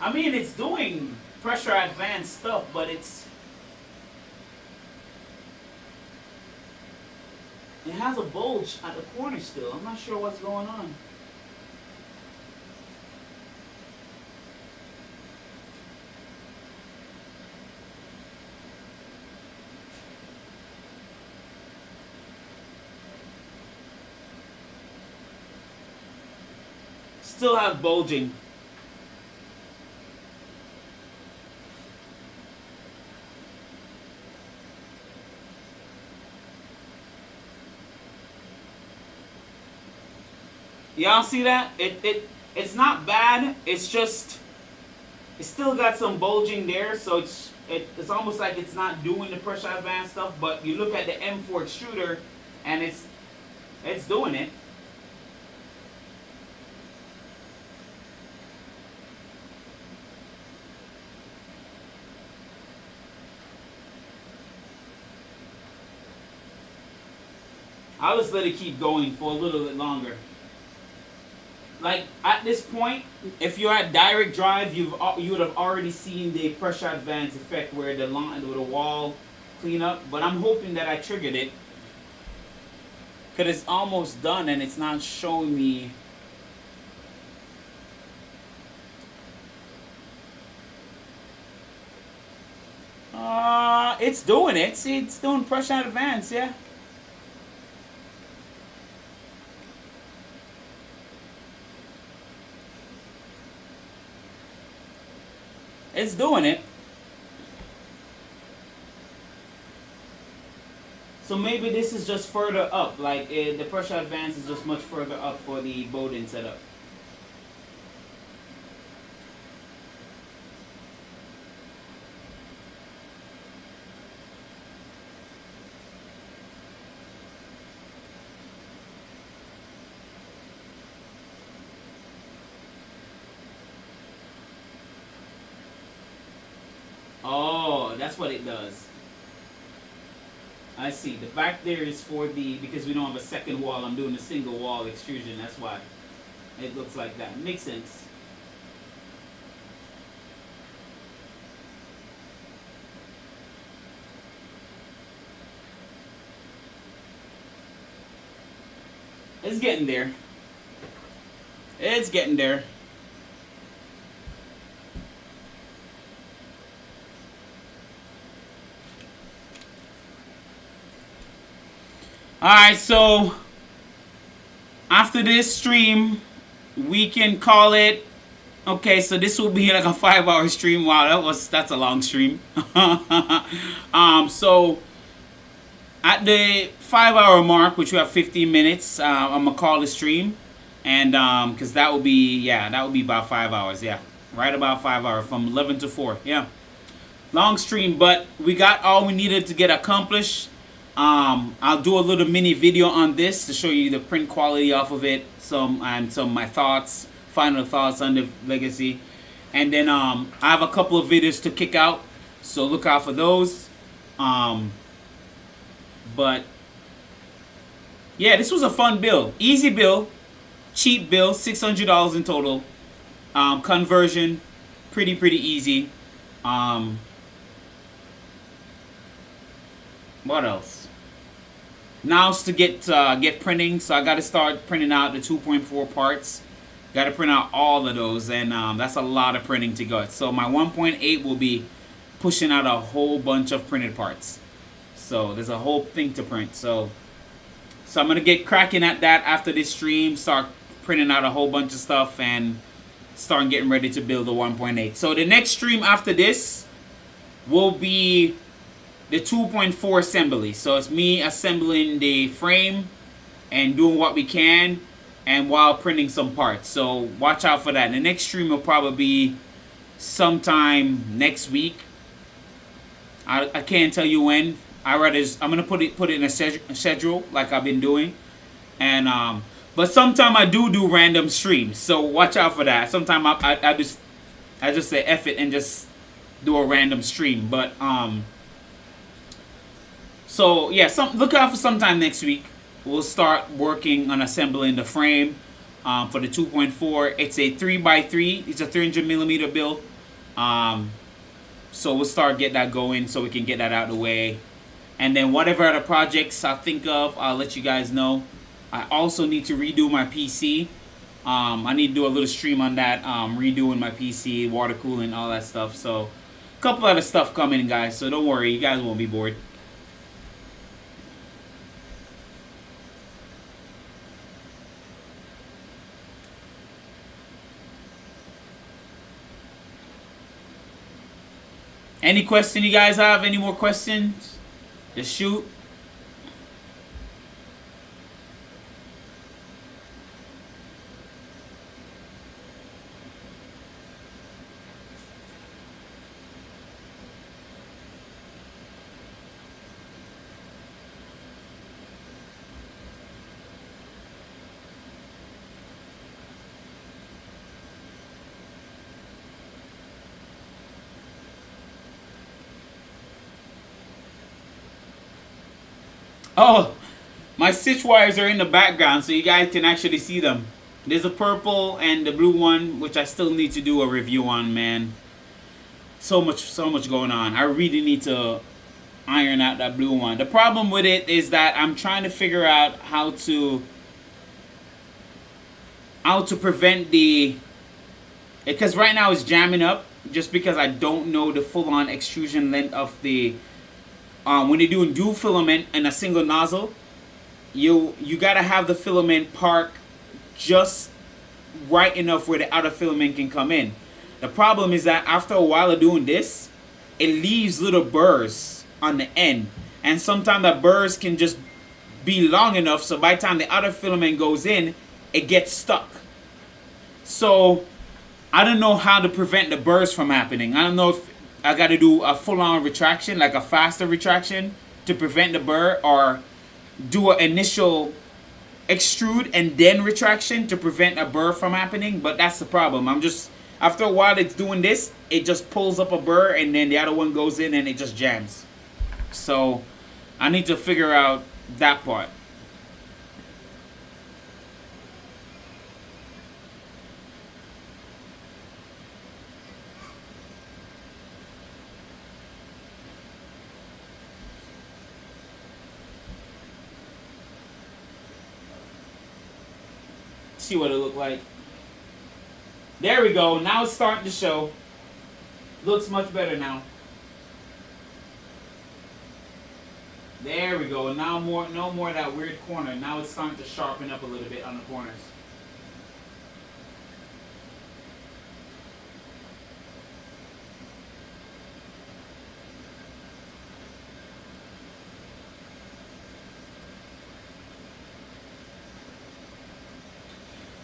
A: I mean, it's doing pressure advance stuff, but it has a bulge at the corner still. I'm not sure what's going on. Still have bulging. Y'all see that? It's not bad. It's just it's still got some bulging there, so it's almost like it's not doing the pressure advance stuff. But you look at the M4 extruder, and it's doing it. I'll just let it keep going for a little bit longer. Like at this point, if you're at direct drive, you would have already seen the pressure advance effect where the line with the wall clean up. But I'm hoping that I triggered it, because it's almost done and it's not showing me. It's doing it. See, it's doing pressure advance, yeah. It's doing it. So maybe this is just further up. Like the pressure advance is just much further up for the Bowden setup. Oh, that's what it does. I see. The back there is for the, because we don't have a second wall, I'm doing a single wall extrusion. That's why it looks like that. Makes sense. It's getting there. It's getting there. Alright, so after this stream, we can call it. Okay, so this will be like a 5-hour stream. Wow, that's a long stream. So at the 5-hour mark, which we have 15 minutes, I'm gonna call the stream, and because that will be about 5 hours. Yeah, right about 5 hours from 11 to 4. Yeah, long stream, but we got all we needed to get accomplished. I'll do a little mini video on this to show you the print quality off of it, some of my thoughts, final thoughts on the Legacy, and then I have a couple of videos to kick out, so look out for those. But yeah, this was a fun build, easy build, cheap build, $600 in total. Conversion, pretty easy. What else? Now it's to get printing, so I got to start printing out the 2.4 parts Got to print out all of those, and that's a lot of printing to go. So my 1.8 will be pushing out a whole bunch of printed parts. So there's a whole thing to print. So I'm going to get cracking at that after this stream, start printing out a whole bunch of stuff, and start getting ready to build the 1.8. So the next stream after this will be the 2.4 assembly. So it's me assembling the frame and doing what we can, and while printing some parts. So watch out for that. The next stream will probably be sometime next week. I can't tell you when. I'm gonna put it in a schedule like I've been doing, and but sometime I do random streams. So watch out for that. Sometime I just say F it and just do a random stream. But so yeah, look out for sometime next week. We'll start working on assembling the frame for the 2.4. It's a 3x3. It's a 300mm build. So we'll start get that going so we can get that out of the way. And then whatever other projects I think of, I'll let you guys know. I also need to redo my PC. I need to do a little stream on that. Redoing my PC, water cooling, all that stuff. So a couple other stuff coming, guys. So don't worry, you guys won't be bored. Any question you guys have? Any more questions? Just shoot. Oh, my stitch wires are in the background so you guys can actually see them. There's a purple and the blue one, which I still need to do a review on, man. So much going on. I really need to iron out that blue one. The problem with it is that I'm trying to figure out how to prevent because right now it's jamming up just because I don't know the full-on extrusion length of the when you're doing dual filament and a single nozzle, you gotta have the filament park just right enough where the outer filament can come in. The problem is that after a while of doing this, it leaves little burrs on the end, and sometimes that burrs can just be long enough so by the time the outer filament goes in, it gets stuck. So I don't know how to prevent the burrs from happening. I don't know if I got to do a full-on retraction, like a faster retraction to prevent the burr, or do an initial extrude and then retraction to prevent a burr from happening. But that's the problem. After a while it's doing this, it just pulls up a burr and then the other one goes in and it just jams. So I need to figure out that part. See what it looked like. There we go. Now it's starting to show. Looks much better now. There we go. Now no more of that weird corner. Now it's starting to sharpen up a little bit on the corners.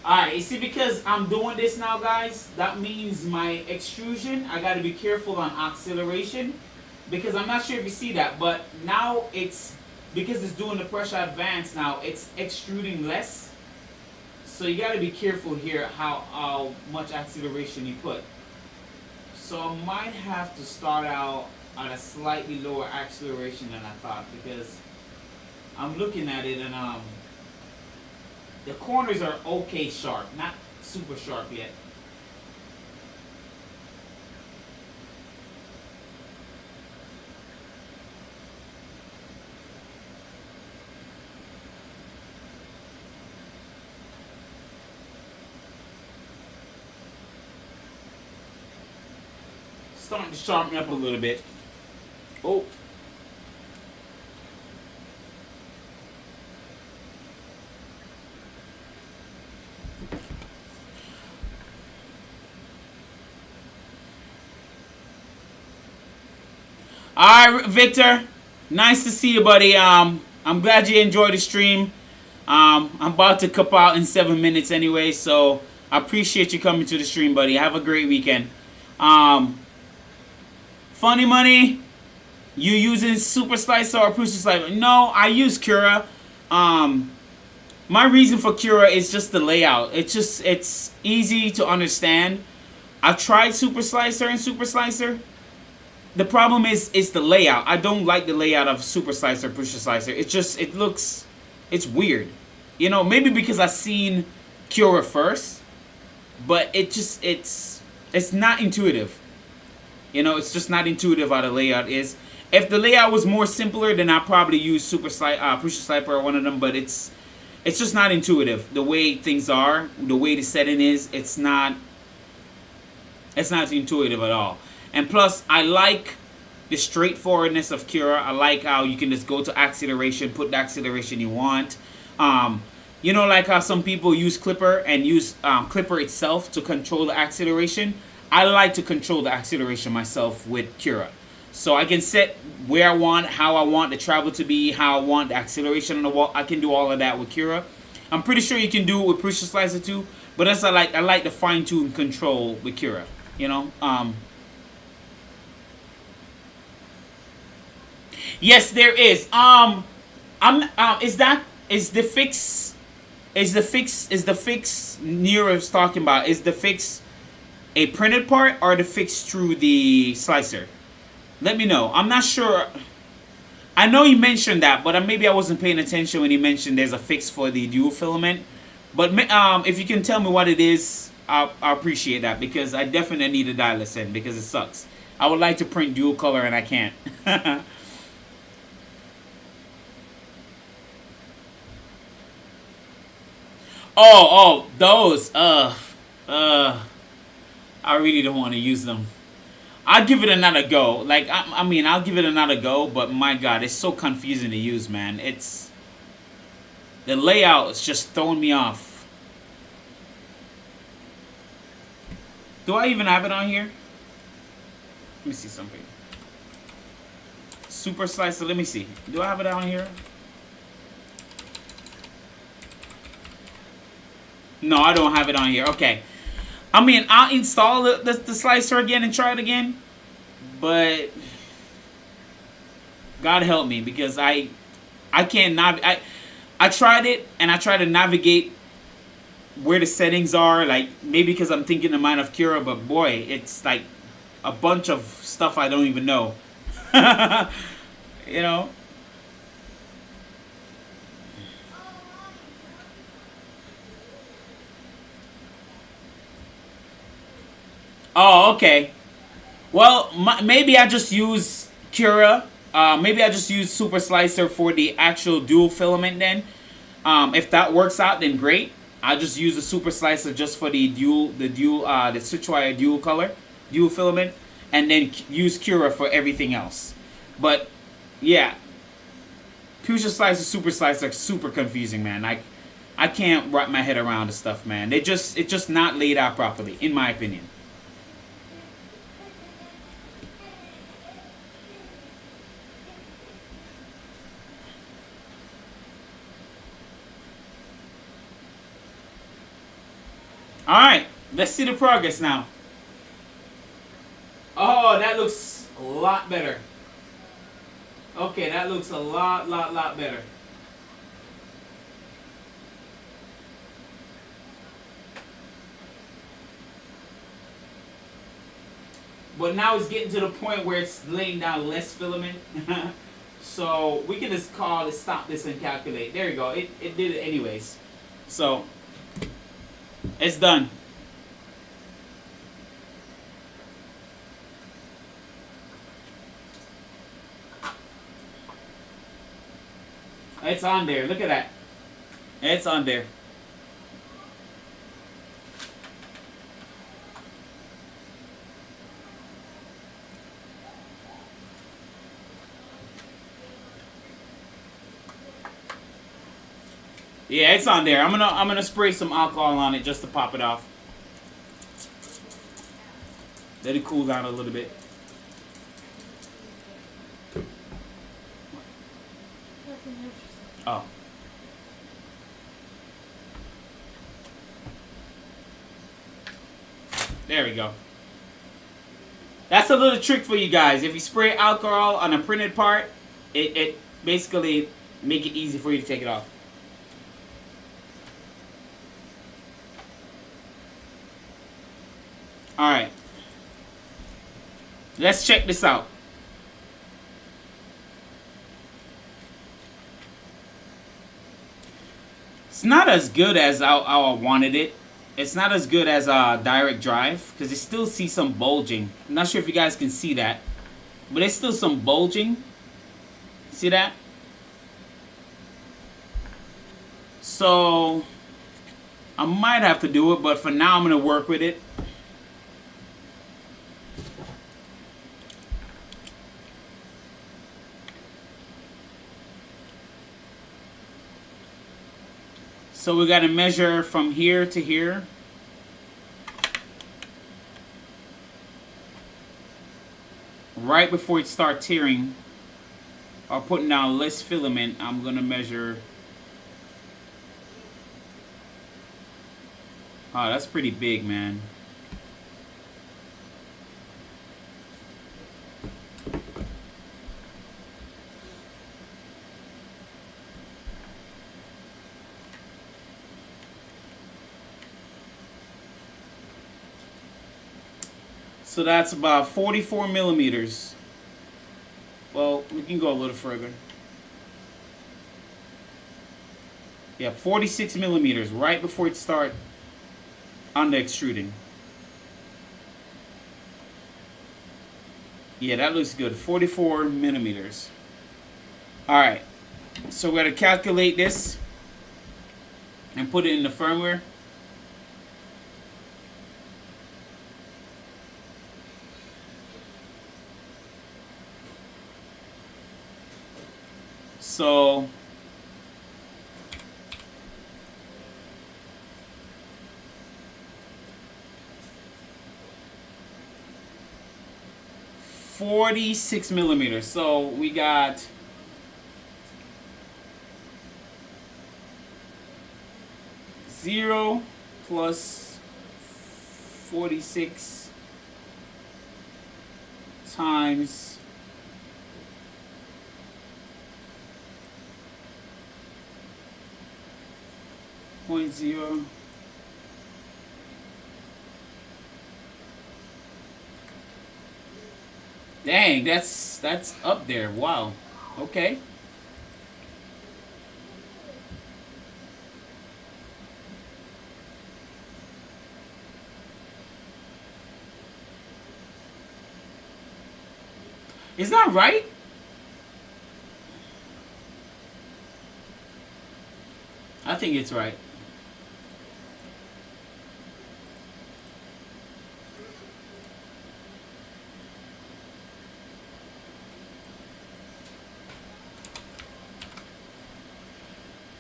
A: Alright, you see, because I'm doing this now, guys, that means my extrusion, I got to be careful on acceleration, because I'm not sure if you see that, but now it's, because it's doing the pressure advance now, it's extruding less. So you got to be careful here how much acceleration you put. So I might have to start out at a slightly lower acceleration than I thought, because I'm looking at it and the corners are okay sharp, not super sharp yet. starting to sharpen up a little bit. Oh. Alright, Victor. Nice to see you, buddy. I'm glad you enjoyed the stream. I'm about to cup out in 7 minutes anyway, so I appreciate you coming to the stream, buddy. Have a great weekend. Funny Money, you using Super Slicer or Pruz Slicer? No, I use Cura. My reason for Cura is just the layout. It's easy to understand. I've tried Super Slicer and Super Slicer. The problem is the layout. I don't like the layout of Super Slicer, Pruz Slicer. It's weird. You know, maybe because I've seen Cura first, but it's not intuitive. You know, it's just not intuitive how the layout is. If the layout was more simpler, then I'd probably use Pruz Slicer or one of them, but it's just not intuitive. The way things are, the way the setting is, it's not intuitive at all. And plus, I like the straightforwardness of Cura. I like how you can just go to acceleration, put the acceleration you want. You know, like how some people use Clipper and use Clipper itself to control the acceleration. I like to control the acceleration myself with Cura. So I can set where I want, how I want the travel to be, how I want the acceleration on the wall. I can do all of that with Cura. I'm pretty sure you can do it with Pruz Slicer too. But that's I like the fine-tune control with Cura. You know? Yes, there is. Is the fix Nero is talking about? Is the fix a printed part or the fix through the slicer? Let me know. I'm not sure. I know he mentioned that, but maybe I wasn't paying attention when he mentioned there's a fix for the dual filament. But if you can tell me what it is, I'll appreciate that, because I definitely need to dial this in because it sucks. I would like to print dual color and I can't. Oh, those. I really don't want to use them. I'll give it another go. Like, I mean, I'll give it another go, but my God, it's so confusing to use, man. The layout is just throwing me off. Do I even have it on here? Let me see something. Super Slicer, let me see. Do I have it on here? No, I don't have it on here. Okay. I mean, I'll install the slicer again and try it again. But God help me, because I can't I tried it and I tried to navigate where the settings are, like maybe because I'm thinking the mind of Cura, but boy, it's like a bunch of stuff I don't even know. You know? Oh, okay. Well, maybe I just use Cura. Maybe I just use Super Slicer for the actual dual filament then. If that works out, then great. I'll just use the Super Slicer just for the switch wire dual color, dual filament, and then use Cura for everything else. But yeah, Pruz Slicer, Super Slicer, super confusing, man. I can't wrap my head around the stuff, man. It's just not laid out properly, in my opinion. Alright, let's see the progress now. Oh, that looks a lot better. Okay, that looks a lot better. But now it's getting to the point where it's laying down less filament. So we can just stop this and calculate. There you go. It did it anyways. So it's done. It's on there. Look at that. It's on there. Yeah, it's on there. I'm gonna spray some alcohol on it just to pop it off. Let it cool down a little bit. Oh. There we go. That's a little trick for you guys. If you spray alcohol on a printed part, it basically make it easy for you to take it off. Alright. Let's check this out. It's not as good as how I wanted it. It's not as good as direct drive because you still see some bulging. I'm not sure if you guys can see that, but there's still some bulging. See that? So I might have to do it, but for now I'm going to work with it. So we got to measure from here to here. Right before it starts tearing or putting down less filament, I'm going to measure. Oh, that's pretty big, man. So that's about 44 millimeters. Well, we can go a little further. Yeah, 46 millimeters right before it starts on the extruding. Yeah, that looks good. 44 millimeters. Alright, so we're going to calculate this and put it in the firmware. So .46 millimeters. So we got 0 plus 46 times 0.0. Dang, that's up there. Wow. Okay. Is that right? I think it's right.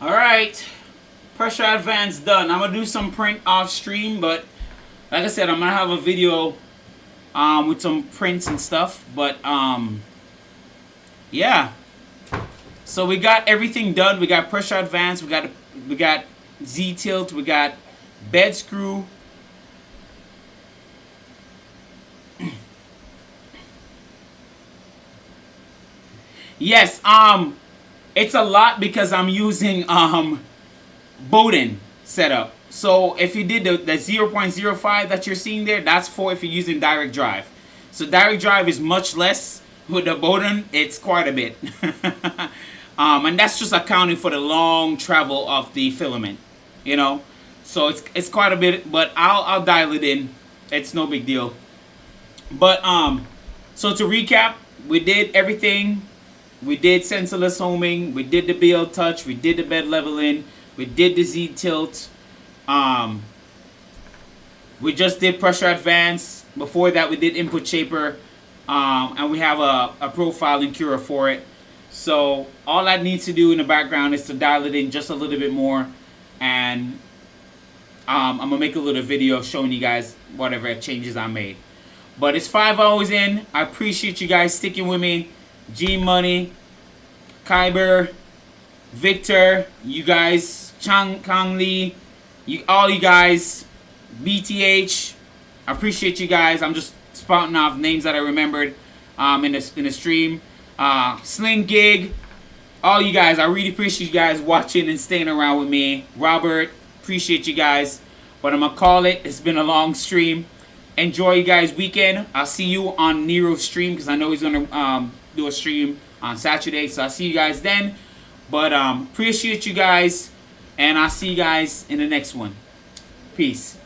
A: Alright, pressure advance done. I'm going to do some print off stream, but like I said, I'm going to have a video with some prints and stuff. But yeah, so we got everything done. We got pressure advance, we got Z-tilt, we got bed screw. Yes, it's a lot because I'm using Bowden setup. So if you did the 0.05 that you're seeing there, that's for if you're using direct drive. So direct drive is much less. With the Bowden, it's quite a bit. And that's just accounting for the long travel of the filament, you know. So it's quite a bit, but I'll dial it in. It's no big deal. But so to recap, we did everything. We did sensorless homing, we did the BL touch, we did the bed leveling, we did the Z tilt. We just did pressure advance. Before that we did input shaper. And we have a profiling cure for it. So all I need to do in the background is to dial it in just a little bit more. and I'm gonna make a little video showing you guys whatever changes I made. But it's 5 hours in. I appreciate you guys sticking with me. G Money, Kyber, Victor, you guys, Kang Lee, all you guys, BTH. I appreciate you guys. I'm just spouting off names that I remembered in the stream. Sling Gig, all you guys. I really appreciate you guys watching and staying around with me. Robert, appreciate you guys. But I'm gonna call it. It's been a long stream. Enjoy you guys' weekend. I'll see you on Nero's stream because I know he's gonna do a stream on Saturday. So I'll see you guys then. But appreciate you guys, and I'll see you guys in the next one. Peace.